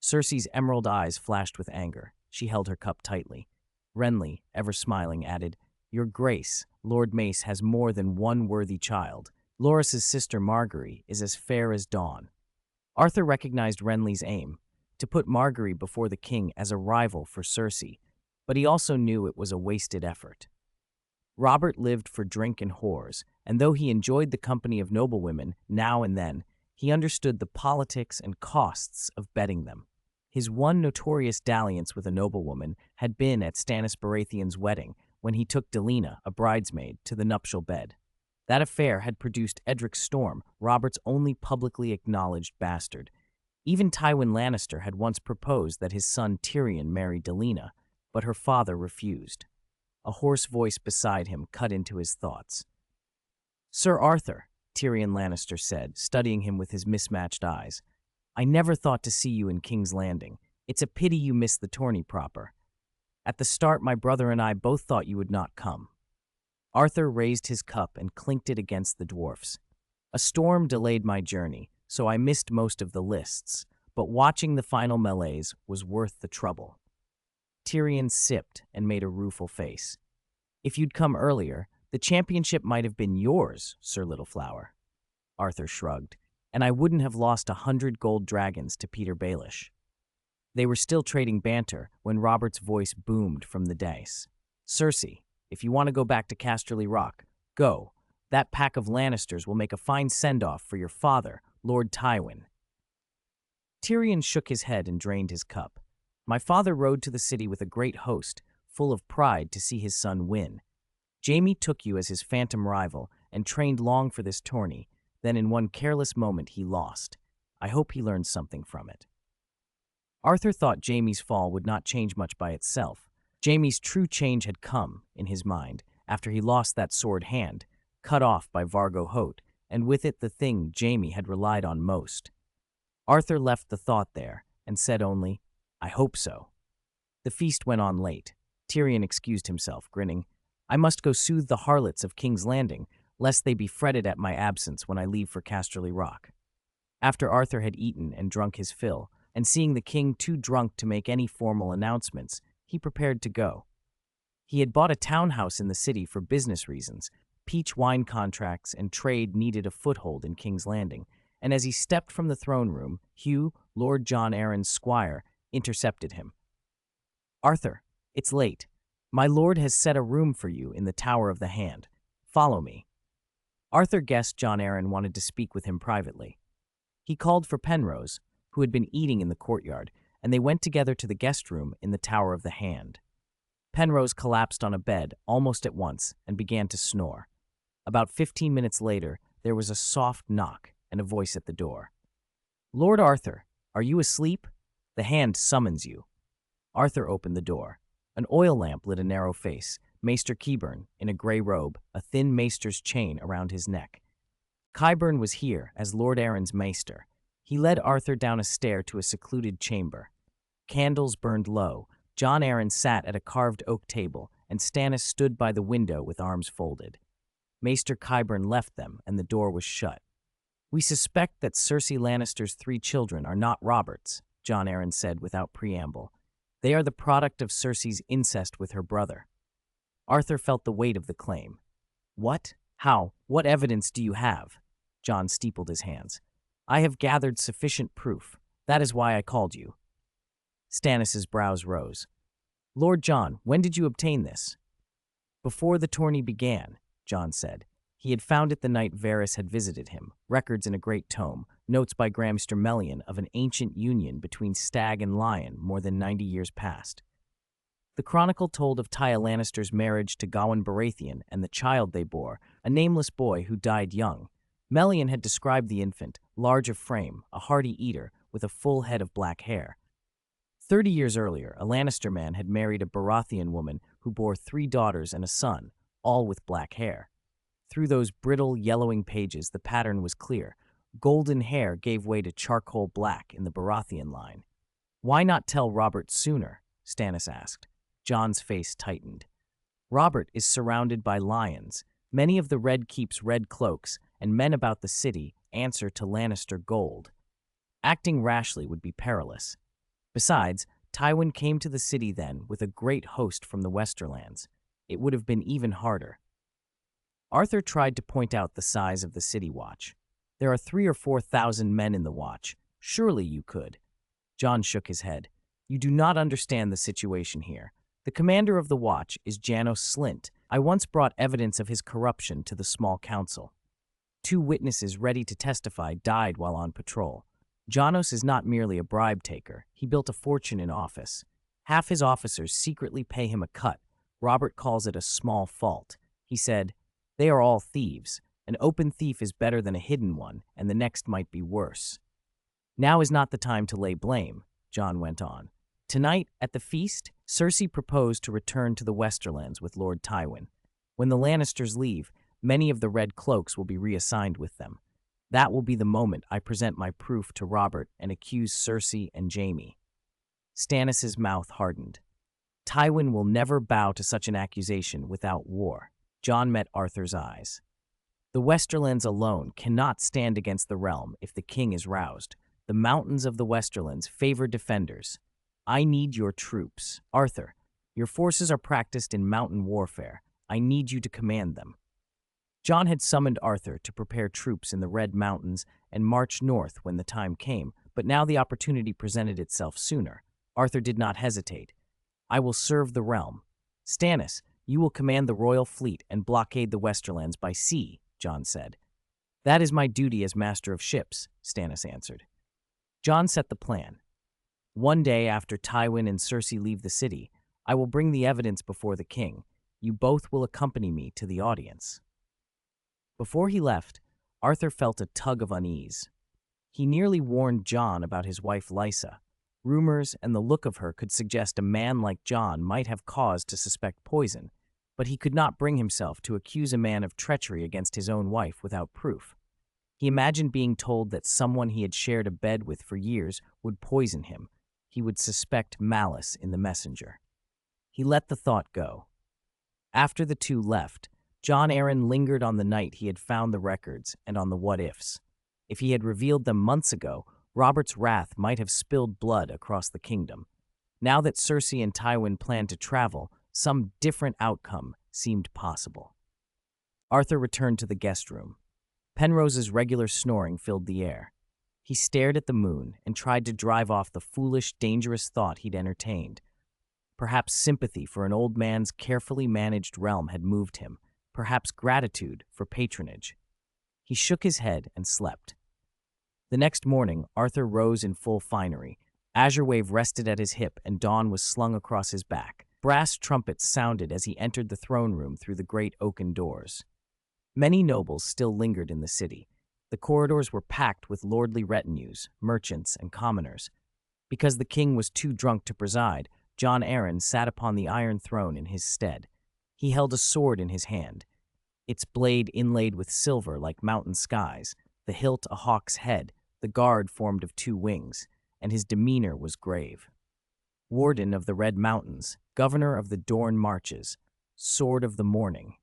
Cersei's emerald eyes flashed with anger. She held her cup tightly. Renly, ever smiling, added, "Your Grace, Lord Mace has more than one worthy child. Loras's sister Margaery is as fair as dawn. Arthur recognized Renly's aim, to put Margaery before the king as a rival for Cersei, but he also knew it was a wasted effort. Robert lived for drink and whores, and though he enjoyed the company of noblewomen now and then, he understood the politics and costs of betting them. His one notorious dalliance with a noblewoman had been at Stannis Baratheon's wedding, when he took Delena, a bridesmaid, to the nuptial bed. That affair had produced Edric Storm, Robert's only publicly acknowledged bastard. Even Tywin Lannister had once proposed that his son Tyrion marry Delena, but her father refused. A hoarse voice beside him cut into his thoughts. "Sir Arthur," Tyrion Lannister said, studying him with his mismatched eyes, "I never thought to see you in King's Landing. It's a pity you missed the tourney proper. At the start, my brother and I both thought you would not come." Arthur raised his cup and clinked it against the dwarfs. "A storm delayed my journey, so I missed most of the lists, but watching the final melees was worth the trouble." Tyrion sipped and made a rueful face. "If you'd come earlier, the championship might have been yours, Sir Littleflower." Arthur shrugged, "and I wouldn't have lost 100 gold dragons to Peter Baelish." They were still trading banter when Robert's voice boomed from the dais. "Cersei, if you want to go back to Casterly Rock, go. That pack of Lannisters will make a fine send-off for your father, Lord Tywin." Tyrion shook his head and drained his cup. "My father rode to the city with a great host, full of pride to see his son win. Jaime took you as his phantom rival and trained long for this tourney, then in one careless moment he lost. I hope he learned something from it." Arthur thought Jaime's fall would not change much by itself. Jaime's true change had come, in his mind, after he lost that sword hand, cut off by Vargo Hoat, and with it the thing Jaime had relied on most. Arthur left the thought there, and said only, "I hope so." The feast went on late. Tyrion excused himself, grinning. "I must go soothe the harlots of King's Landing, lest they be fretted at my absence when I leave for Casterly Rock." After Arthur had eaten and drunk his fill, and seeing the king too drunk to make any formal announcements, he prepared to go. He had bought a townhouse in the city for business reasons. Peach wine contracts and trade needed a foothold in King's Landing, and as he stepped from the throne room, Hugh, Lord John Arryn's squire, intercepted him. "Arthur, it's late. My lord has set a room for you in the Tower of the Hand. Follow me." Arthur guessed John Arryn wanted to speak with him privately. He called for Penrose, who had been eating in the courtyard, and they went together to the guest room in the Tower of the Hand. Penrose collapsed on a bed almost at once and began to snore. About 15 minutes later, there was a soft knock and a voice at the door. "Lord Arthur, are you asleep? The Hand summons you." Arthur opened the door. An oil lamp lit a narrow face, Maester Qyburn, in a gray robe, a thin maester's chain around his neck. Qyburn was here as Lord Arryn's maester. He led Arthur down a stair to a secluded chamber. Candles burned low. John Arryn sat at a carved oak table, and Stannis stood by the window with arms folded. Maester Qyburn left them, and the door was shut. "We suspect that Cersei Lannister's 3 children are not Robert's," John Arryn said without preamble. "They are the product of Cersei's incest with her brother." Arthur felt the weight of the claim. "What? How? What evidence do you have?" John steepled his hands. "I have gathered sufficient proof. That is why I called you." Stannis's brows rose. "Lord John, when did you obtain this?" "Before the tourney began," John said. He had found it the night Varys had visited him, records in a great tome, notes by Gramster Melian of an ancient union between stag and lion more than 90 years past. The chronicle told of Tya Lannister's marriage to Gawain Baratheon and the child they bore, a nameless boy who died young. Melian had described the infant, large of frame, a hearty eater, with a full head of black hair. 30 years earlier, a Lannister man had married a Baratheon woman who bore 3 daughters and a son, all with black hair. Through those brittle, yellowing pages, the pattern was clear. Golden hair gave way to charcoal black in the Baratheon line. "Why not tell Robert sooner?" Stannis asked. John's face tightened. "Robert is surrounded by lions. Many of the Red Keep's red cloaks and men about the city answer to Lannister gold. Acting rashly would be perilous. Besides, Tywin came to the city then with a great host from the Westerlands. It would have been even harder." Arthur tried to point out the size of the city watch. There are 3,000 or 4,000 men in the watch. Surely you could. Jon shook his head. You do not understand the situation here. The commander of the watch is Janos Slynt. I once brought evidence of his corruption to the small council. 2 witnesses ready to testify died while on patrol. Janos is not merely a bribe taker. He built a fortune in office. Half his officers secretly pay him a cut. Robert calls it a small fault. He said, "They are all thieves. An open thief is better than a hidden one, and the next might be worse." Now is not the time to lay blame, Jon went on. Tonight, at the feast, Cersei proposed to return to the Westerlands with Lord Tywin. When the Lannisters leave, many of the Red Cloaks will be reassigned with them. That will be the moment I present my proof to Robert and accuse Cersei and Jaime. Stannis' mouth hardened. Tywin will never bow to such an accusation without war. Jon met Arthur's eyes. The Westerlands alone cannot stand against the realm if the king is roused. The mountains of the Westerlands favor defenders. I need your troops. Arthur, your forces are practiced in mountain warfare. I need you to command them. Jon had summoned Arthur to prepare troops in the Red Mountains and march north when the time came, but now the opportunity presented itself sooner. Arthur did not hesitate. I will serve the realm. Stannis, you will command the royal fleet and blockade the Westerlands by sea, Jon said. That is my duty as master of ships, Stannis answered. Jon set the plan. One day after Tywin and Cersei leave the city, I will bring the evidence before the king. You both will accompany me to the audience. Before he left, Arthur felt a tug of unease. He nearly warned Jon about his wife Lysa. Rumors and the look of her could suggest a man like Jon might have cause to suspect poison, but he could not bring himself to accuse a man of treachery against his own wife without proof. He imagined being told that someone he had shared a bed with for years would poison him. He would suspect malice in the messenger. He let the thought go. After the two left, Jon Arryn lingered on the night he had found the records and on the what-ifs. If he had revealed them months ago, Robert's wrath might have spilled blood across the kingdom. Now that Cersei and Tywin planned to travel, some different outcome seemed possible. Arthur returned to the guest room. Penrose's regular snoring filled the air. He stared at the moon and tried to drive off the foolish, dangerous thought he'd entertained. Perhaps sympathy for an old man's carefully managed realm had moved him, perhaps gratitude for patronage. He shook his head and slept. The next morning, Arthur rose in full finery. Azure Wave rested at his hip and dawn was slung across his back. Brass trumpets sounded as he entered the throne room through the great oaken doors. Many nobles still lingered in the city. The corridors were packed with lordly retinues, merchants, and commoners. Because the king was too drunk to preside, Jon Arryn sat upon the iron throne in his stead. He held a sword in his hand, its blade inlaid with silver like mountain skies, the hilt a hawk's head, the guard formed of 2 wings, and his demeanor was grave. Warden of the Red Mountains, governor of the Dorne Marches, sword of the morning.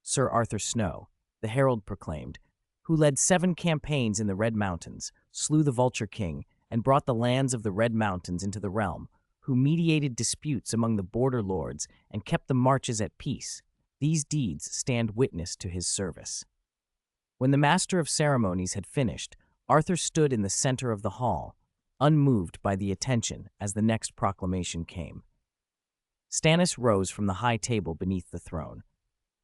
Sir Arthur Snow, the herald proclaimed, who led 7 campaigns in the Red Mountains, slew the Vulture King, and brought the lands of the Red Mountains into the realm, who mediated disputes among the border lords and kept the marches at peace. These deeds stand witness to his service. When the master of ceremonies had finished, Arthur stood in the center of the hall, unmoved by the attention as the next proclamation came. Stannis rose from the high table beneath the throne.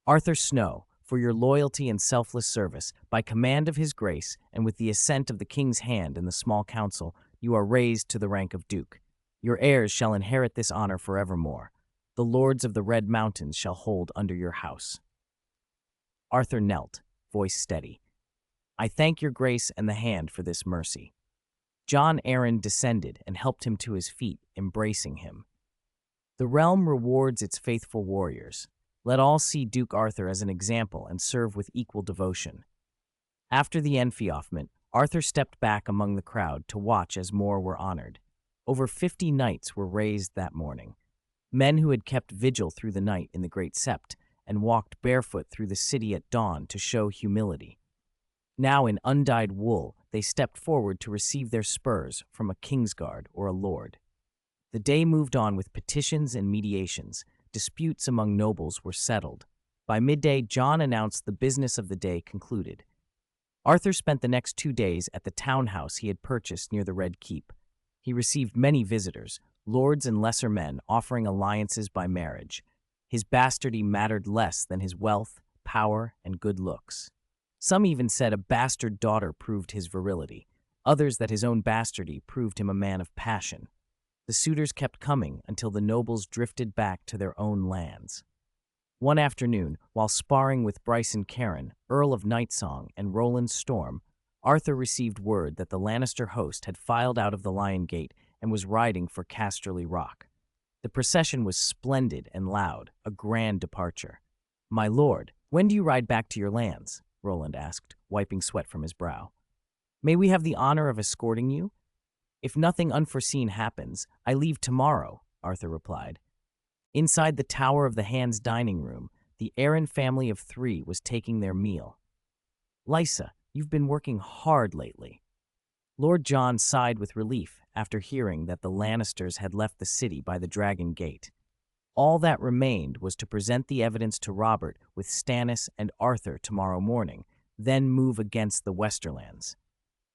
Arthur Snow, for your loyalty and selfless service, by command of his grace and with the assent of the king's hand and the small council, you are raised to the rank of duke. Your heirs shall inherit this honor forevermore. The lords of the Red Mountains shall hold under your house. Arthur knelt, voice steady. I thank your grace and the hand for this mercy. Jon Arryn descended and helped him to his feet, embracing him. The realm rewards its faithful warriors. Let all see Duke Arthur as an example and serve with equal devotion. After the enfeoffment, Arthur stepped back among the crowd to watch as more were honored. Over 50 knights were raised that morning, men who had kept vigil through the night in the Great Sept and walked barefoot through the city at dawn to show humility. Now in undyed wool, they stepped forward to receive their spurs from a kingsguard or a lord. The day moved on with petitions and mediations. Disputes among nobles were settled. By midday, John announced the business of the day concluded. Arthur spent the next 2 days at the townhouse he had purchased near the Red Keep. He received many visitors, lords and lesser men offering alliances by marriage. His bastardy mattered less than his wealth, power, and good looks. Some even said a bastard daughter proved his virility, others that his own bastardy proved him a man of passion. The suitors kept coming until the nobles drifted back to their own lands. One afternoon, while sparring with Bryson Caron, Earl of Nightsong, and Roland Storm, Arthur received word that the Lannister host had filed out of the Lion Gate and was riding for Casterly Rock. The procession was splendid and loud, a grand departure. "My lord, when do you ride back to your lands?" Roland asked, wiping sweat from his brow. "May we have the honor of escorting you?" "If nothing unforeseen happens, I leave tomorrow," Arthur replied. Inside the Tower of the Hand's dining room, the Arryn family of 3 was taking their meal. "Lysa, you've been working hard lately." Lord John sighed with relief after hearing that the Lannisters had left the city by the Dragon Gate. All that remained was to present the evidence to Robert with Stannis and Arthur tomorrow morning, then move against the Westerlands.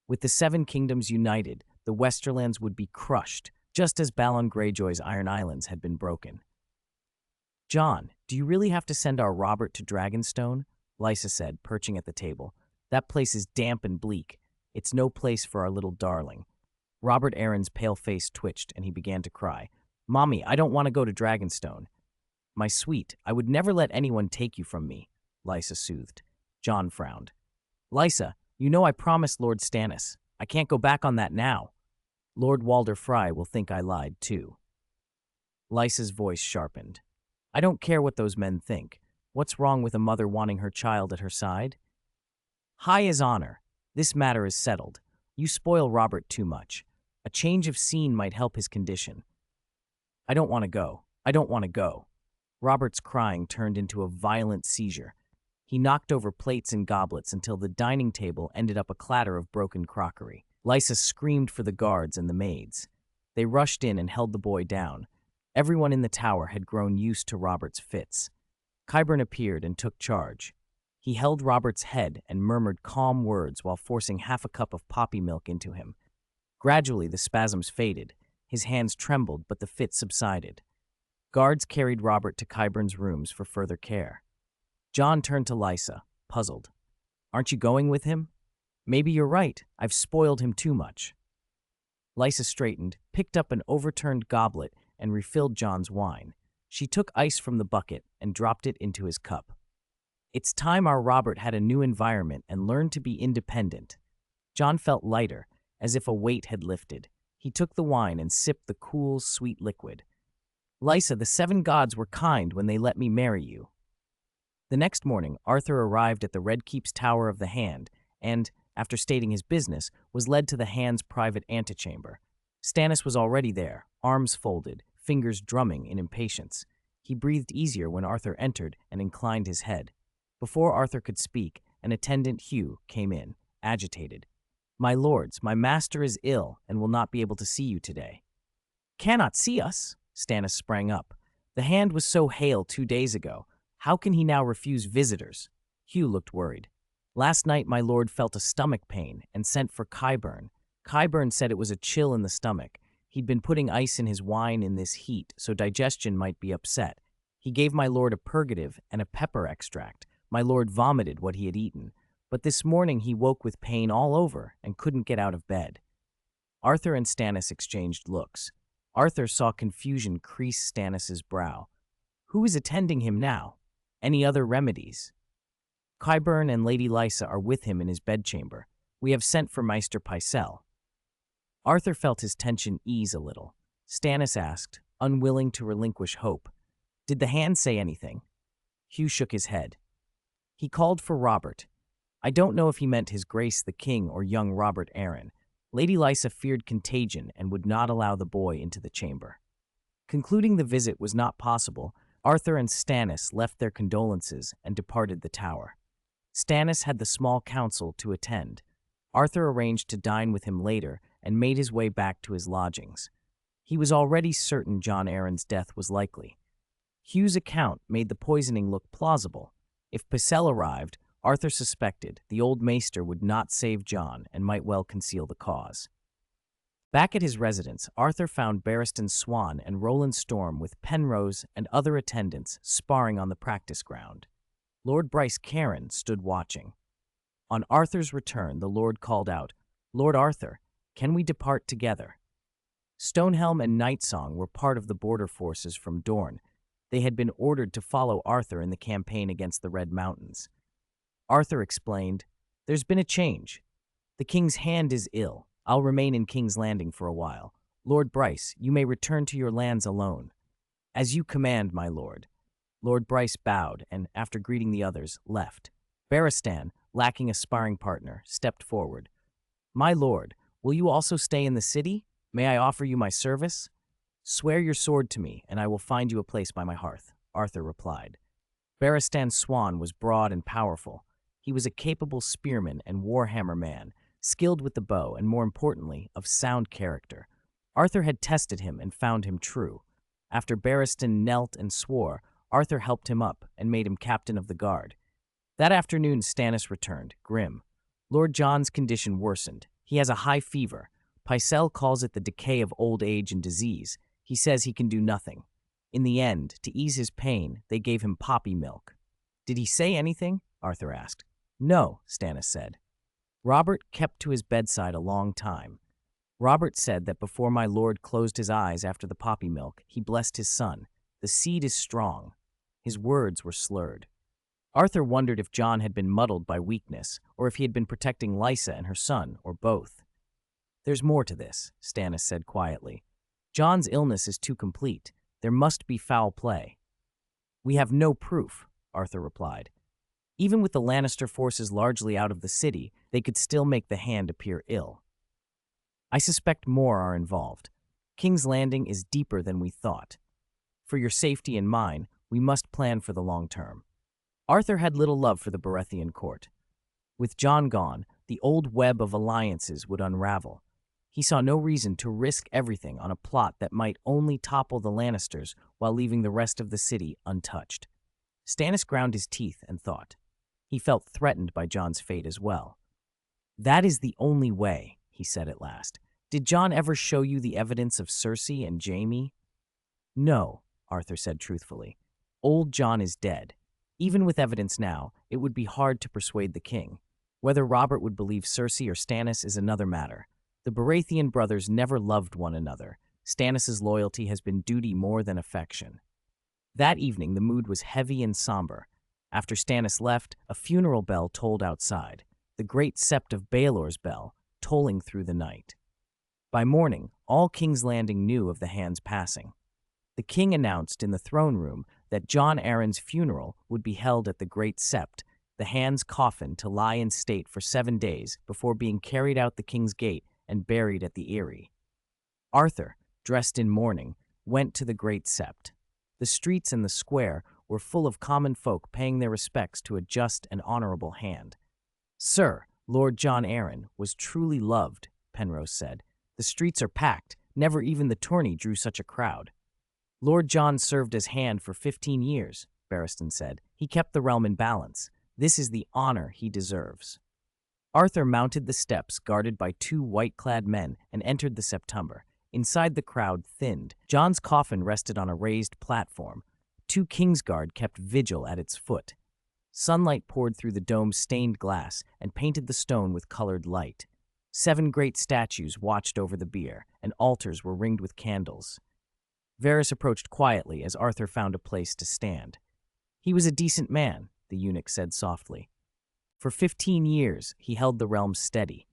With the 7 kingdoms united, the Westerlands would be crushed, just as Balon Greyjoy's Iron Islands had been broken. "John, do you really have to send our Robert to Dragonstone?" Lysa said, perching at the table. "That place is damp and bleak. It's no place for our little darling." Robert Arryn's pale face twitched, and he began to cry. "Mommy, I don't want to go to Dragonstone." "My sweet, I would never let anyone take you from me," Lysa soothed. John frowned. "Lysa, you know I promised Lord Stannis. I can't go back on that now. Lord Walder Frey will think I lied, too." Lysa's voice sharpened. "I don't care what those men think. What's wrong with a mother wanting her child at her side?" "High as honor. This matter is settled. You spoil Robert too much. A change of scene might help his condition." "I don't want to go. I don't want to go." Robert's crying turned into a violent seizure. He knocked over plates and goblets until the dining table ended up a clatter of broken crockery. Lysa screamed for the guards and the maids. They rushed in and held the boy down. Everyone in the tower had grown used to Robert's fits. Qyburn appeared and took charge. He held Robert's head and murmured calm words while forcing half a cup of poppy milk into him. Gradually, the spasms faded. His hands trembled, but the fit subsided. Guards carried Robert to Qyburn's rooms for further care. John turned to Lysa, puzzled. "Aren't you going with him?" "Maybe you're right. I've spoiled him too much." Lysa straightened, picked up an overturned goblet, and refilled John's wine. She took ice from the bucket and dropped it into his cup. "It's time our Robert had a new environment and learned to be independent." John felt lighter, as if a weight had lifted. He took the wine and sipped the cool, sweet liquid. "Lysa, the 7 gods were kind when they let me marry you." The next morning, Arthur arrived at the Red Keep's Tower of the Hand and, after stating his business, was led to the Hand's private antechamber. Stannis was already there, arms folded, fingers drumming in impatience. He breathed easier when Arthur entered and inclined his head. Before Arthur could speak, an attendant Hugh came in, agitated. "My lords, my master is ill and will not be able to see you today." "Cannot see us?" Stannis sprang up. "The Hand was so hale 2 days ago. How can he now refuse visitors?" Hugh looked worried. "Last night my lord felt a stomach pain and sent for Qyburn. Qyburn said it was a chill in the stomach. He'd been putting ice in his wine in this heat, so digestion might be upset. He gave my lord a purgative and a pepper extract. My lord vomited what he had eaten, but this morning he woke with pain all over and couldn't get out of bed." Arthur and Stannis exchanged looks. Arthur saw confusion crease Stannis's brow. "Who is attending him now? Any other remedies?" "Qyburn and Lady Lysa are with him in his bedchamber. We have sent for Maester Pycelle." Arthur felt his tension ease a little. Stannis asked, unwilling to relinquish hope, "Did the Hand say anything?" Hugh shook his head. "He called for Robert. I don't know if he meant his grace the king or young Robert Arryn. Lady Lysa feared contagion and would not allow the boy into the chamber." Concluding the visit was not possible, Arthur and Stannis left their condolences and departed the tower. Stannis had the small council to attend. Arthur arranged to dine with him later and made his way back to his lodgings. He was already certain Jon Arryn's death was likely. Hugh's account made the poisoning look plausible. If Pycelle arrived, Arthur suspected the old maester would not save Jon and might well conceal the cause. Back at his residence, Arthur found Barristan Swan and Roland Storm with Penrose and other attendants sparring on the practice ground. Lord Bryce Caron stood watching. On Arthur's return, the Lord called out, "Lord Arthur, can we depart together?" Stonehelm and Nightsong were part of the border forces from Dorne. They had been ordered to follow Arthur in the campaign against the Red Mountains. Arthur explained, "There's been a change. The king's hand is ill. I'll remain in King's Landing for a while. Lord Bryce, you may return to your lands alone." "As you command, my lord." Lord Bryce bowed and, after greeting the others, left. Barristan, lacking a sparring partner, stepped forward. "My lord, will you also stay in the city? May I offer you my service?" "Swear your sword to me, and I will find you a place by my hearth," Arthur replied. Barristan Swan was broad and powerful. He was a capable spearman and warhammer man, skilled with the bow and, more importantly, of sound character. Arthur had tested him and found him true. After Barristan knelt and swore, Arthur helped him up and made him captain of the guard. That afternoon, Stannis returned, grim. Lord Jon's condition worsened. He has a high fever. Pycelle calls it the decay of old age and disease. He says he can do nothing. In the end, to ease his pain, they gave him poppy milk. "Did he say anything?" Arthur asked. "No," Stannis said. Robert kept to his bedside a long time. Robert said that before my lord closed his eyes after the poppy milk, he blessed his son. "The seed is strong." His words were slurred. Arthur wondered if Jon had been muddled by weakness, or if he had been protecting Lysa and her son, or both. "There's more to this," Stannis said quietly. "Jon's illness is too complete. There must be foul play." "We have no proof," Arthur replied. "Even with the Lannister forces largely out of the city, they could still make the hand appear ill. I suspect more are involved. King's Landing is deeper than we thought. For your safety and mine, we must plan for the long term." Arthur had little love for the Baratheon court. With Jon gone, the old web of alliances would unravel. He saw no reason to risk everything on a plot that might only topple the Lannisters while leaving the rest of the city untouched. Stannis ground his teeth and thought. He felt threatened by Jon's fate as well. "That is the only way," he said at last. "Did Jon ever show you the evidence of Cersei and Jaime?" "No," Arthur said truthfully. "Old Jon is dead. Even with evidence now, it would be hard to persuade the king. Whether Robert would believe Cersei or Stannis is another matter. The Baratheon brothers never loved one another. Stannis' loyalty has been duty more than affection." That evening, the mood was heavy and somber. After Stannis left, a funeral bell tolled outside, the great sept of Baelor's bell, tolling through the night. By morning, all King's Landing knew of the hand's passing. The king announced in the throne room that Jon Arryn's funeral would be held at the great sept, the hand's coffin to lie in state for 7 days before being carried out the king's gate and buried at the Eyrie. Arthur, dressed in mourning, went to the great sept. The streets and the square were full of common folk paying their respects to a just and honorable hand. "Sir, Lord Jon Arryn was truly loved," Penrose said. "The streets are packed. Never even the tourney drew such a crowd." "Lord Jon served as hand for 15 years, Barristan said. "He kept the realm in balance. This is the honor he deserves." Arthur mounted the steps guarded by 2 white-clad men and entered the septumber. Inside, the crowd thinned. Jon's coffin rested on a raised platform. 2 Kingsguard kept vigil at its foot. Sunlight poured through the dome's stained glass and painted the stone with colored light. 7 great statues watched over the bier, and altars were ringed with candles. Varys approached quietly as Arthur found a place to stand. "He was a decent man," the eunuch said softly. "For 15 years, he held the realm steady."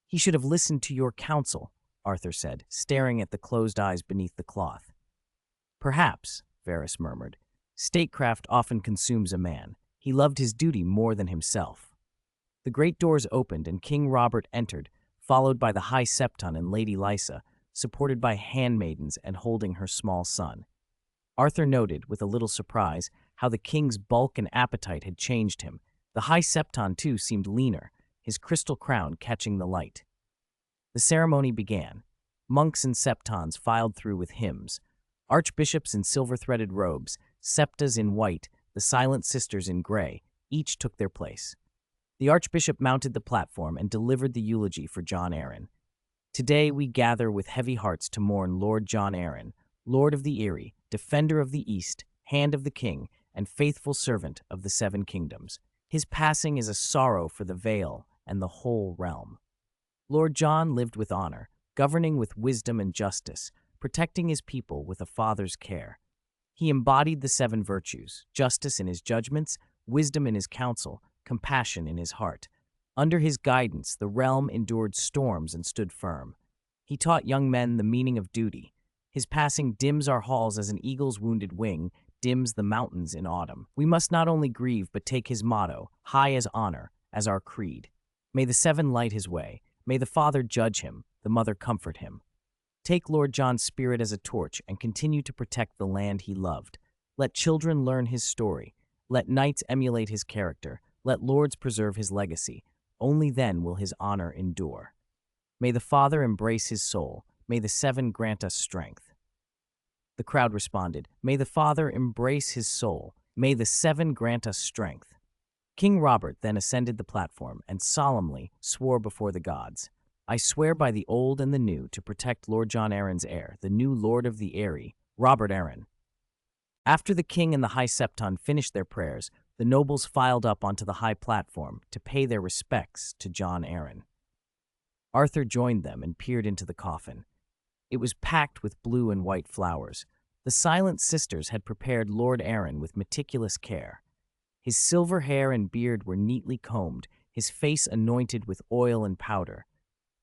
"He should have listened to your counsel," Arthur said, staring at the closed eyes beneath the cloth. "Perhaps," Varys murmured. "Statecraft often consumes a man. He loved his duty more than himself." The great doors opened and King Robert entered, followed by the High Septon and Lady Lysa, supported by handmaidens and holding her small son. Arthur noted, with a little surprise, how the king's bulk and appetite had changed him. The High Septon, too, seemed leaner, his crystal crown catching the light. The ceremony began. Monks and septons filed through with hymns. Archbishops in silver-threaded robes, septas in white, the silent sisters in gray, each took their place. The archbishop mounted the platform and delivered the eulogy for Jon Arryn. Today we gather with heavy hearts to mourn Lord Jon Arryn, Lord of the Eyrie, defender of the East, hand of the king, and faithful servant of the Seven Kingdoms. His passing is a sorrow for the Vale and the whole realm. Lord Jon lived with honor, governing with wisdom and justice, protecting his people with a father's care. He embodied the seven virtues: justice in his judgments, wisdom in his counsel, compassion in his heart. Under his guidance, the realm endured storms and stood firm. He taught young men the meaning of duty. His passing dims our halls as an eagle's wounded wing dims the mountains in autumn. We must not only grieve, but take his motto, high as honor, as our creed. May the seven light his way. May the father judge him, the mother comfort him. Take Lord Jon's spirit as a torch and continue to protect the land he loved. Let children learn his story. Let knights emulate his character. Let lords preserve his legacy. Only then will his honor endure. May the Father embrace his soul. May the seven grant us strength. The crowd responded, May the Father embrace his soul. May the seven grant us strength. King Robert then ascended the platform and solemnly swore before the gods, I swear by the old and the new to protect Lord Jon Arryn's heir, the new Lord of the Eyrie, Robert Arryn. After the king and the High Septon finished their prayers, the nobles filed up onto the high platform to pay their respects to Jon Arryn. Arthur joined them and peered into the coffin. It was packed with blue and white flowers. The silent sisters had prepared Lord Arryn with meticulous care. His silver hair and beard were neatly combed, his face anointed with oil and powder.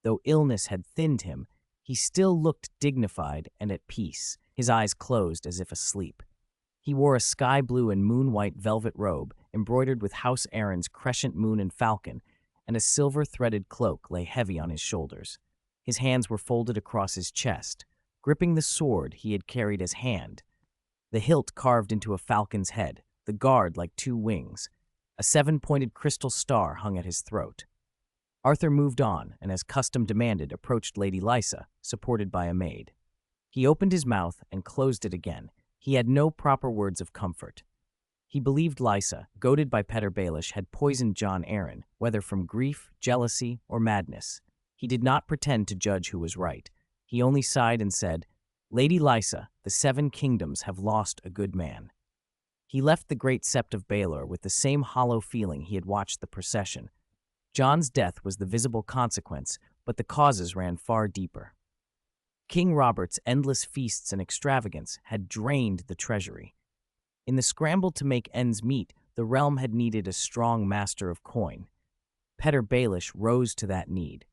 Though illness had thinned him, he still looked dignified and at peace, his eyes closed as if asleep. He wore a sky blue and moon-white velvet robe embroidered with House Arryn's crescent moon and falcon, and a silver-threaded cloak lay heavy on his shoulders. His hands were folded across his chest, gripping the sword he had carried as hand, the hilt carved into a falcon's head, the guard like two wings. A seven-pointed crystal star hung at his throat. Arthur moved on and, as custom demanded, approached Lady Lysa, supported by a maid. He opened his mouth and closed it again. He had no proper words of comfort. He believed Lysa, goaded by Petyr Baelish, had poisoned Jon Arryn, whether from grief, jealousy, or madness. He did not pretend to judge who was right. He only sighed and said, Lady Lysa, the Seven Kingdoms have lost a good man. He left the great sept of Baelor with the same hollow feeling he had watched the procession. Jon's death was the visible consequence, but the causes ran far deeper. King Robert's endless feasts and extravagance had drained the treasury. In the scramble to make ends meet, the realm had needed a strong master of coin. Petyr Baelish rose to that need.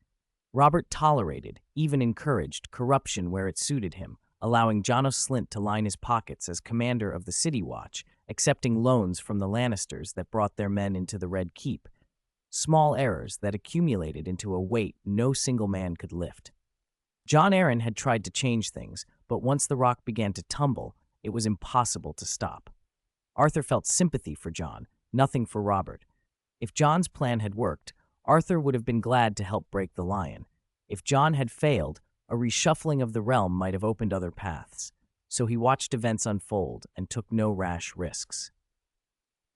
Robert tolerated, even encouraged, corruption where it suited him, allowing Janos Slynt to line his pockets as commander of the City Watch, accepting loans from the Lannisters that brought their men into the Red Keep. Small errors that accumulated into a weight no single man could lift. Jon Arryn had tried to change things, but once the rock began to tumble, it was impossible to stop. Arthur felt sympathy for Jon, nothing for Robert. If Jon's plan had worked, Arthur would have been glad to help break the lion. If Jon had failed, a reshuffling of the realm might have opened other paths. So he watched events unfold and took no rash risks.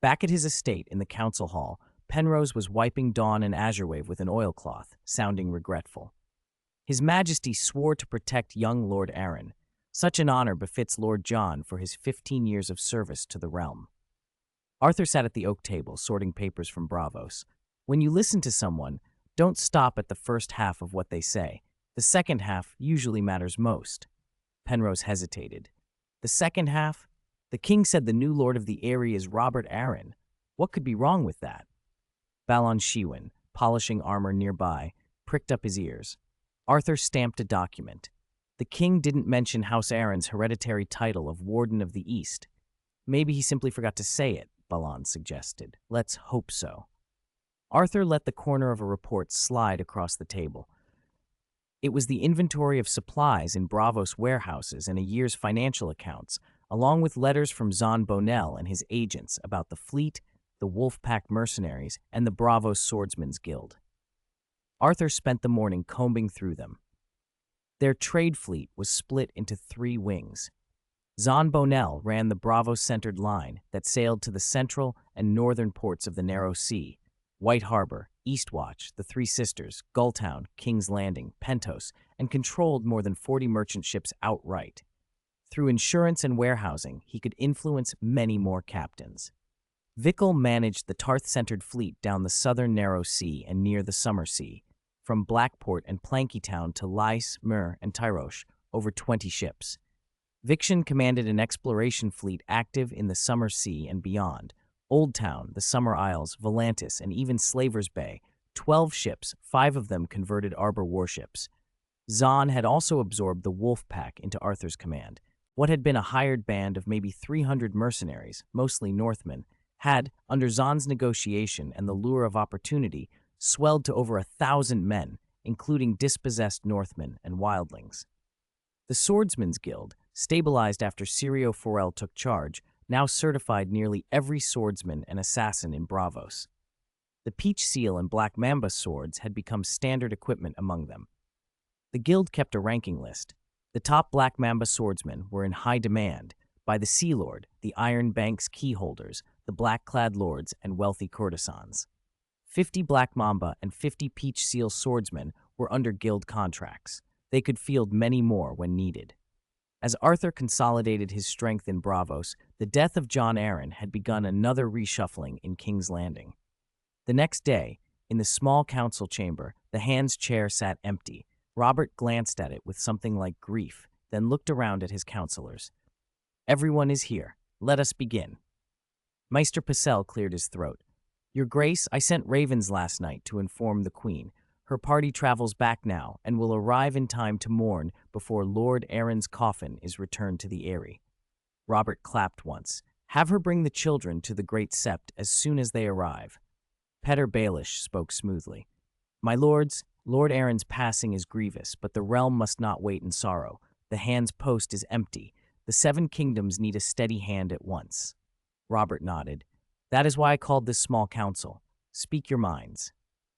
Back at his estate in the council hall, Penrose was wiping Dawn and Azurewave with an oilcloth, sounding regretful. His Majesty swore to protect young Lord Arryn. Such an honor befits Lord Jon for his 15 years of service to the realm. Arthur sat at the oak table, sorting papers from Bravos. When you listen to someone, don't stop at the first half of what they say. The second half usually matters most. Penrose hesitated. The second half? The king said the new Lord of the Eyrie is Robert Arryn. What could be wrong with that? Balon Shewin, polishing armor nearby, pricked up his ears. Arthur stamped a document. The king didn't mention House Arryn's hereditary title of Warden of the East. Maybe he simply forgot to say it, Balon suggested. Let's hope so. Arthur let the corner of a report slide across the table. It was the inventory of supplies in Bravos warehouses and a year's financial accounts, along with letters from Zon Bonell and his agents about the fleet, the Wolfpack mercenaries, and the Bravos Swordsmen's Guild. Arthur spent the morning combing through them. Their trade fleet was split into 3 wings. Zon Bonell ran the Bravo-centered line that sailed to the central and northern ports of the Narrow Sea: White Harbor, Eastwatch, the Three Sisters, Gulltown, King's Landing, Pentos, and controlled more than 40 merchant ships outright. Through insurance and warehousing, he could influence many more captains. Vickle managed the Tarth-centered fleet down the southern Narrow Sea and near the Summer Sea, from Blackport and Plankytown to Lys, Mur, and Tyrosh, over 20 ships. Viction commanded an exploration fleet active in the Summer Sea and beyond: Old Town, the Summer Isles, Volantis, and even Slaver's Bay, 12 ships, 5 of them converted arbor warships. Zon had also absorbed the Wolf Pack into Arthur's command. What had been a hired band of maybe 300 mercenaries, mostly Northmen, had, under Zon's negotiation and the lure of opportunity, swelled to over 1,000 men, including dispossessed Northmen and wildlings. The Swordsmen's Guild, stabilized after Sirio Forel took charge, now certified nearly every swordsman and assassin in Bravos. The Peach Seal and Black Mamba swords had become standard equipment among them. The guild kept a ranking list. The top Black Mamba swordsmen were in high demand by the Sea Lord, the Iron Bank's keyholders, the black-clad lords, and wealthy courtesans. 50 Black Mamba and 50 Peach Seal swordsmen were under guild contracts. They could field many more when needed. As Arthur consolidated his strength in Bravos, the death of Jon Arryn had begun another reshuffling in King's Landing. The next day, in the small council chamber, the Hand's chair sat empty. Robert glanced at it with something like grief, then looked around at his counselors. "Everyone is here. Let us begin." Maester Picel cleared his throat. "Your Grace, I sent ravens last night to inform the Queen. Her party travels back now and will arrive in time to mourn before Lord Arryn's coffin is returned to the Eyrie." Robert clapped once. "Have her bring the children to the Great Sept as soon as they arrive." Petter Baelish spoke smoothly. "My lords, Lord Arryn's passing is grievous, but the realm must not wait in sorrow. The Hand's post is empty. The 7 kingdoms need a steady hand at once." Robert nodded. "That is why I called this small council. Speak your minds."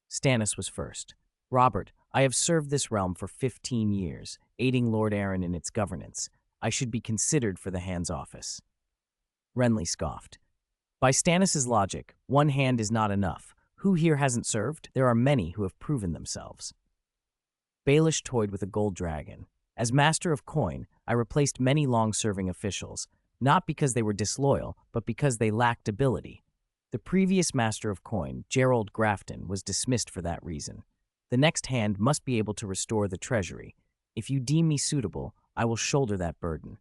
Stannis was first. "Robert, I have served this realm for 15 years, aiding Lord Arryn in its governance. I should be considered for the Hand's office." Renly scoffed. "By Stannis's logic, one hand is not enough. Who here hasn't served? There are many who have proven themselves." Baelish toyed with a gold dragon. "As Master of Coin, I replaced many long-serving officials, not because they were disloyal, but because they lacked ability. The previous Master of Coin, Gerald Grafton, was dismissed for that reason. The next hand must be able to restore the treasury. If you deem me suitable, I will shoulder that burden."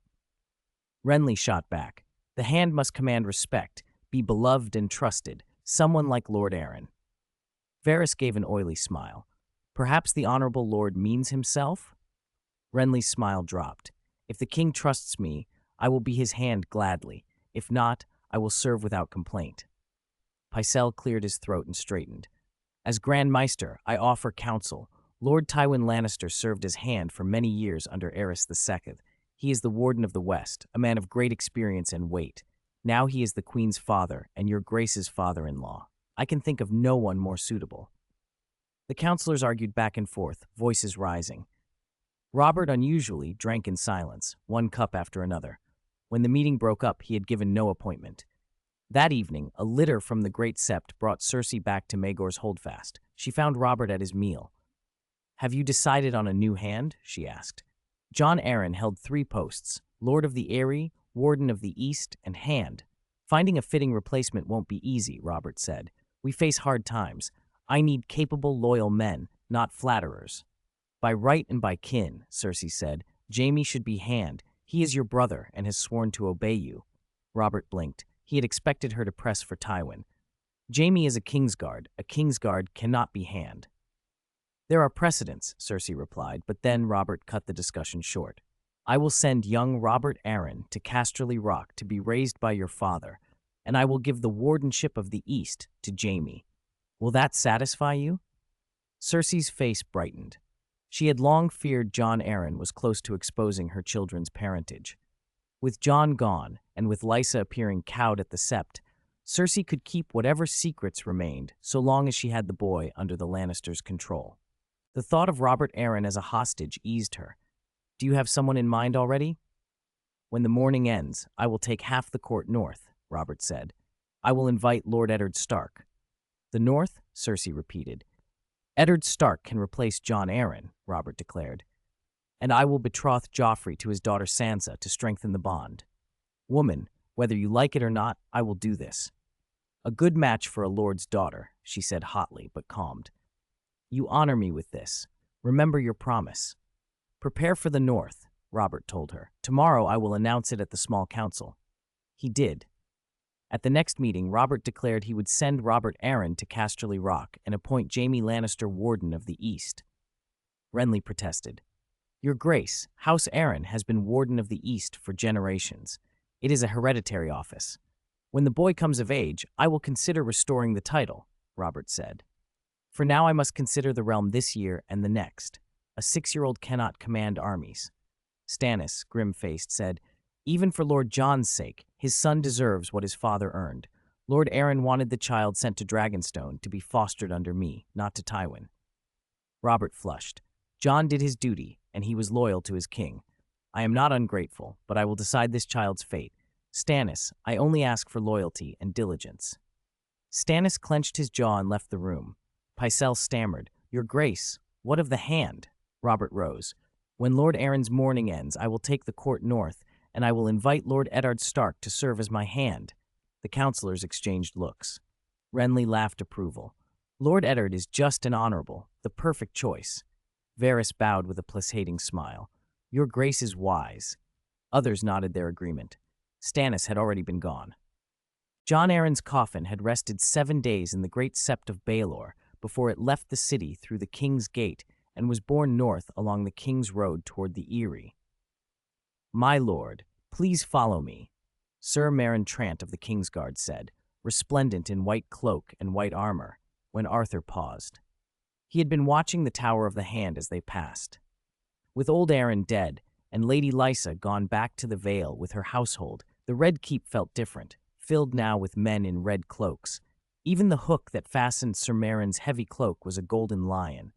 Renly shot back. "The hand must command respect, be beloved and trusted, someone like Lord Arryn." Varys gave an oily smile. "Perhaps the Honorable Lord means himself?" Renly's smile dropped. "If the king trusts me, I will be his hand gladly. If not, I will serve without complaint." Pycelle cleared his throat and straightened. "As Grand Maester, I offer counsel. Lord Tywin Lannister served as Hand for many years under Aerys II. He is the Warden of the West, a man of great experience and weight. Now he is the Queen's father and your Grace's father-in-law. I can think of no one more suitable." The counselors argued back and forth, voices rising. Robert unusually drank in silence, one cup after another. When the meeting broke up, he had given no appointment. That evening, a litter from the Great Sept brought Cersei back to Maegor's Holdfast. She found Robert at his meal. "Have you decided on a new hand?" she asked. Jon Arryn held 3 posts: Lord of the Eyrie, Warden of the East, and Hand. "Finding a fitting replacement won't be easy," Robert said. "We face hard times. I need capable, loyal men, not flatterers." "By right and by kin," Cersei said, "Jaime should be Hand. He is your brother and has sworn to obey you." Robert blinked. He had expected her to press for Tywin. "Jaime is a Kingsguard. A Kingsguard cannot be Hand." "There are precedents," Cersei replied, but then Robert cut the discussion short. "I will send young Robert Arryn to Casterly Rock to be raised by your father, and I will give the wardenship of the East to Jaime. Will that satisfy you?" Cersei's face brightened. She had long feared Jon Arryn was close to exposing her children's parentage. With Jon gone, and with Lysa appearing cowed at the Sept, Cersei could keep whatever secrets remained so long as she had the boy under the Lannisters' control. The thought of Robert Arryn as a hostage eased her. "Do you have someone in mind already?" When the morning ends, I will take half the court north, Robert said. I will invite Lord Eddard Stark. The north? Cersei repeated. Eddard Stark can replace Jon Arryn, Robert declared. And I will betroth Joffrey to his daughter Sansa to strengthen the bond. Woman, whether you like it or not, I will do this. A good match for a lord's daughter, she said hotly but calmed. You honor me with this. Remember your promise. Prepare for the north, Robert told her. Tomorrow I will announce it at the small council. He did. At the next meeting, Robert declared he would send Robert Arryn to Casterly Rock and appoint Jaime Lannister Warden of the East. Renly protested. Your Grace, House Arryn has been Warden of the East for generations. It is a hereditary office. When the boy comes of age, I will consider restoring the title, Robert said. For now I must consider the realm this year and the next. A 6-year-old cannot command armies. Stannis, grim-faced, said, even for Lord Jon's sake, his son deserves what his father earned. Lord Arryn wanted the child sent to Dragonstone to be fostered under me, not to Tywin. Robert flushed. Jon did his duty, and he was loyal to his king. I am not ungrateful, but I will decide this child's fate. Stannis, I only ask for loyalty and diligence. Stannis clenched his jaw and left the room. Pycelle stammered, Your Grace, what of the hand? Robert rose. When Lord Arryn's mourning ends, I will take the court north, and I will invite Lord Eddard Stark to serve as my hand. The councillors exchanged looks. Renly laughed approval. Lord Eddard is just and honorable, the perfect choice. Varys bowed with a placating smile. Your Grace is wise. Others nodded their agreement. Stannis had already been gone. Jon Arryn's coffin had rested 7 days in the great sept of Baelor before it left the city through the King's Gate and was borne north along the King's Road toward the Eyrie. My lord, please follow me, Sir Meryn Trant of the Kingsguard said, resplendent in white cloak and white armor, when Arthur paused. He had been watching the Tower of the Hand as they passed. With old Arryn dead and Lady Lysa gone back to the Vale with her household, the Red Keep felt different, filled now with men in red cloaks. Even the hook that fastened Sir Meryn's heavy cloak was a golden lion.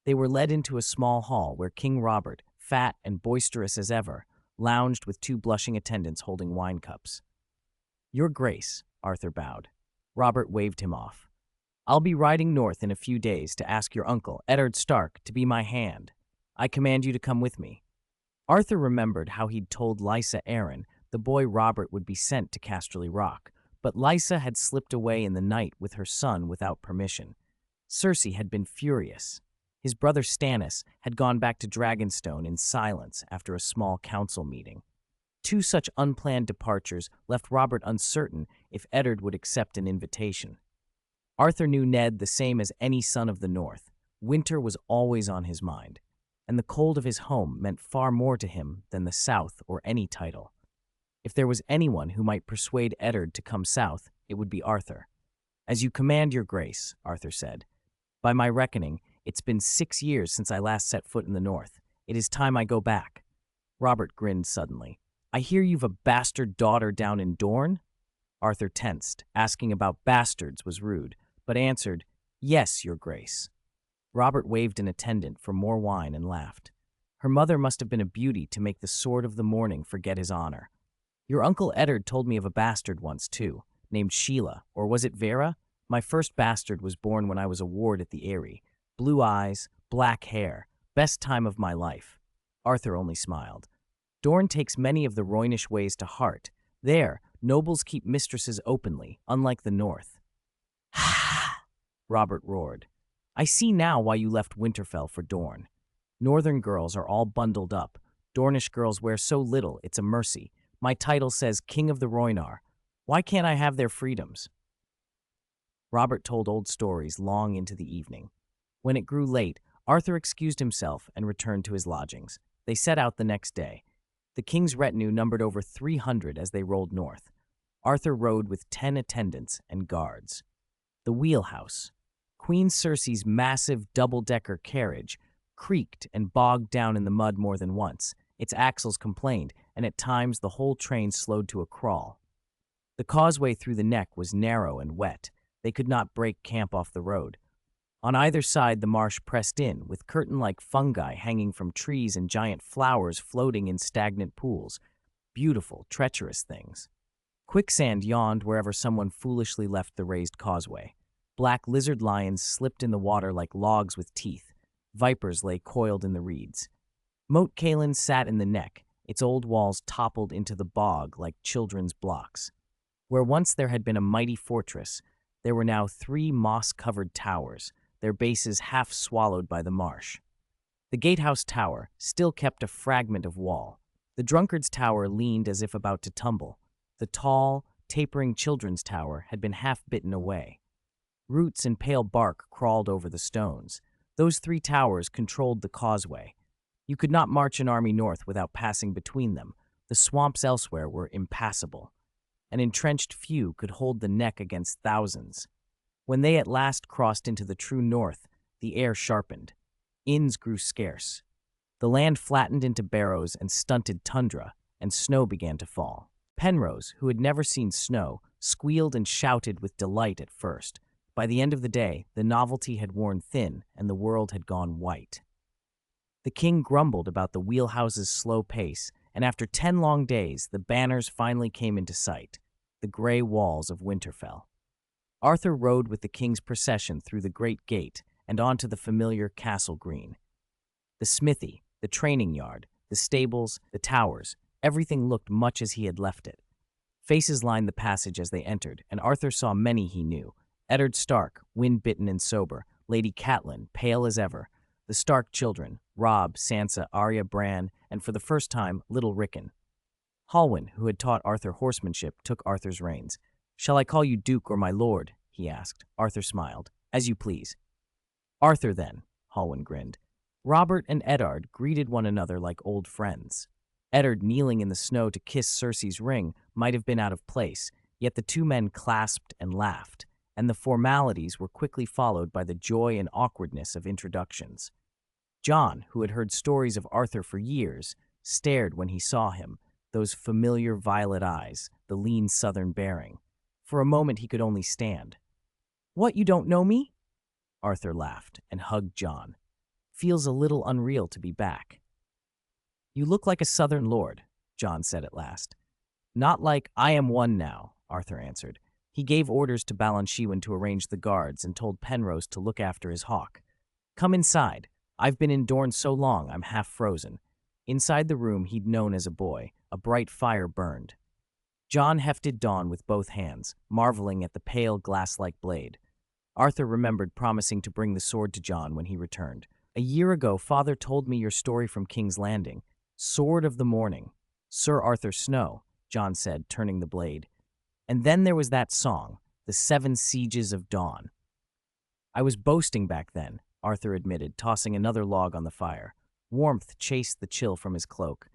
They were led into a small hall where King Robert, fat and boisterous as ever, lounged with 2 blushing attendants holding wine cups. Your Grace, Arthur bowed. Robert waved him off. I'll be riding north in a few days to ask your uncle, Eddard Stark, to be my hand. I command you to come with me. Arthur remembered how he'd told Lysa Arryn the boy Robert would be sent to Casterly Rock, but Lysa had slipped away in the night with her son without permission. Cersei had been furious. His brother Stannis had gone back to Dragonstone in silence after a small council meeting. 2 such unplanned departures left Robert uncertain if Eddard would accept an invitation. Arthur knew Ned the same as any son of the North. Winter was always on his mind, and the cold of his home meant far more to him than the South or any title. If there was anyone who might persuade Eddard to come south, it would be Arthur. As you command, Your Grace, Arthur said. By my reckoning, it's been 6 years since I last set foot in the North. It is time I go back. Robert grinned suddenly. I hear you've a bastard daughter down in Dorne? Arthur tensed. Asking about bastards was rude, but answered, Yes, Your Grace. Robert waved an attendant for more wine and laughed. Her mother must have been a beauty to make the Sword of the Morning forget his honor. Your uncle Eddard told me of a bastard once, too, named Sheila, or was it Vera? My first bastard was born when I was a ward at the Eyrie. Blue eyes, black hair, best time of my life. Arthur only smiled. Dorne takes many of the Roynish ways to heart. There, nobles keep mistresses openly, unlike the North. Ha! Robert roared. I see now why you left Winterfell for Dorne. Northern girls are all bundled up. Dornish girls wear so little, it's a mercy. My title says King of the Rhoynar. Why can't I have their freedoms? Robert told old stories long into the evening. When it grew late, Arthur excused himself and returned to his lodgings. They set out the next day. The king's retinue numbered over 300 as they rolled north. Arthur rode with 10 attendants and guards. The wheelhouse, Queen Cersei's massive double-decker carriage, creaked and bogged down in the mud more than once. Its axles complained, and at times the whole train slowed to a crawl. The causeway through the neck was narrow and wet. They could not break camp off the road. On either side, the marsh pressed in, with curtain-like fungi hanging from trees and giant flowers floating in stagnant pools. beautiful, treacherous things. Quicksand yawned wherever someone foolishly left the raised causeway. Black lizard lions slipped in the water like logs with teeth. Vipers lay coiled in the reeds. Moat Kalin sat in the neck, its old walls toppled into the bog like children's blocks. Where once there had been a mighty fortress, there were now 3 moss-covered towers, their bases half swallowed by the marsh. The gatehouse tower still kept a fragment of wall. The drunkard's tower leaned as if about to tumble. The tall, tapering children's tower had been half bitten away. Roots and pale bark crawled over the stones. Those 3 towers controlled the causeway. You could not march an army north without passing between them. The swamps elsewhere were impassable. An entrenched few could hold the neck against thousands. When they at last crossed into the true north, the air sharpened. Inns grew scarce. The land flattened into barrows and stunted tundra, and snow began to fall. Penrose, who had never seen snow, squealed and shouted with delight at first. By the end of the day, the novelty had worn thin and the world had gone white. The king grumbled about the wheelhouse's slow pace, and after 10 long days, the banners finally came into sight, the gray walls of Winterfell. Arthur rode with the king's procession through the great gate and onto the familiar castle green. The smithy, the training yard, the stables, the towers, everything looked much as he had left it. Faces lined the passage as they entered, and Arthur saw many he knew. Eddard Stark, wind-bitten and sober, Lady Catelyn, pale as ever, the Stark children, Robb, Sansa, Arya, Bran, and for the first time, little Rickon. Hallwyn, who had taught Arthur horsemanship, took Arthur's reins. "Shall I call you Duke or my lord?" he asked. Arthur smiled. "As you please." "Arthur, then," Hallwyn grinned. Robert and Eddard greeted one another like old friends. Eddard kneeling in the snow to kiss Cersei's ring might have been out of place, yet the 2 men clasped and laughed, and the formalities were quickly followed by the joy and awkwardness of introductions. Jon, who had heard stories of Arthur for years, stared when he saw him, those familiar violet eyes, the lean southern bearing. For a moment he could only stand. "What, you don't know me?" Arthur laughed and hugged Jon. "Feels a little unreal to be back." "You look like a southern lord," Jon said at last. "Not like I am one now," Arthur answered. He gave orders to Balanchiwan to arrange the guards and told Penrose to look after his hawk. "Come inside. I've been in Dorne so long I'm half frozen." Inside the room he'd known as a boy, a bright fire burned. Jon hefted Dawn with both hands, marveling at the pale, glass-like blade. Arthur remembered promising to bring the sword to Jon when he returned. "A year ago, Father told me your story from King's Landing. Sword of the Morning. Sir Arthur Snow," Jon said, turning the blade. "And then there was that song, The 7 Sieges of Dawn." "I was boasting back then," Arthur admitted, tossing another log on the fire. Warmth chased the chill from his cloak.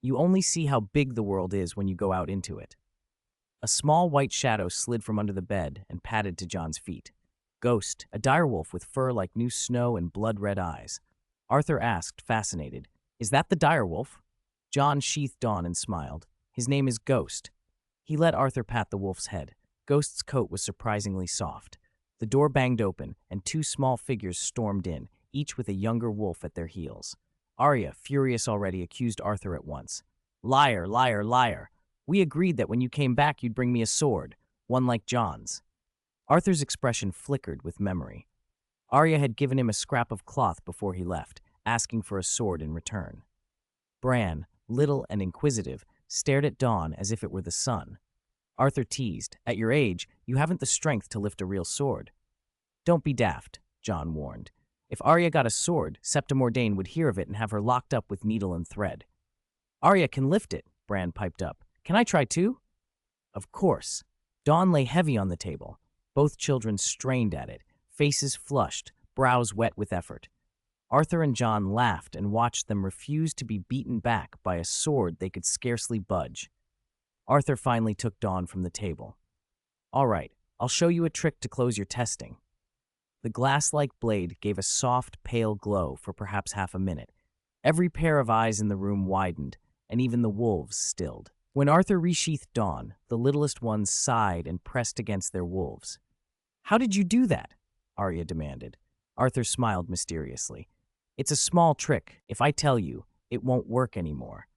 "You only see how big the world is when you go out into it." A small white shadow slid from under the bed and padded to Jon's feet. "Ghost, a direwolf with fur like new snow and blood-red eyes." Arthur asked, fascinated, "Is that the direwolf?" Jon sheathed Dawn and smiled. "His name is Ghost." He let Arthur pat the wolf's head. Ghost's coat was surprisingly soft. The door banged open, and 2 small figures stormed in, each with a younger wolf at their heels. Arya, furious already, accused Arthur at once. "Liar, liar, liar. We agreed that when you came back you'd bring me a sword, one like Jon's." Arthur's expression flickered with memory. Arya had given him a scrap of cloth before he left, asking for a sword in return. Bran, little and inquisitive, stared at Dawn as if it were the sun. Arthur teased, "At your age, you haven't the strength to lift a real sword." "Don't be daft," Jon warned. "If Arya got a sword, Septa Mordane would hear of it and have her locked up with needle and thread." "Arya can lift it," Bran piped up. "Can I try too?" "Of course." Dawn lay heavy on the table. Both children strained at it, faces flushed, brows wet with effort. Arthur and Jon laughed and watched them refuse to be beaten back by a sword they could scarcely budge. Arthur finally took Dawn from the table. "All right, I'll show you a trick to close your testing." The glass-like blade gave a soft, pale glow for perhaps half a minute. Every pair of eyes in the room widened, and even the wolves stilled. When Arthur resheathed Dawn, the littlest ones sighed and pressed against their wolves. "How did you do that?" Arya demanded. Arthur smiled mysteriously. "It's a small trick. If I tell you, it won't work anymore."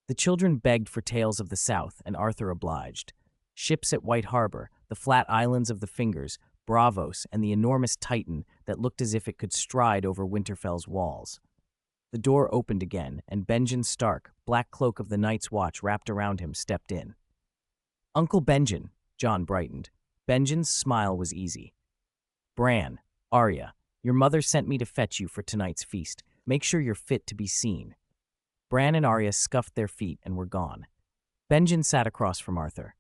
The children begged for tales of the South, and Arthur obliged. Ships at White Harbor, the flat islands of the Fingers, Bravos, and the enormous Titan that looked as if it could stride over Winterfell's walls. The door opened again, and Benjen Stark, black cloak of the Night's Watch wrapped around him, stepped in. "Uncle Benjen," John brightened. Benjen's smile was easy. "Bran, Arya, your mother sent me to fetch you for tonight's feast. Make sure you're fit to be seen." Bran and Arya scuffed their feet and were gone. Benjen sat across from Arthur.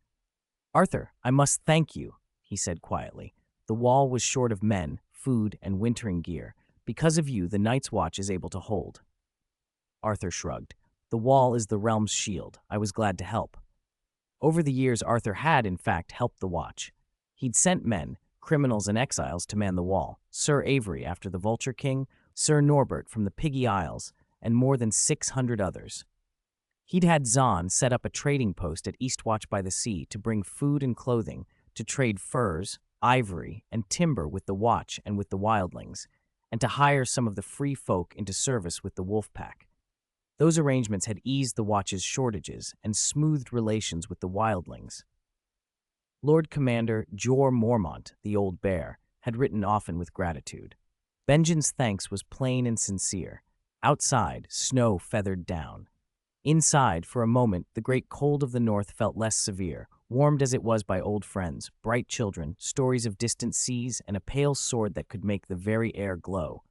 "Arthur, I must thank you," he said quietly. "The wall was short of men, food, and wintering gear. Because of you, the Night's Watch is able to hold." Arthur shrugged. "The wall is the realm's shield. I was glad to help." Over the years, Arthur had, in fact, helped the Watch. He'd sent men, criminals and exiles, to man the wall. Sir Avery after the Vulture King, Sir Norbert from the Piggy Isles, and more than 600 others. He'd had Zahn set up a trading post at Eastwatch by the Sea to bring food and clothing, to trade furs, ivory, and timber with the Watch and with the wildlings, and to hire some of the free folk into service with the wolf pack. Those arrangements had eased the Watch's shortages and smoothed relations with the wildlings. Lord Commander Jor Mormont, the Old Bear, had written often with gratitude. Benjen's thanks was plain and sincere. Outside, snow feathered down. Inside, for a moment, the great cold of the north felt less severe, warmed as it was by old friends, bright children, stories of distant seas, and a pale sword that could make the very air glow.